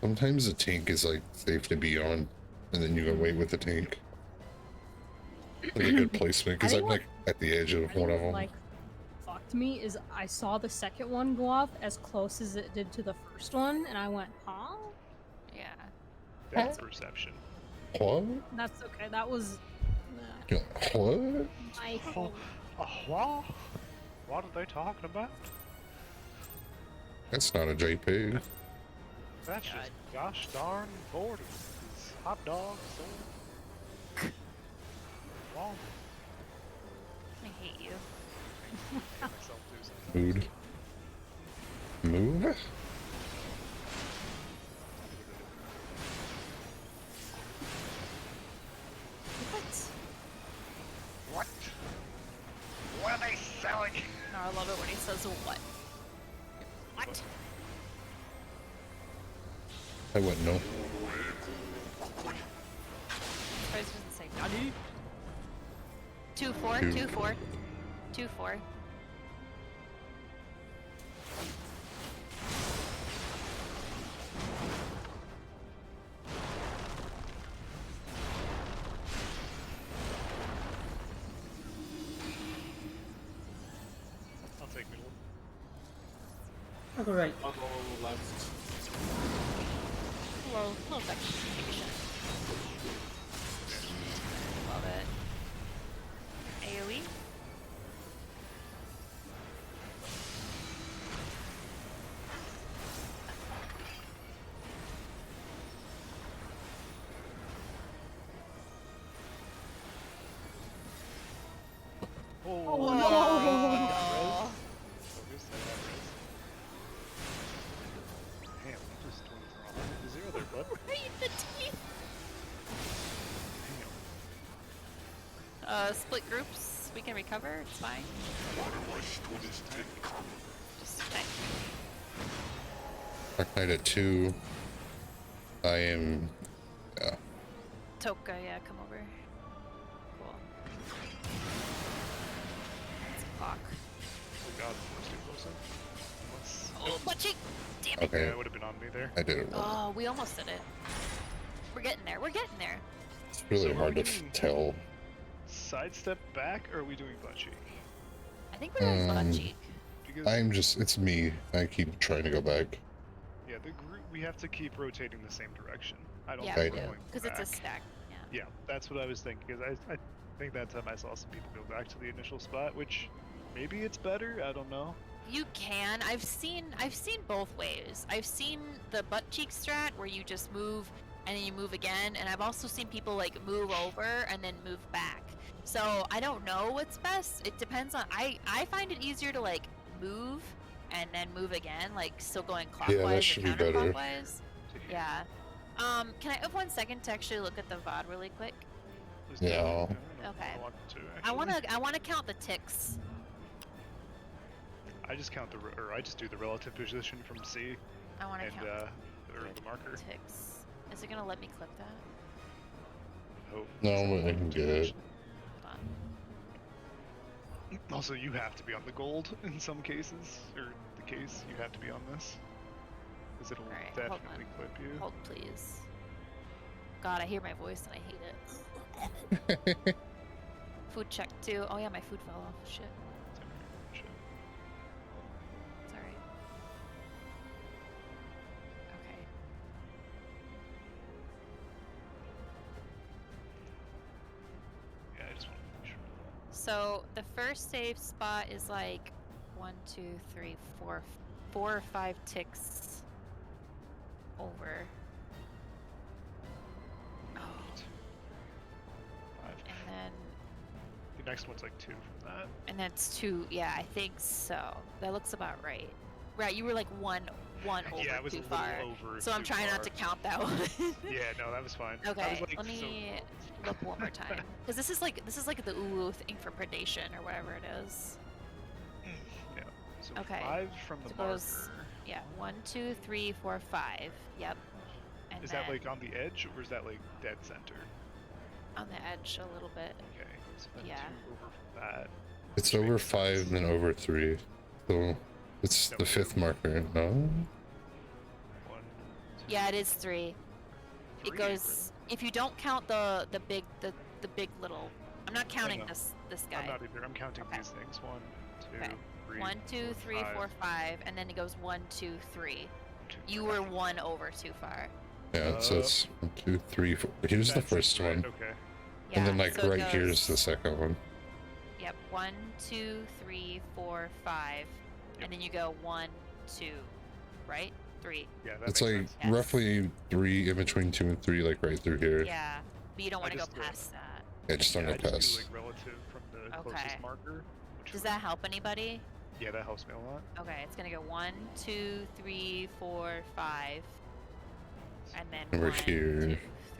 sometimes a tank is like safe to be on, and then you go wait with the tank. Like a good placement, because I I'm think like at the edge of one of them. Like, fucked me is I saw the second one go off as close as it did to the first one, and I went, huh? Yeah. That's perception. What? That's okay. That was Yeah, what? my fault. What? What are they talking about? That's not a JP. That's God. just gosh darn 40. It's hot dogs, so... Well, I hate you. I hate myself too sometimes. Food. Move? What? What? What are they selling? No, I love it when he says what. What? I wouldn't know. Surprised he doesn't say Nani. 2-4, Two. 2-4, 2-4. I'll take middle. I'll go right. I'll go left. Low execution. Love it. AoE. Oh, no. Focus, I have res. Damn, you just 24 0 there, bud. Right in the teeth. Damn. Split groups. We can recover. It's fine. Just tank. Dark Knight at 2. I am. Toka, yeah, come over. Cool. Let's clock. Oh god, let's do closer. Let's... Oh, butt cheek! Damn it! Okay. Yeah, it would have been on me there. I did it wrong. Oh, we almost did it. We're getting there. We're getting there. It's really So are hard we to doing- tell. Sidestep back, or are we doing butt cheek? I think we're doing butt Um, cheek. Because I'm just. It's me. I keep trying to go back. yeah, the group we have to keep rotating the same direction. I don't Yeah, think we we're do. going Because it's a back. stack. Yeah. Yeah, that's what I was thinking. Because I think that time I saw some people go back to the initial spot, which maybe it's better. I don't know. You can. I've seen both ways. I've seen the butt cheek strat where you just move and then you move again, and I've also seen people like move over and then move back. So I don't know what's best. It depends on. I find it easier to like move and then move again, like still going clockwise should and be better. counterclockwise. Yeah. Can I have 1 second to actually look at the VOD really quick? Let's do it. Yeah. I don't know. Okay. I want to. I wanna count the ticks. I just count I just do the relative position from C I wanna and count or the marker. ticks. Is it gonna let me click that? Hope. No, but I can get it. Hold on. Also, you have to be on the gold in some cases, or the case you have to be on this, because it'll Alright, hold on. definitely clip you. Hold please. God, I hear my voice and I hate it. Food check too. Oh yeah, my food fell off. Shit. Shit. It's alright. Okay. Yeah, I just want to make sure. So the first save spot is like 1, 2, 3, 4 or 5 ticks over. Oh, Five. and then The next one's like 2 from that. and that's 2. Yeah, I think so. That looks about right. Right, you were like one over Yeah, it was too a little far. over. So I'm too trying far. not to count that one. Yeah, no, that was fine. I was Okay, like, let me look one more time because this is like the ooh thing for predation or whatever it is. Yeah. So Okay, 5 from the so it marker. goes- Yeah, 1, 2, 3, 4, 5. Yep. And Is then that like on the edge, or is that like dead center? on the edge a little bit? Okay. So then Yeah. 2 over from that. It's which over makes 5, sense. then over 3. So it's No, the 5th marker. No? 1, 2, Yeah, it is 3. It 3. goes if you don't count the big little. I'm not counting no. this I'm guy. not either. I'm counting Okay. these things. 1, 2, Okay. 3. 1, 2, 3, 4, 5, and then it goes 1, 2, 3. You were 1 over too far. Yeah, so it's 1, 2, 3, 4. Here's the That's first right, one. Okay. Yeah. And then, like, so it right here is goes- the second one. Yep. 1, 2, 3, 4, 5, and then you go 1, 2, right? 3. Yeah, that It's makes like sense. Yes. roughly 3 in between 2 and 3, like right through here. Yeah, but you don't I want to go just, past that. Yeah, just don't Yeah, I go just do past. like relative from the Okay. closest marker. Which Does would- that help anybody? Yeah, that helps me a lot. Okay, it's gonna go 1, 2, 3, 4, 5, and then Over 1, here. 2,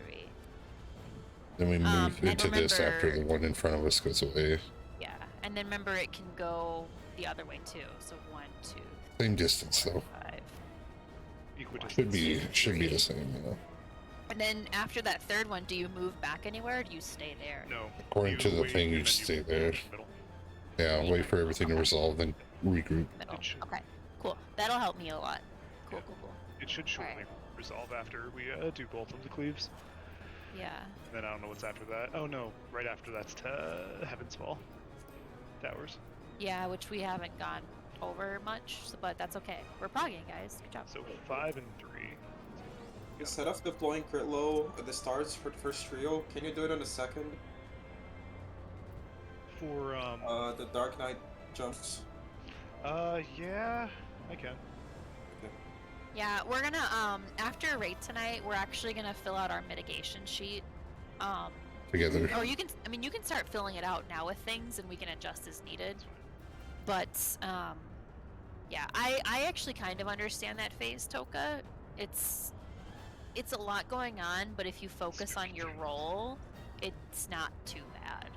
3. Then we move and into this after the remember- one in front of us goes away. Yeah, and then remember it can go the other way too. So 1, 2, Same distance though. 5. Equidistant. Should be the same, you know. And then after that third one, do you move back anywhere or do you stay there? No. According to the wait, thing, and you then just stay move there. to the middle. Yeah, wait for everything to resolve, then regroup. Middle. It should- Okay, cool. That'll help me a lot. Cool, cool, cool. It should shortly Alright. resolve after we do both of the cleaves. Yeah. Then I don't know what's after that. Oh no, right after that's Heaven's Fall. Towers. Yeah, which we haven't gone over much, but that's okay. We're progging, guys. Good job. So 5 and 3. Instead of deploying crit low at the starts for the first trio, can you do it on the second? For The Dark Knight jumps. yeah, I can. Yeah, we're gonna after a raid tonight, we're actually gonna fill out our mitigation sheet. Together. Or you can, I mean, you can start filling it out now with things, and we can adjust as needed. But yeah, I actually kind of understand that phase, Toka. It's a lot going on, but if you focus on your role, it's not too bad.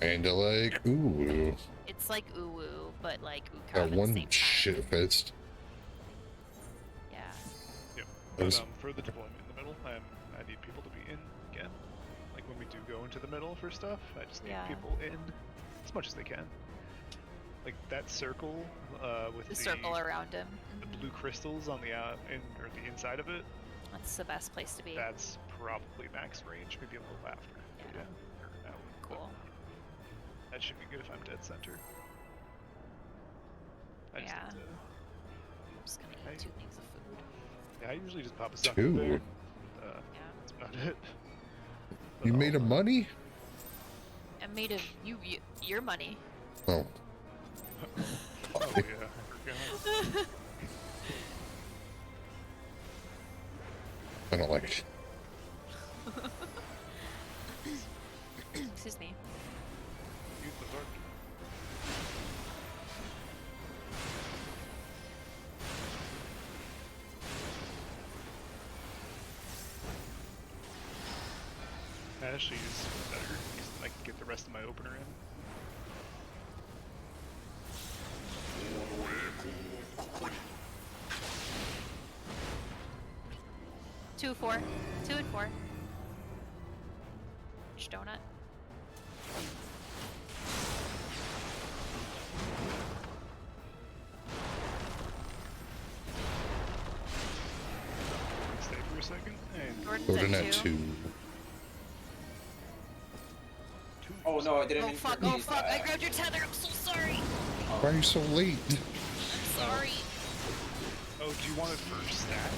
Kinda like, ooh. It's like ooh, but like ooh That at the one same time. shit fest. Yeah. Yep. That was- But for the deployment in the middle, I need people to be in again. Like when we do go into the middle for stuff, I just need Yeah. people in as much as they can. Like that circle with The circle around him. the Mhm. blue crystals on the or the inside of it. That's the best place to be. That's probably max range, maybe a little after. But Yeah. yeah. Or out, but Cool. That should be good if I'm dead center. I just Yeah. need to, I'm just gonna Hey. eat 2 things of food. yeah, I usually just pop a sucker Two? there. Yeah. That's about it. You But made I'll, of money? And made of your money. Oh. Oh yeah, I forgot. I don't like it. Excuse me. Use the dark. Actually, is better because then I can get the rest of my opener in. Two, 4. 2 and 4. Donut. Stay for a second. And Jordan's Jordan at at 2. 2. Oh no, I didn't Oh mean fuck, for oh these. fuck, I grabbed your tether, I'm so sorry. Why are you so late? I'm sorry. oh, do you want it for stack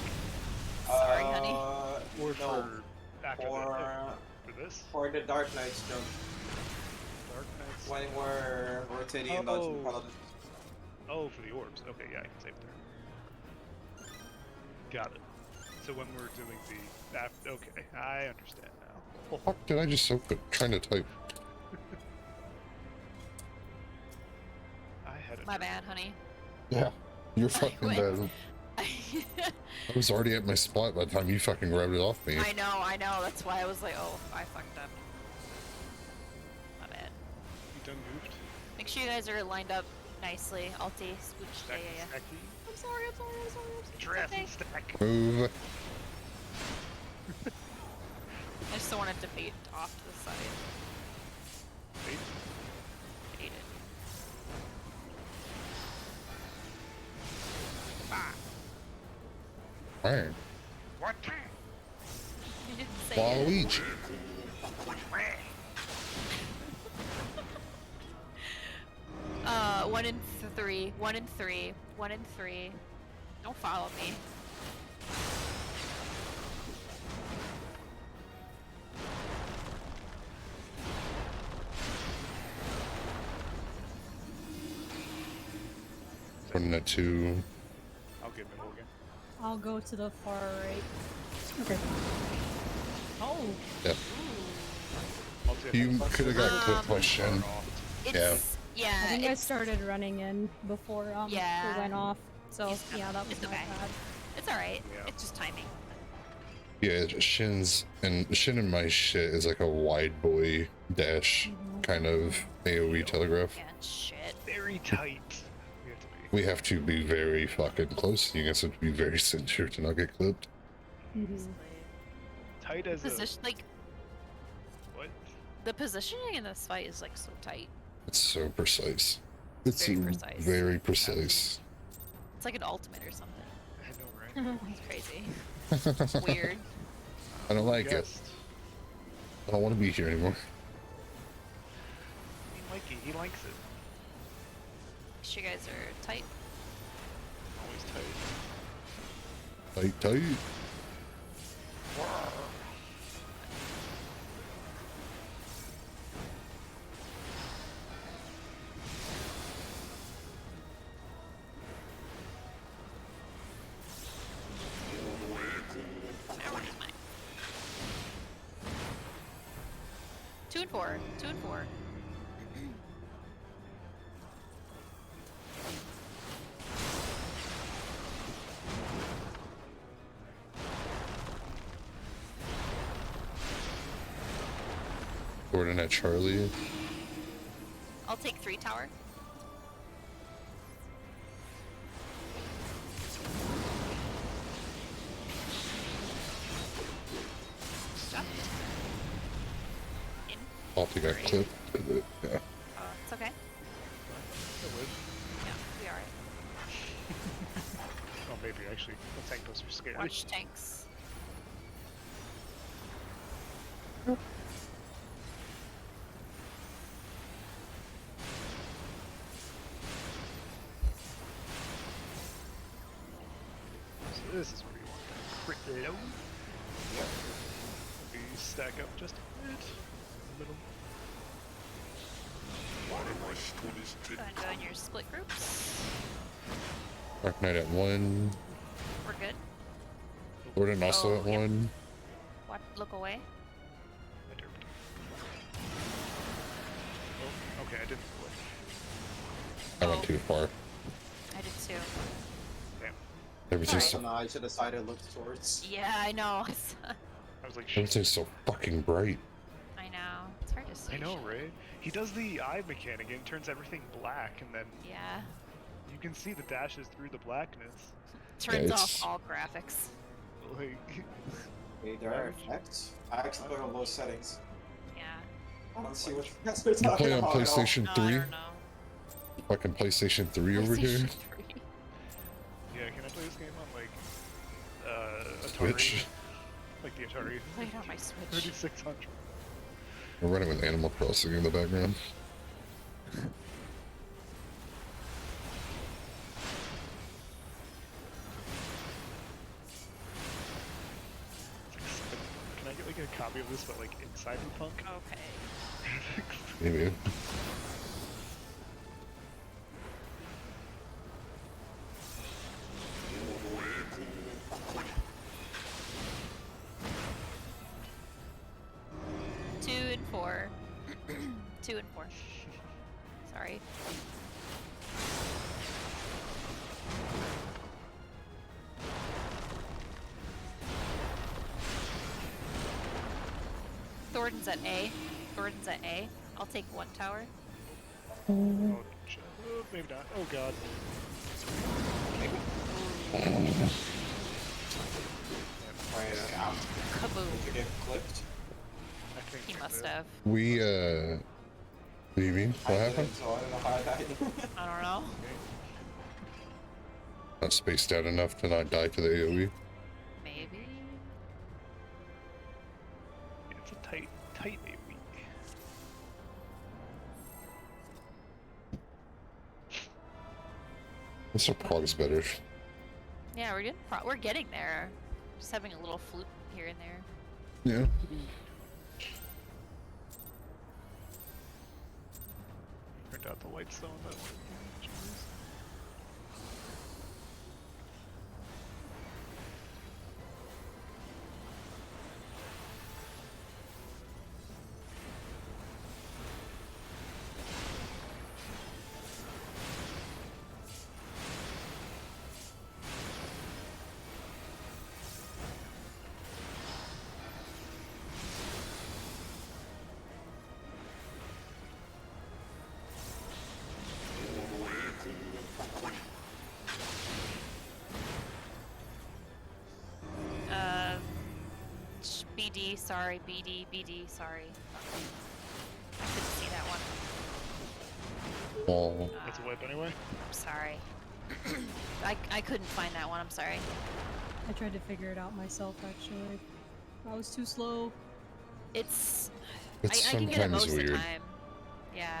Sorry, honey. or No, for after for, for this? for the Dark Knight's jump. Dark Knights. When we're rotating and dodging Oh. paladins. Oh, for the orbs. Okay, yeah, I can save it there. Got it. So when we're doing the okay, I understand now. Fuck, did I just so quick trying to type? I had a My bad, honey. Yeah. You're fucking went- bad. I was already at my spot by the time you fucking grabbed it off me. I know, that's why I was like, oh, I fucked up. My bad. You done goofed? Make sure you guys are lined up nicely. Alti, switch, yeah, Stack, yeah. stacky. I'm sorry. Dress okay. and stack. Move. I just don't want it to bait off to the side. Wait, Bait it. Alright. what? You didn't say it. Waluigi. 1 and 3. 1 and 3. 1 and 3. Don't follow me. Running at 2. I'll get middle again. I'll go to the far right. Okay. Oh, Yeah. I'll take You middle. could have got clipped by Shen. It's yeah. I think I it's, started running in before Yeah. it went off. So He's yeah, coming. that was It's my okay. bad. It's all right. Yeah. It's just timing. Yeah, Shin and my shit is like a wide boy dash kind of AoE telegraph. And shit. Very tight. We have to be. We have to be very fucking close. You guys have to be very sincere to not get clipped. Basically. Tight as a Position like what? the positioning in this fight is like so tight. It's so precise. It's Very precise. very precise. It's like an ultimate or something. I know, right? It's crazy. It's weird. I don't like it. Guessed. I don't want to be here anymore. He likes it. You guys are tight. Always tight. Tight. Where's mine? 2 and 4. 2 and 4. Gordon at Charlie. I'll take 3 tower. Stop. In. Alta got clipped. Yeah. It's okay. Yeah, we are. Oh, maybe actually. The tank those are scary. Watch tanks. So this is where you want that crit low. Maybe stack up just a bit. In the middle. Go ahead and go in your split groups. Dark Knight at 1. We're good. Gordon also Oh, at yep. 1. Look away. I derped. Oh, okay, I didn't quit. I went too far. I did too. Damn. Everything's So so, now I should decide to look towards. Yeah, I know. I was like, shit. everything's so fucking bright. I know. It's hard to see. I know, shit. right? He does the eye mechanic and turns everything black, and then Yeah. you can see the dashes through the blackness. Turns it's- off all graphics. Like, Okay, there are effects. I actually put on low settings. Yeah. I don't see what you guys are You talking play on about. at all. PlayStation No, I 3? don't know. Fucking PlayStation 3 over here? PlayStation 3. yeah, can I play this game on like Atari? Twitch. Like the Atari Play it on my Switch. 3600. We're running with Animal Crossing in the background. Can I get like a copy of this, but like in Cyberpunk? Okay. Maybe. Two and 4. 2 and 4. Sorry. Thornton's at A. Thornton's at A. I'll take 1 tower. Oh, maybe not. Oh god. Kaboom. You get clipped. I think He I must did. have. We, what do you mean? What I happened? didn't, so I don't know how I died. I don't know. Not spaced out enough to not die to the AoE. Maybe. It's a tight AoE. Mr. Prog's better. Yeah, we're getting there. Just having a little fluke here and there. Yeah. Turned out the lights though on that one. Jeez. BD, sorry. BD, sorry. I couldn't see that one. Wall. That's a wipe anyway. I'm sorry. I couldn't find that one, I'm sorry. I tried to figure it out myself, actually. I was too slow. It's... It's I can get it most sometimes of the weird. time. Yeah,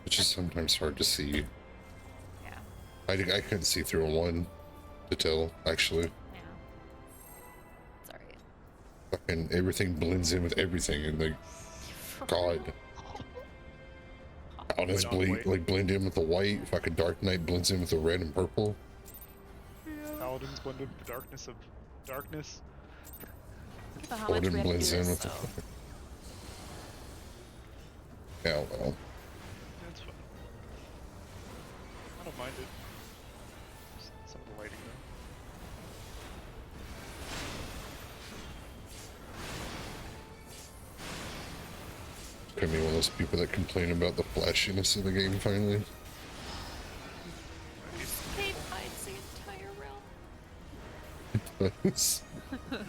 It's just sometimes hard to see. yeah, I couldn't see through a one to tell, actually. yeah. It's alright. Fucking everything blends in with everything, and like, God. Paladins White on white. blend in with the white. Fucking Dark Knight blends in with the red and purple. Paladins blend with the darkness of darkness. Think about how much Odin we have to do blends in this, with the. so... Yeah, well. That's fine. I don't mind it. Just some of the lighting Gonna be one of those people that complain about the flashiness of the game finally. though. Cape hides the entire realm. It's-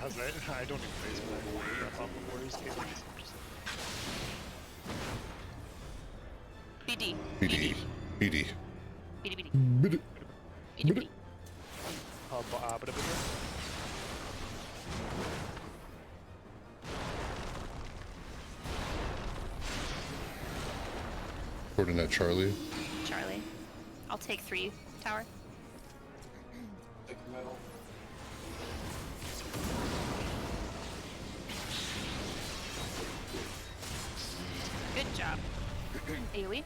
How's that? I don't even face that off of Warriors. BD. BD. BD. BD. BD. BD. BD. BD. But Coordinate Charlie. Charlie. I'll take 3, tower. Like metal. Good job. AoE.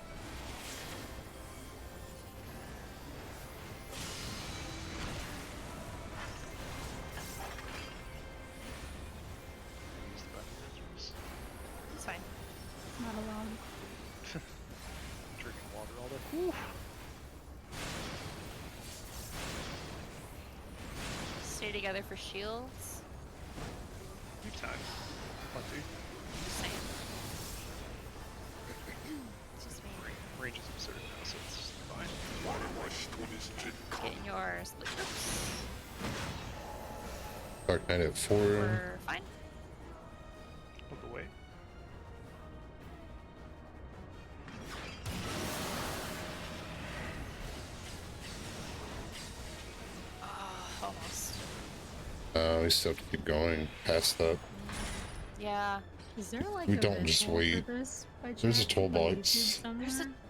It's fine. Not allowed. drinking water all day. Whew. Stay together for shields. Good time. Plenty. Just saying. It's just me. Range is absurd now, so it's just fine. Getting your split groups. Dark Knight at 4. We're fine. Look away. Almost. We still have to keep going past that. Yeah. Is there like We a don't just visual wait. For this by There's a chance on toolbox. YouTube somewhere?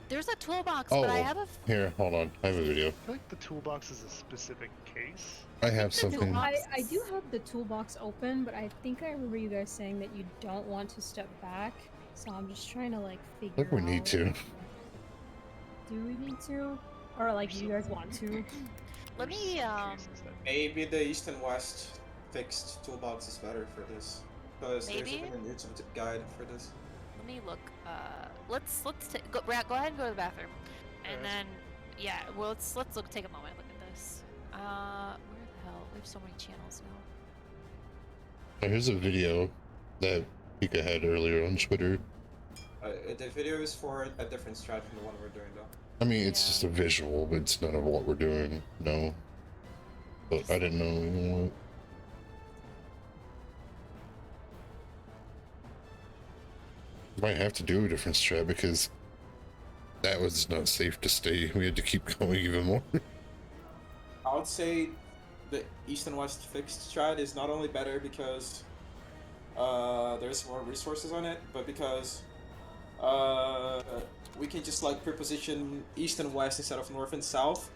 There's a toolbox, Oh, but I have a here, hold on. I have a video. I feel like the toolbox is a specific case. I have the something. toolbox- I do have the toolbox open, but I think I remember you guys saying that you don't want to step back. So I'm just trying to like figure I think we need out- to. Do we need to? Or like you guys want to? Let me Maybe the East and West fixed toolbox is better for this. Because there's Maybe? even a YouTube guide for this. let me look. Let's go, Brad, go ahead and go to the bathroom, and Alright. then yeah, well let's look. Take a moment. Look at this. Where the hell? We have so many channels now. Here's a video that Pika had earlier on Twitter. The video is for a different strat from the one we're doing though. I mean, it's Yeah. just a visual, but it's none of what we're doing. No. But I didn't know what. Might have to do a different strat because that was not safe to stay. We had to keep going even more. I would say the East and West fixed strat is not only better because there's more resources on it, but because we can just like preposition East and West instead of North and South,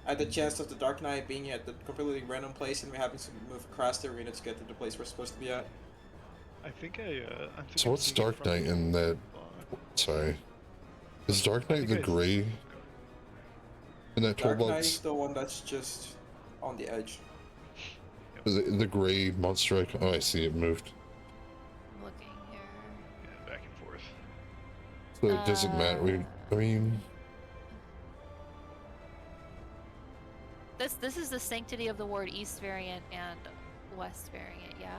at the chance of the Dark Knight being at the completely random place and we having to move across the arena to get to the place we're supposed to be at. I think I think So I've what's seen it Dark from Knight in that? Sorry. Is Dark Knight the gray in that Dark Knight toolbox? is the one that's just on the edge. The gray monster icon? Oh, I see it moved. I'm looking here. Yeah, back and forth. So it doesn't matter. I mean, This is the Sanctity of the Ward East variant and West variant. Yeah.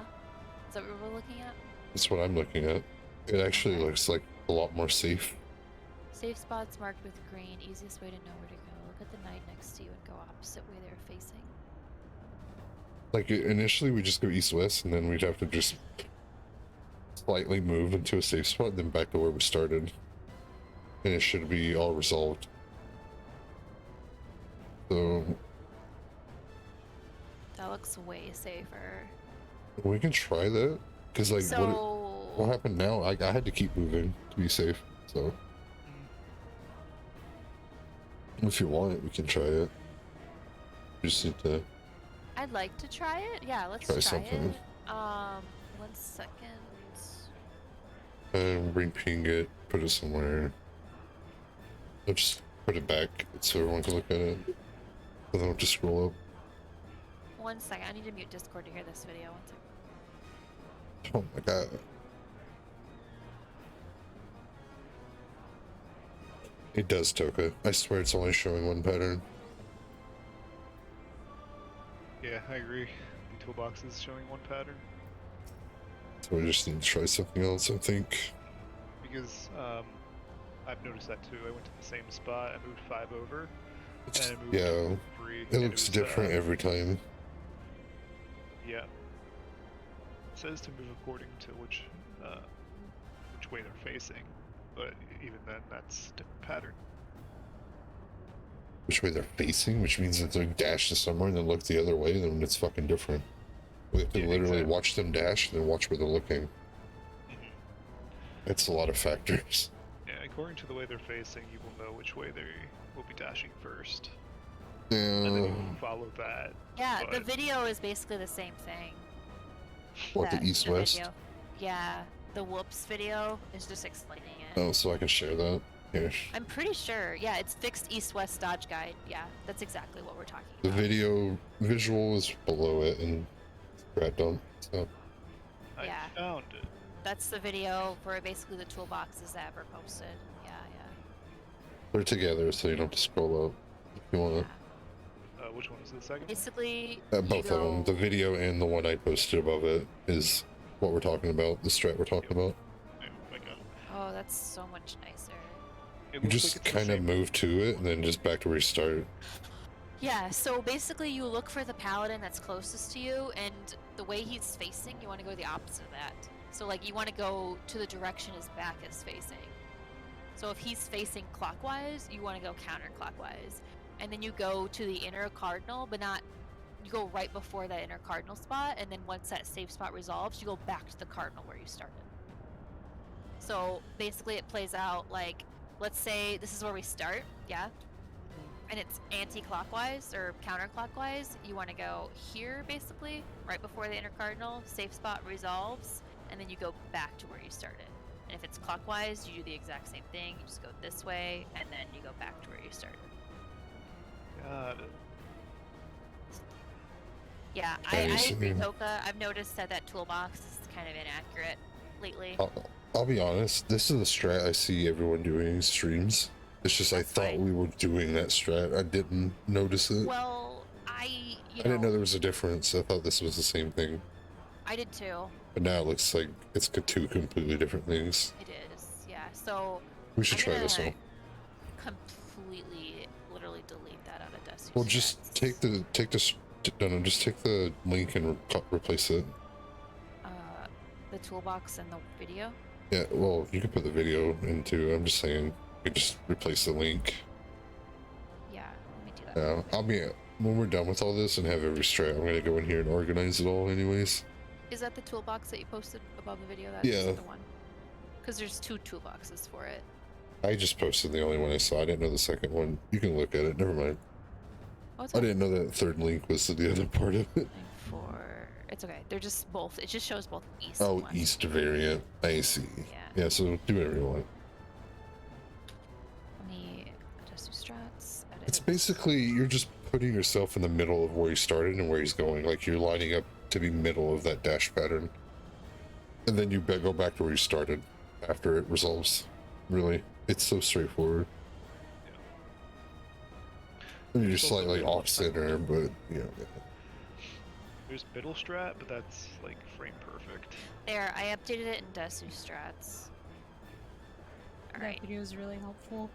Is that what we're looking at? that's what I'm looking at. It actually looks like a lot more safe. Safe spots marked with green. Easiest way to know where to go. Look at the knight next to you and go opposite way they're facing. Like initially we just go east-west and then we'd have to just slightly move into a safe spot, then back to where we started. And it should be all resolved. So That looks way safer. we can try that. Because, like, So what happened now? I had to keep moving to be safe. So if you want it, we can try it. We just need to I'd like to try it. Yeah, let's try try something. it. 1 second. And ping it, put it somewhere. I'll just put it back so everyone can look at it. And then I'll just scroll up. 1 second. I need to mute Discord to hear this video. 1 second. Oh my god. It does, Toka. I swear it's only showing one pattern. Yeah, I agree. The toolbox is showing one pattern. So we just need to try something else, I think. Because I've noticed that too. I went to the same spot, I moved 5 over, It's, and I moved yeah, 3. it and looks was, different every time. Yeah. It says to move according to which way they're facing, but even then, that's a different pattern. Which way they're facing, which means that they dash to somewhere and then look the other way, then it's fucking different. We have to Yeah, literally exactly. watch them dash and then watch where they're looking. Mhm. It's a lot of factors. Yeah, according to the way they're facing, you will know which way they will be dashing first, Yeah. and then you will follow that. Yeah, the But- video is basically the same thing. What, the that- east-west? video. Yeah, the whoops video is just explaining it. Oh, so I can share that? Here. I'm pretty sure. Yeah, it's fixed east-west dodge guide. Yeah, that's exactly what we're talking The about. video visual is below it and Brad don't. So I Yeah. found it. That's the video for basically the toolboxes that ever posted. Yeah, they're together so you don't have to scroll up if you yeah. want. Which one is the second? Basically, Both of them. The video and the one I posted above it is what we're talking about. The strat we're talking about. Yeah, I got it. Oh, that's so much nicer. It You looks just like it's the kind of same- move to it and then just back to where you started. Yeah, so basically you look for the paladin that's closest to you, and the way he's facing, you want to go the opposite of that. So like you want to go to the direction his back is facing. So if he's facing clockwise, you want to go counterclockwise. And then you go to the inner cardinal, but not, you go right before that inner cardinal spot, and then once that safe spot resolves, you go back to the cardinal where you started. So basically it plays out like, let's say this is where we start, yeah? And it's anti-clockwise or counterclockwise. You want to go here, basically, right before the inner cardinal, safe spot resolves, and then you go back to where you started. And if it's clockwise, you do the exact same thing. You just go this way, and then you go back to where you started. Got it. Yeah, Yeah, I you see- agree, Toka. I've noticed that that toolbox is kind of inaccurate lately. I'll be honest, this is the strat I see everyone doing in streams. It's just I That's thought fine. we were doing that strat. I didn't notice it. Well, I didn't know there was a difference. I thought this was the same thing. I did too. But now it looks like it's two completely different things. It is, yeah. So We should I'm try this gonna one. completely, literally delete that out of DESU. Well, just stats. take this. No, just take the link and replace it. The toolbox and the video. Yeah, well, you can put the video into. I'm just saying, you can just replace the link. Yeah, let me do that. Yeah, I'll be when we're done with all this and have every strat. I'm gonna go in here and organize it all, anyways. Is that the toolbox that you posted above the video? That's Yeah. the one. Because there's 2 toolboxes for it. I just posted the only one I saw. I didn't know the second one. You can look at it. Never mind. Oh, it's I okay. didn't know that third link was the other part of it. It's okay. They're just both. It just shows both east. Oh, and west. East variant. I see. Yeah. Yeah, so do whatever you want. Let me adjust your strats. Edit. It's basically you're just putting yourself in the middle of where you started and where he's going. Like you're lining up to be middle of that dash pattern, and then you go back to where you started after it resolves. Really, it's so straightforward. I mean, you're It's also slightly middle off center, but you know. There's middle strat, but that's like frame perfect. There, I updated it in DESU strats. That Alright. video is really helpful.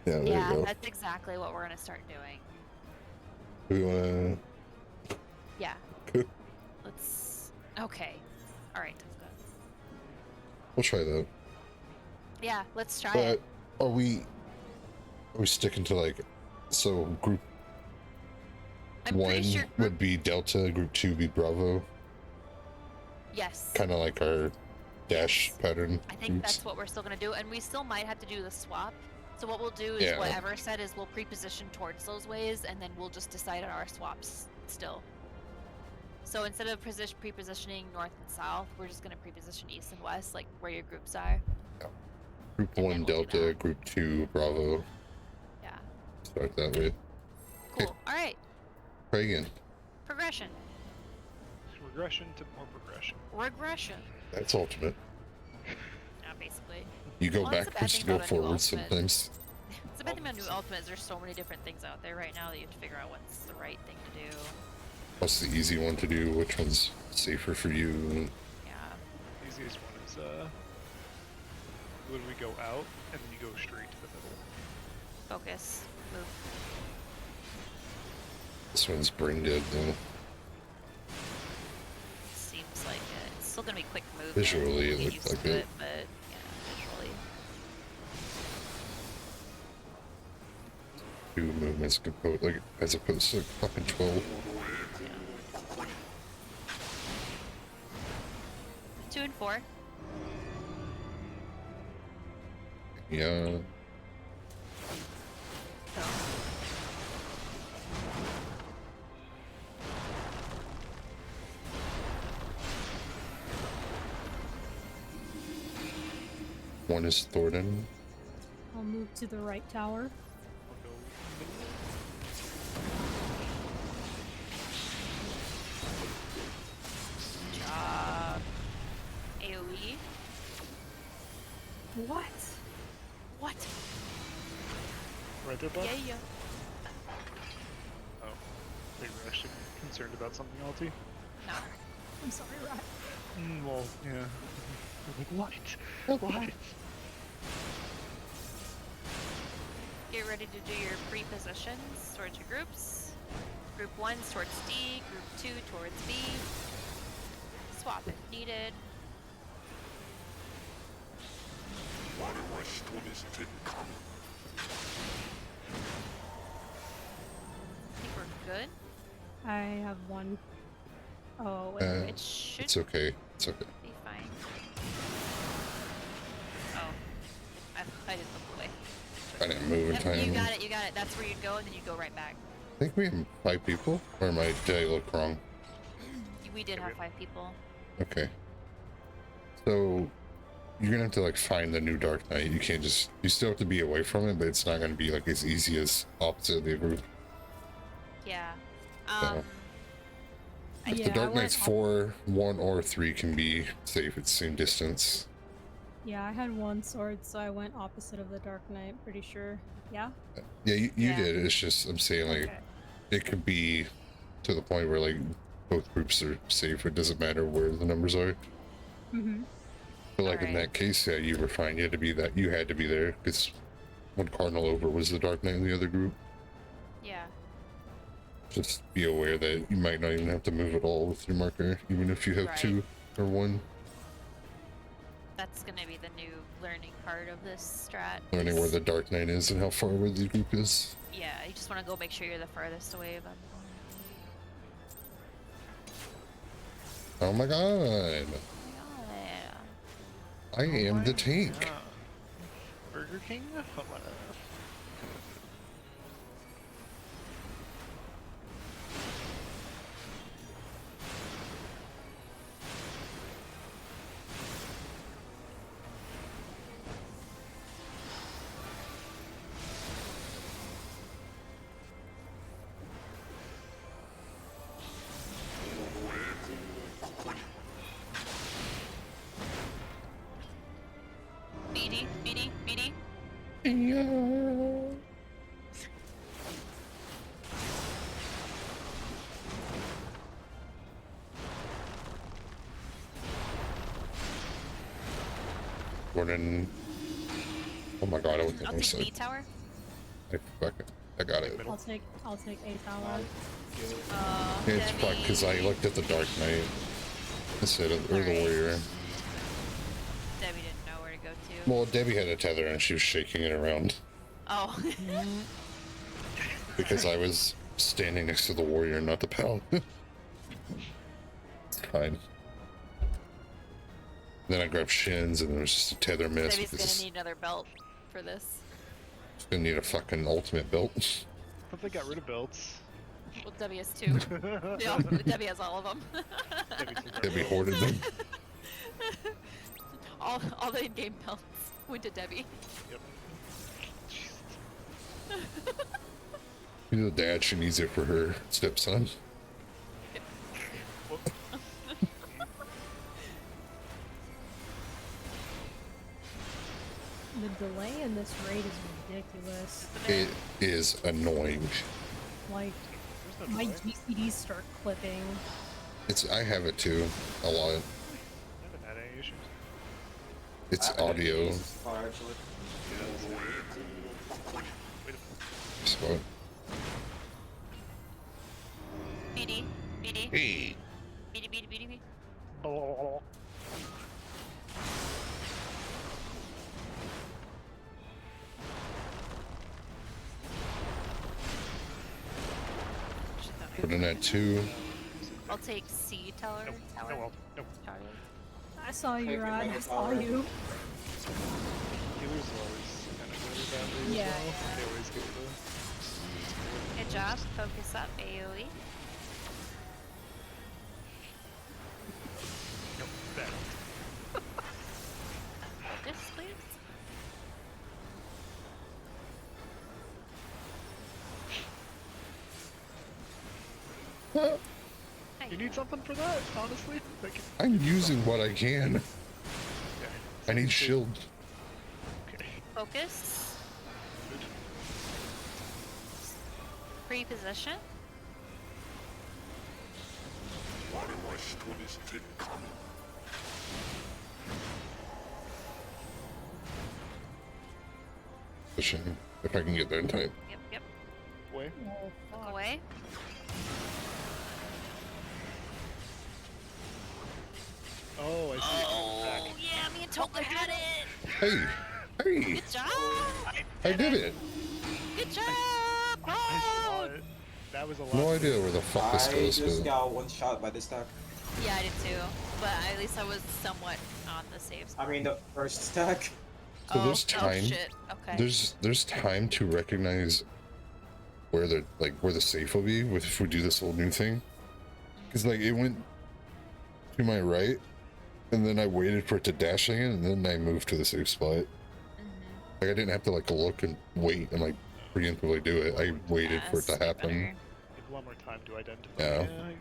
Yeah, there Yeah, you go. that's exactly what we're gonna start doing. Do we want Yeah. to? Let's. Okay. Alright, that's good. We'll try that. Yeah, let's try But it. are we sticking to like, so group I'm one pretty sure. would be Delta, group two be Bravo, Yes. kind of like our dash pattern. I think groups. that's what we're still gonna do, and we still might have to do the swap. So what we'll do is Yeah. whatever said is we'll pre-position towards those ways, and then we'll just decide on our swaps still. So instead of pre-positioning north and south, we're just gonna pre-position east and west, like where your groups are. Group and one then we'll do Delta, that. group two Bravo. Yeah. Start that way. Cool. All right. Try again. Progression. Regression to more progression. Regression. That's ultimate. Yeah, basically. You go Well, that's the bad backwards thing to go about a new forward ultimate. sometimes. It's the bad thing about new ultimate is there's so many different things out there right now that you have to figure out what's the right thing to do. What's the easy one to do? Which one's safer for you? Yeah. Easiest one is literally go out and then you go straight to the middle. Focus. Move. This one's brain dead though. Seems like it. It's still gonna be quick movement. Visually, it We'll get looked used like to it. but yeah, visually. 2 movements composed, like as opposed to like fucking 12. 2 and 4. Yeah. One is Thornton. I'll move to the right tower. I'll go Job. AoE. What? What? right there, bud. Yeah. Oh, I think we're actually concerned about something, Alti. No. I'm sorry, Rat. Well, yeah. We're like, what? What? Get ready to do your pre-positions towards your groups. Group 1 towards D, Group 2 towards B. Swap if needed. I think we're good. I have one. Oh, wait. It should It's okay. It's okay. be fine. Oh. I didn't look away. I didn't move in Yep, time. you got it, you got it. That's where you'd go, and then you go right back. I think we have 5 people, or did I look wrong? We did have 5 people. Okay. So you're gonna have to like find the new Dark Knight. You can't just, you still have to be away from it, but it's not gonna be like as easy as opposite of the group. Yeah. So, if Yeah, the Dark I Knight's went 4, 1 or 3 can be safe at the same distance. Yeah, I had one sword, so I went opposite of the Dark Knight, pretty sure. Yeah? Yeah, you Yeah. did. It's just, I'm saying like, Okay. it could be to the point where like both groups are safe. It doesn't matter where the numbers are. Mm-hmm. But like in Alright. that case, yeah, you were fine. You had to be that. You had to be there because when Cardinal over was the Dark Knight in the other group. Yeah. Just be aware that you might not even have to move at all with your marker, even if you have Right. 2 or 1. That's gonna be the new learning part of this strat. Learning where is- the Dark Knight is and how far away the group is. Yeah, you just want to go make sure you're the farthest away of them. Oh my god! Yeah. I am the tank. Ah. Burger King? BD, BD, BD. Yeah. Gordon. Oh my god, I went the I'll other take B side. tower. I got it. Middle. I'll take A tower. Yeah, it's fucked because I looked at the Dark Knight instead of, or the Alright. Warrior. Debbie didn't Well, Debbie had a tether and she was shaking it around Oh. because I was standing next to the warrior, not the paladin. It's fine. Then I grabbed shins and there was just a tether miss. Debbie's Because gonna need another belt for this. it's gonna need a fucking ultimate belt. But they got rid of belts. Well, Debbie has two. Debbie has all of them. Debbie hoarded them. all the in-game belts went to Debbie. Yep. You know, dad, she needs it for her stepson. The delay in this raid is ridiculous. It is annoying. Like, There's no my delay. GCDs start clipping. I have it too, a lot. I haven't had any issues. It's I haven't had audio. any so far, actually. So, BD. BD. hey, BD. BD. BD. Oh. put in that two. I'll take C tower. Nope. Tower. No, well, nope. Charlie. I saw you, Take Rod. another I saw tower. you. Healers always kind of go badly Yeah, as well. yeah. They always get the... Good job. Focus up. AoE. Nope, bad. Focus, please. Well, You need something for that, honestly? Like, I'm using what I can. yeah. I need shield. Okay. Focus. Good. Pre-position. Why do I stood this thing coming? A shame. If I can get there in time. Yep. Yep. Way. Oh, Look fuck. away. Oh, I see. Oh, Back. yeah, me and Toka had it. Hey, hey, Good job. I did it. Good job. I saw Oh. it. That was a lot. No idea where the fuck this I goes. just But got one shot by this stack. Yeah, I did too. But at least I was somewhat on the safe side. I mean, the first stack. So there's Oh time. shit. Okay. there's time to recognize where the safe will be if we do this whole new thing. Because like it went to my right, and then I waited for it to dash in, and then I moved to the safe spot. Like I didn't have to like look and wait and like preemptively do it. I waited for it to Yes, way happen, better. Give one more time to identify. Yeah. I agree.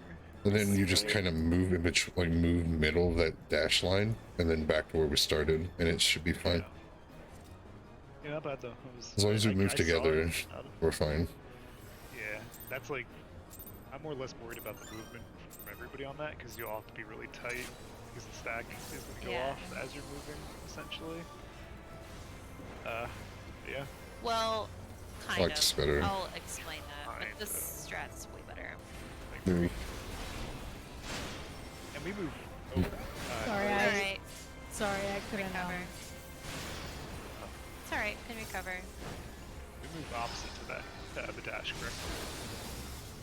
and then you just kind of move in between, like move middle of that dash line, and then back to where we started, and it should be fine. Yeah, not bad though. As long as we I move saw together, it. we're fine. Yeah, that's like, I'm more or less worried about the movement from everybody on that because you'll have to be really tight because the stack is going to go Yeah. off as you're moving, essentially. Yeah. Well, kind like of. this better. I'll explain that. But Kind this of. strat's way better. Maybe. And we move over. Sorry, All I- right. Sorry, I couldn't. Recover. It's all right. Can recover. We move opposite to that, the dash, correct?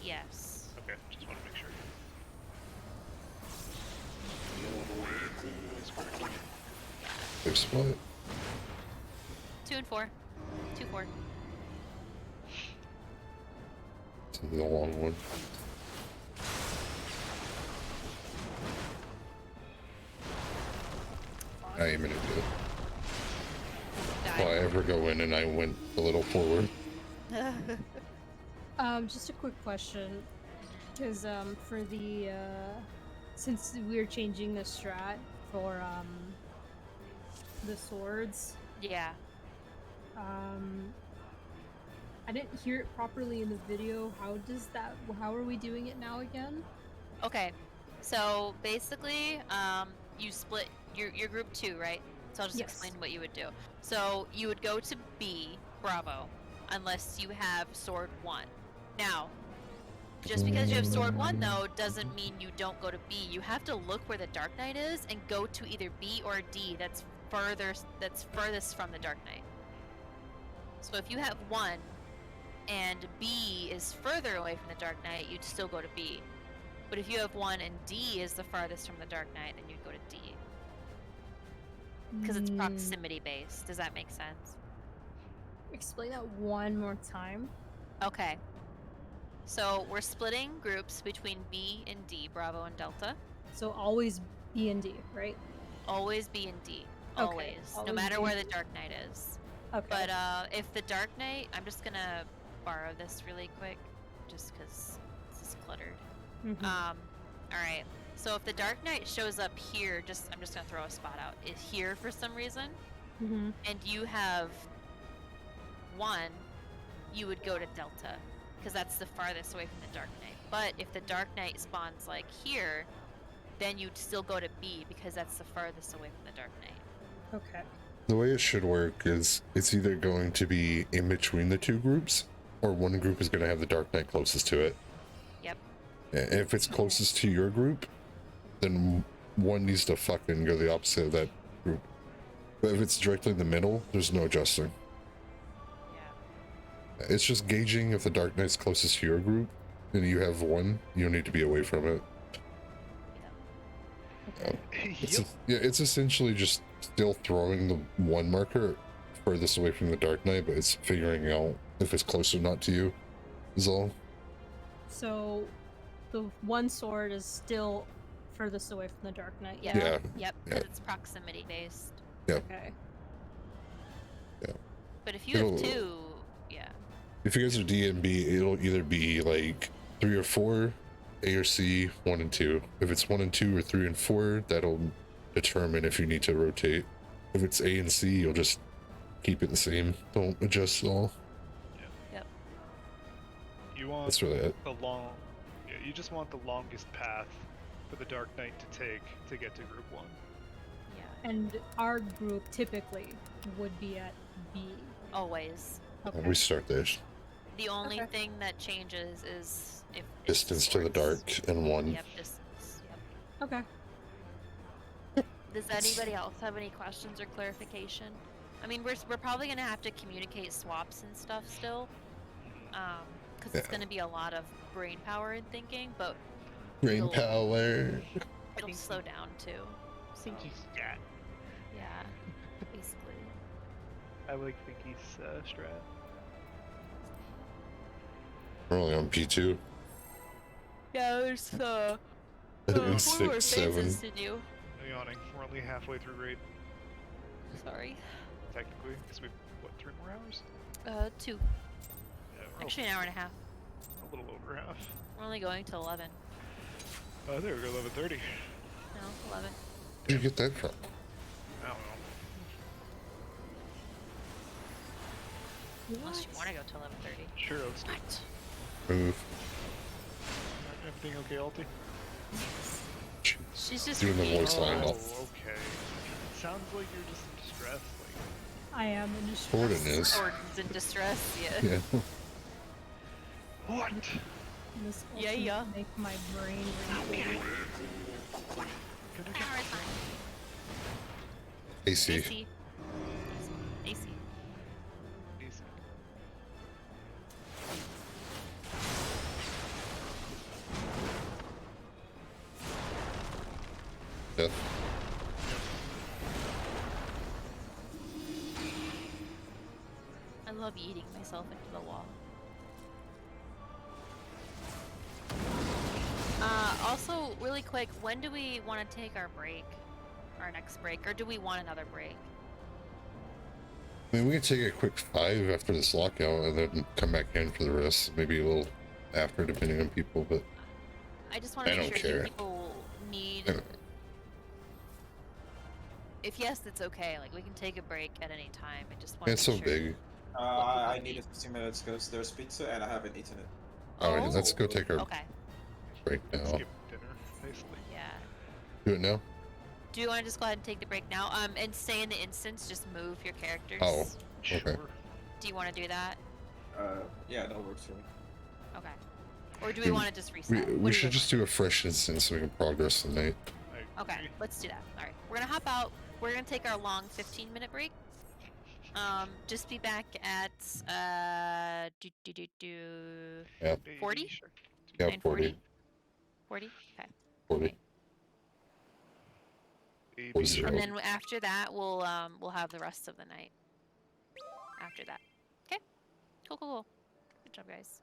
Yes. Okay, just want to make sure. Safe spot. 2 and 4. 2, 4. It's the long one. I am an idiot. If I Die. ever go in and I went a little forward. Just a quick question, because for the since we're changing the strat for the swords, Yeah. I didn't hear it properly in the video. How are we doing it now again? Okay. So basically, you split your group 2, right? So I'll just Yes. explain what you would do. So you would go to B, Bravo, unless you have sword 1. Now, just because you have sword 1 though doesn't mean you don't go to B. You have to look where the Dark Knight is and go to either B or D. That's furthest from the Dark Knight. So if you have 1 and B is further away from the Dark Knight, you'd still go to B. But if you have 1 and D is the farthest from the Dark Knight, then you'd go to D. Because it's proximity based. Does that make sense? Explain that one more time. Okay. So we're splitting groups between B and D, Bravo and Delta. So always B and D, right? Always B and D. Okay, Always. No always matter B where and the D. Dark Knight is. Okay. But if the Dark Knight, I'm just gonna borrow this really quick, just because this is cluttered. Mhm. Alright. So if the Dark Knight shows up here, I'm just gonna throw a spot out, is here for some reason, Mhm. and you have 1, you would go to Delta, because that's the farthest away from the Dark Knight. But if the Dark Knight spawns like here, then you'd still go to B, because that's the farthest away from the Dark Knight. Okay. The way it should work is it's either going to be in between the 2 groups, or one group is going to have the Dark Knight closest to it. Yep. And if it's closest to your group, then one needs to fucking go the opposite of that group. But if it's directly in the middle, there's no adjusting. Yeah. It's just gauging if the Dark Knight's closest to your group, and you have 1, you need to be away from it. It's essentially just still throwing the 1 marker furthest away from the Dark Knight, but it's figuring out if it's close or not to you, is all. So the 1 sword is still furthest away from the Dark Knight. Yeah. Yeah. Yep, because it's proximity based. Okay. But if you have It'll- 2, yeah. If you guys are D and B, it'll either be like 3 or 4, A or C, 1 and 2. If it's 1 and 2 or 3 and 4, that'll determine if you need to rotate. If it's A and C, you'll just keep it the same. Don't adjust at all. Yep. You want That's really it. the you just want the longest path for the Dark Knight to take to get to Group 1. Yeah. And our group typically would be at B. Always. Okay. We start there. The only Okay. thing that changes is if it's Distance to the swords. dark and 1. Yep, distance. Yep. Okay. Does anybody else have any questions or clarification? I mean, we're probably gonna have to communicate swaps and stuff still, because it's Yeah. gonna be a lot of brain power and thinking, but Brain it'll- power. it'll slow down too. So, Yeah, yeah, basically. I like Thinky's strat. We're only on P2. Yeah, there's And four more 6, 7. phases to do. No yawning. We're only halfway through raid, Sorry. technically, because we've, 3 more hours? 2. Yeah, we're Actually, an hour and a half. a little over half. We're only going till 11. Oh, there we go, 11:30. No, 11. Where'd you get that from? I don't know. Unless you want to go till 11:30. Sure, let's do it. What? Move. Everything okay, Alti? She's just Doing the repeating voice line words. off. Oh, okay. Sounds like you're just in distress. I am in distress. Gordon is. Gordon's in distress, yeah. Yeah. What? This Yeah, also yeah. Make my brain ring. An hour is fine. AC. AC. AC. Easy. Death. I love eating myself into the wall. Also, really quick, when do we want to take our break? Our next break? Or do we want another break? I mean, we can take a quick 5 after this lockout and then come back in for the rest. Maybe a little after, depending on people, but I just want to I make don't sure care. if people need... I don't- If yes, it's okay. Like, we can take a break at any time. I just want to it's make so sure. big. I needed 15 minutes because there's pizza and I haven't eaten it. Alright, let's go take our Okay, break now. Skip dinner, basically. yeah. Do it now? Do you want to just go ahead and take the break now? And stay in the instance, just move your characters. Oh. Sure. Okay. Do you want to do that? Yeah, that works for me. Okay. Or do we want to just We, reset? What we do should you just do a fresh instance so we can progress the night. I Okay, let's do that. All right, we're gonna hop out. We're gonna take our long 15-minute break. Just be back at Yeah, 40? Sure. yeah, 9:40? 40? Okay. 40. AB, Or sure. zero. And then after that, we'll have the rest of the night. After that. Okay. Cool, cool, cool. Good job, guys.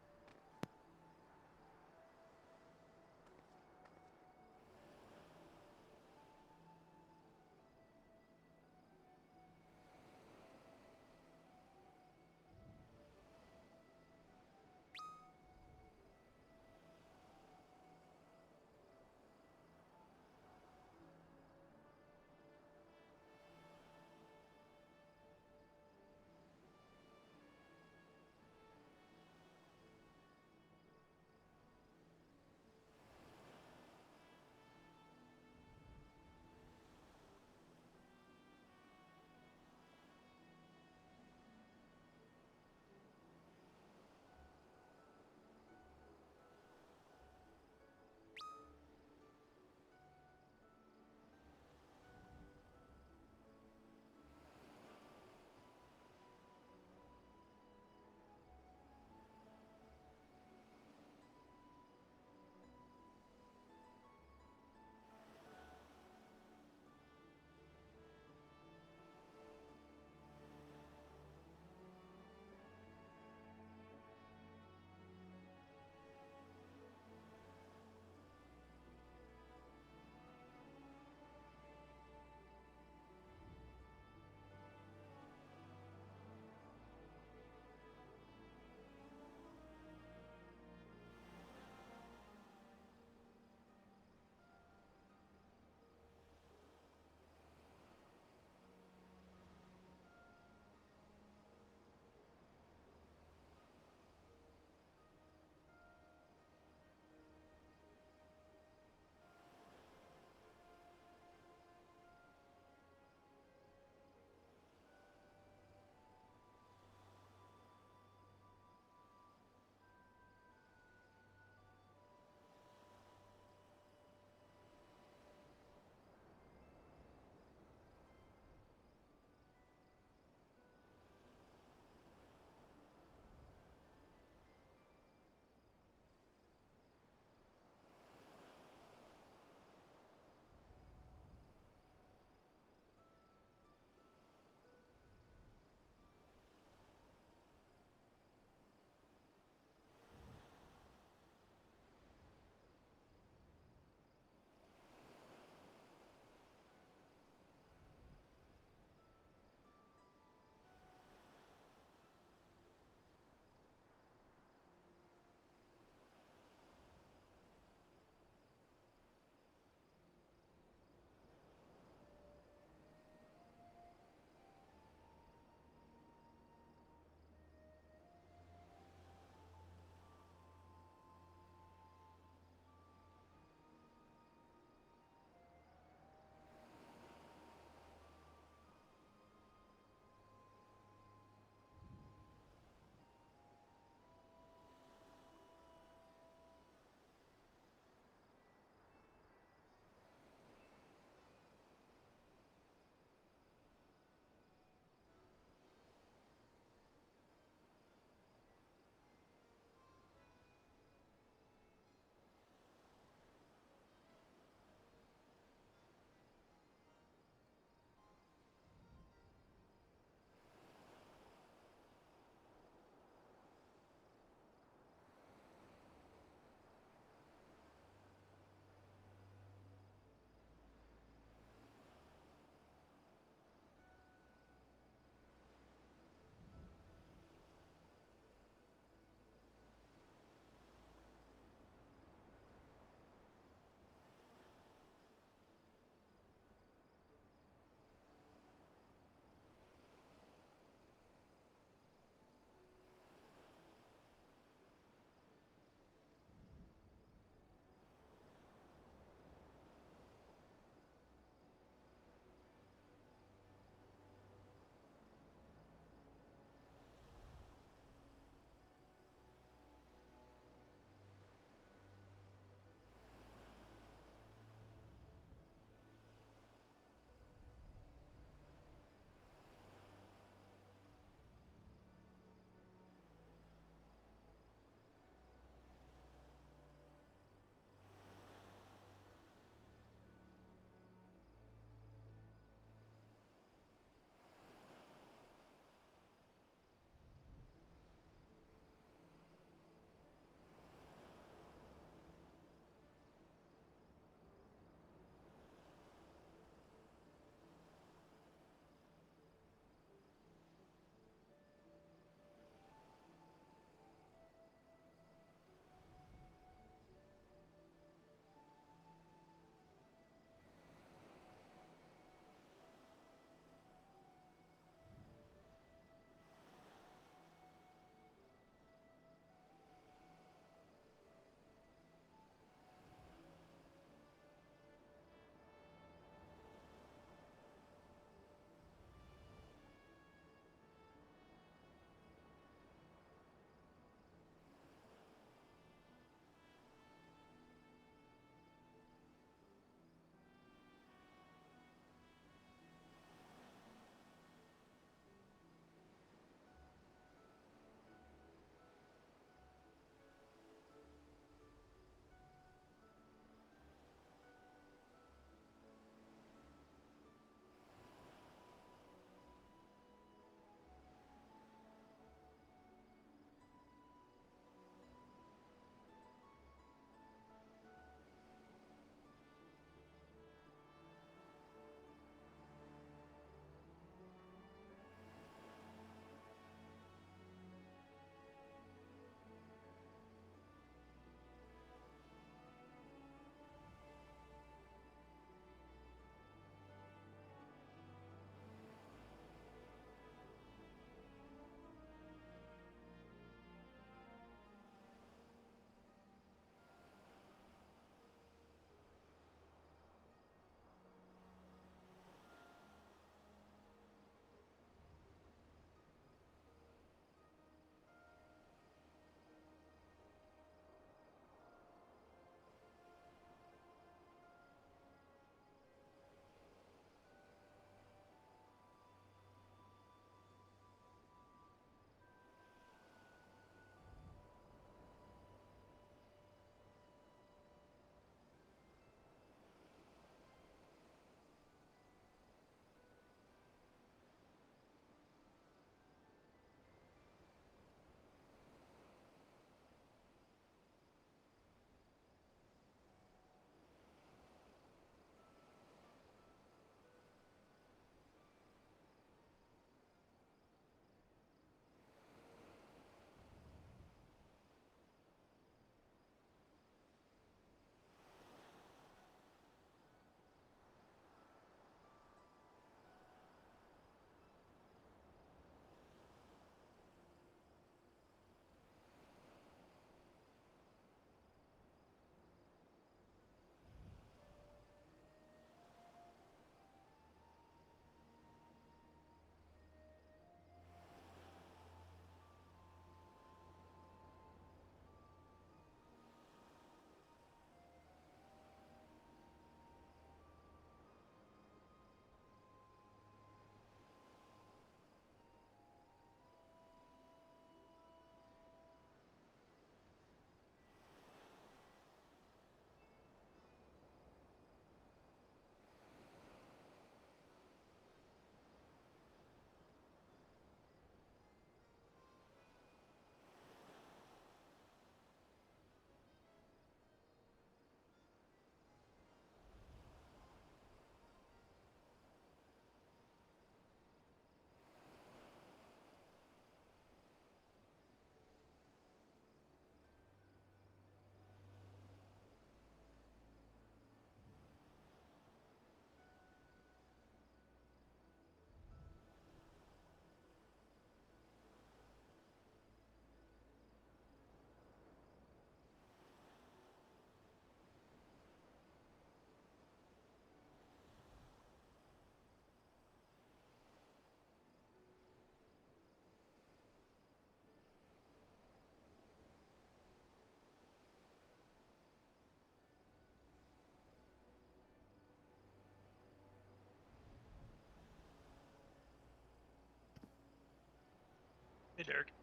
Derek.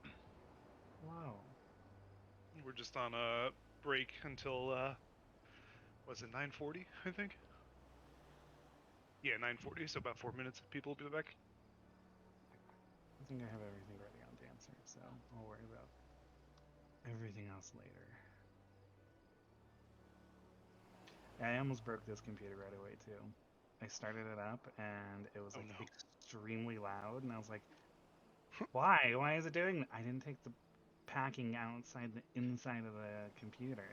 Wow. We're just on a break until was it 9:40? I think. Yeah, 9:40. So about 4 minutes. People will be back. I think I have everything ready on Dancer, so I'll worry about everything else later. Yeah, I almost broke this computer right away too. I started it up and it was Oh, like no. extremely loud, and I was like, "Why? Why is it doing that?" I didn't take the packing outside the inside of the computer.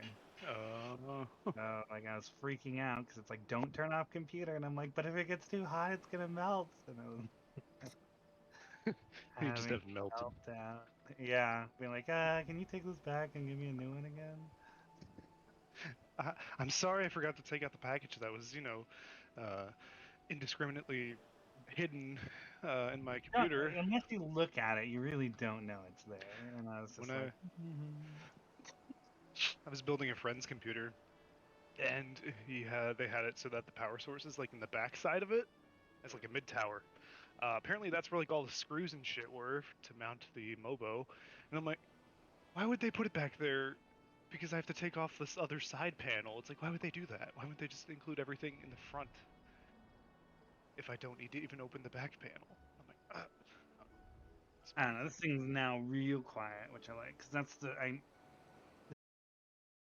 Uh, So like I was freaking out because it's like, "Don't turn off computer," and I'm like, "But if it gets too hot, it's gonna melt." And I was you just having have melted. meltdown. Yeah, being like, can you take this back and give me a new one again? I'm sorry I forgot to take out the package that was, indiscriminately hidden in my No, computer. unless you look at it, you really don't know it's there. And I was just When like, I was building a friend's computer, and they had it so that the power source is like in the back side of it, as like a mid tower. Apparently that's where like all the screws and shit were to mount the Mobo, and I'm like, why would they put it back there? Because I have to take off this other side panel. It's like, why would they do that? Why wouldn't they just include everything in the front if I don't need to even open the back panel? I'm like, I don't know, this thing's now real quiet, which I like, because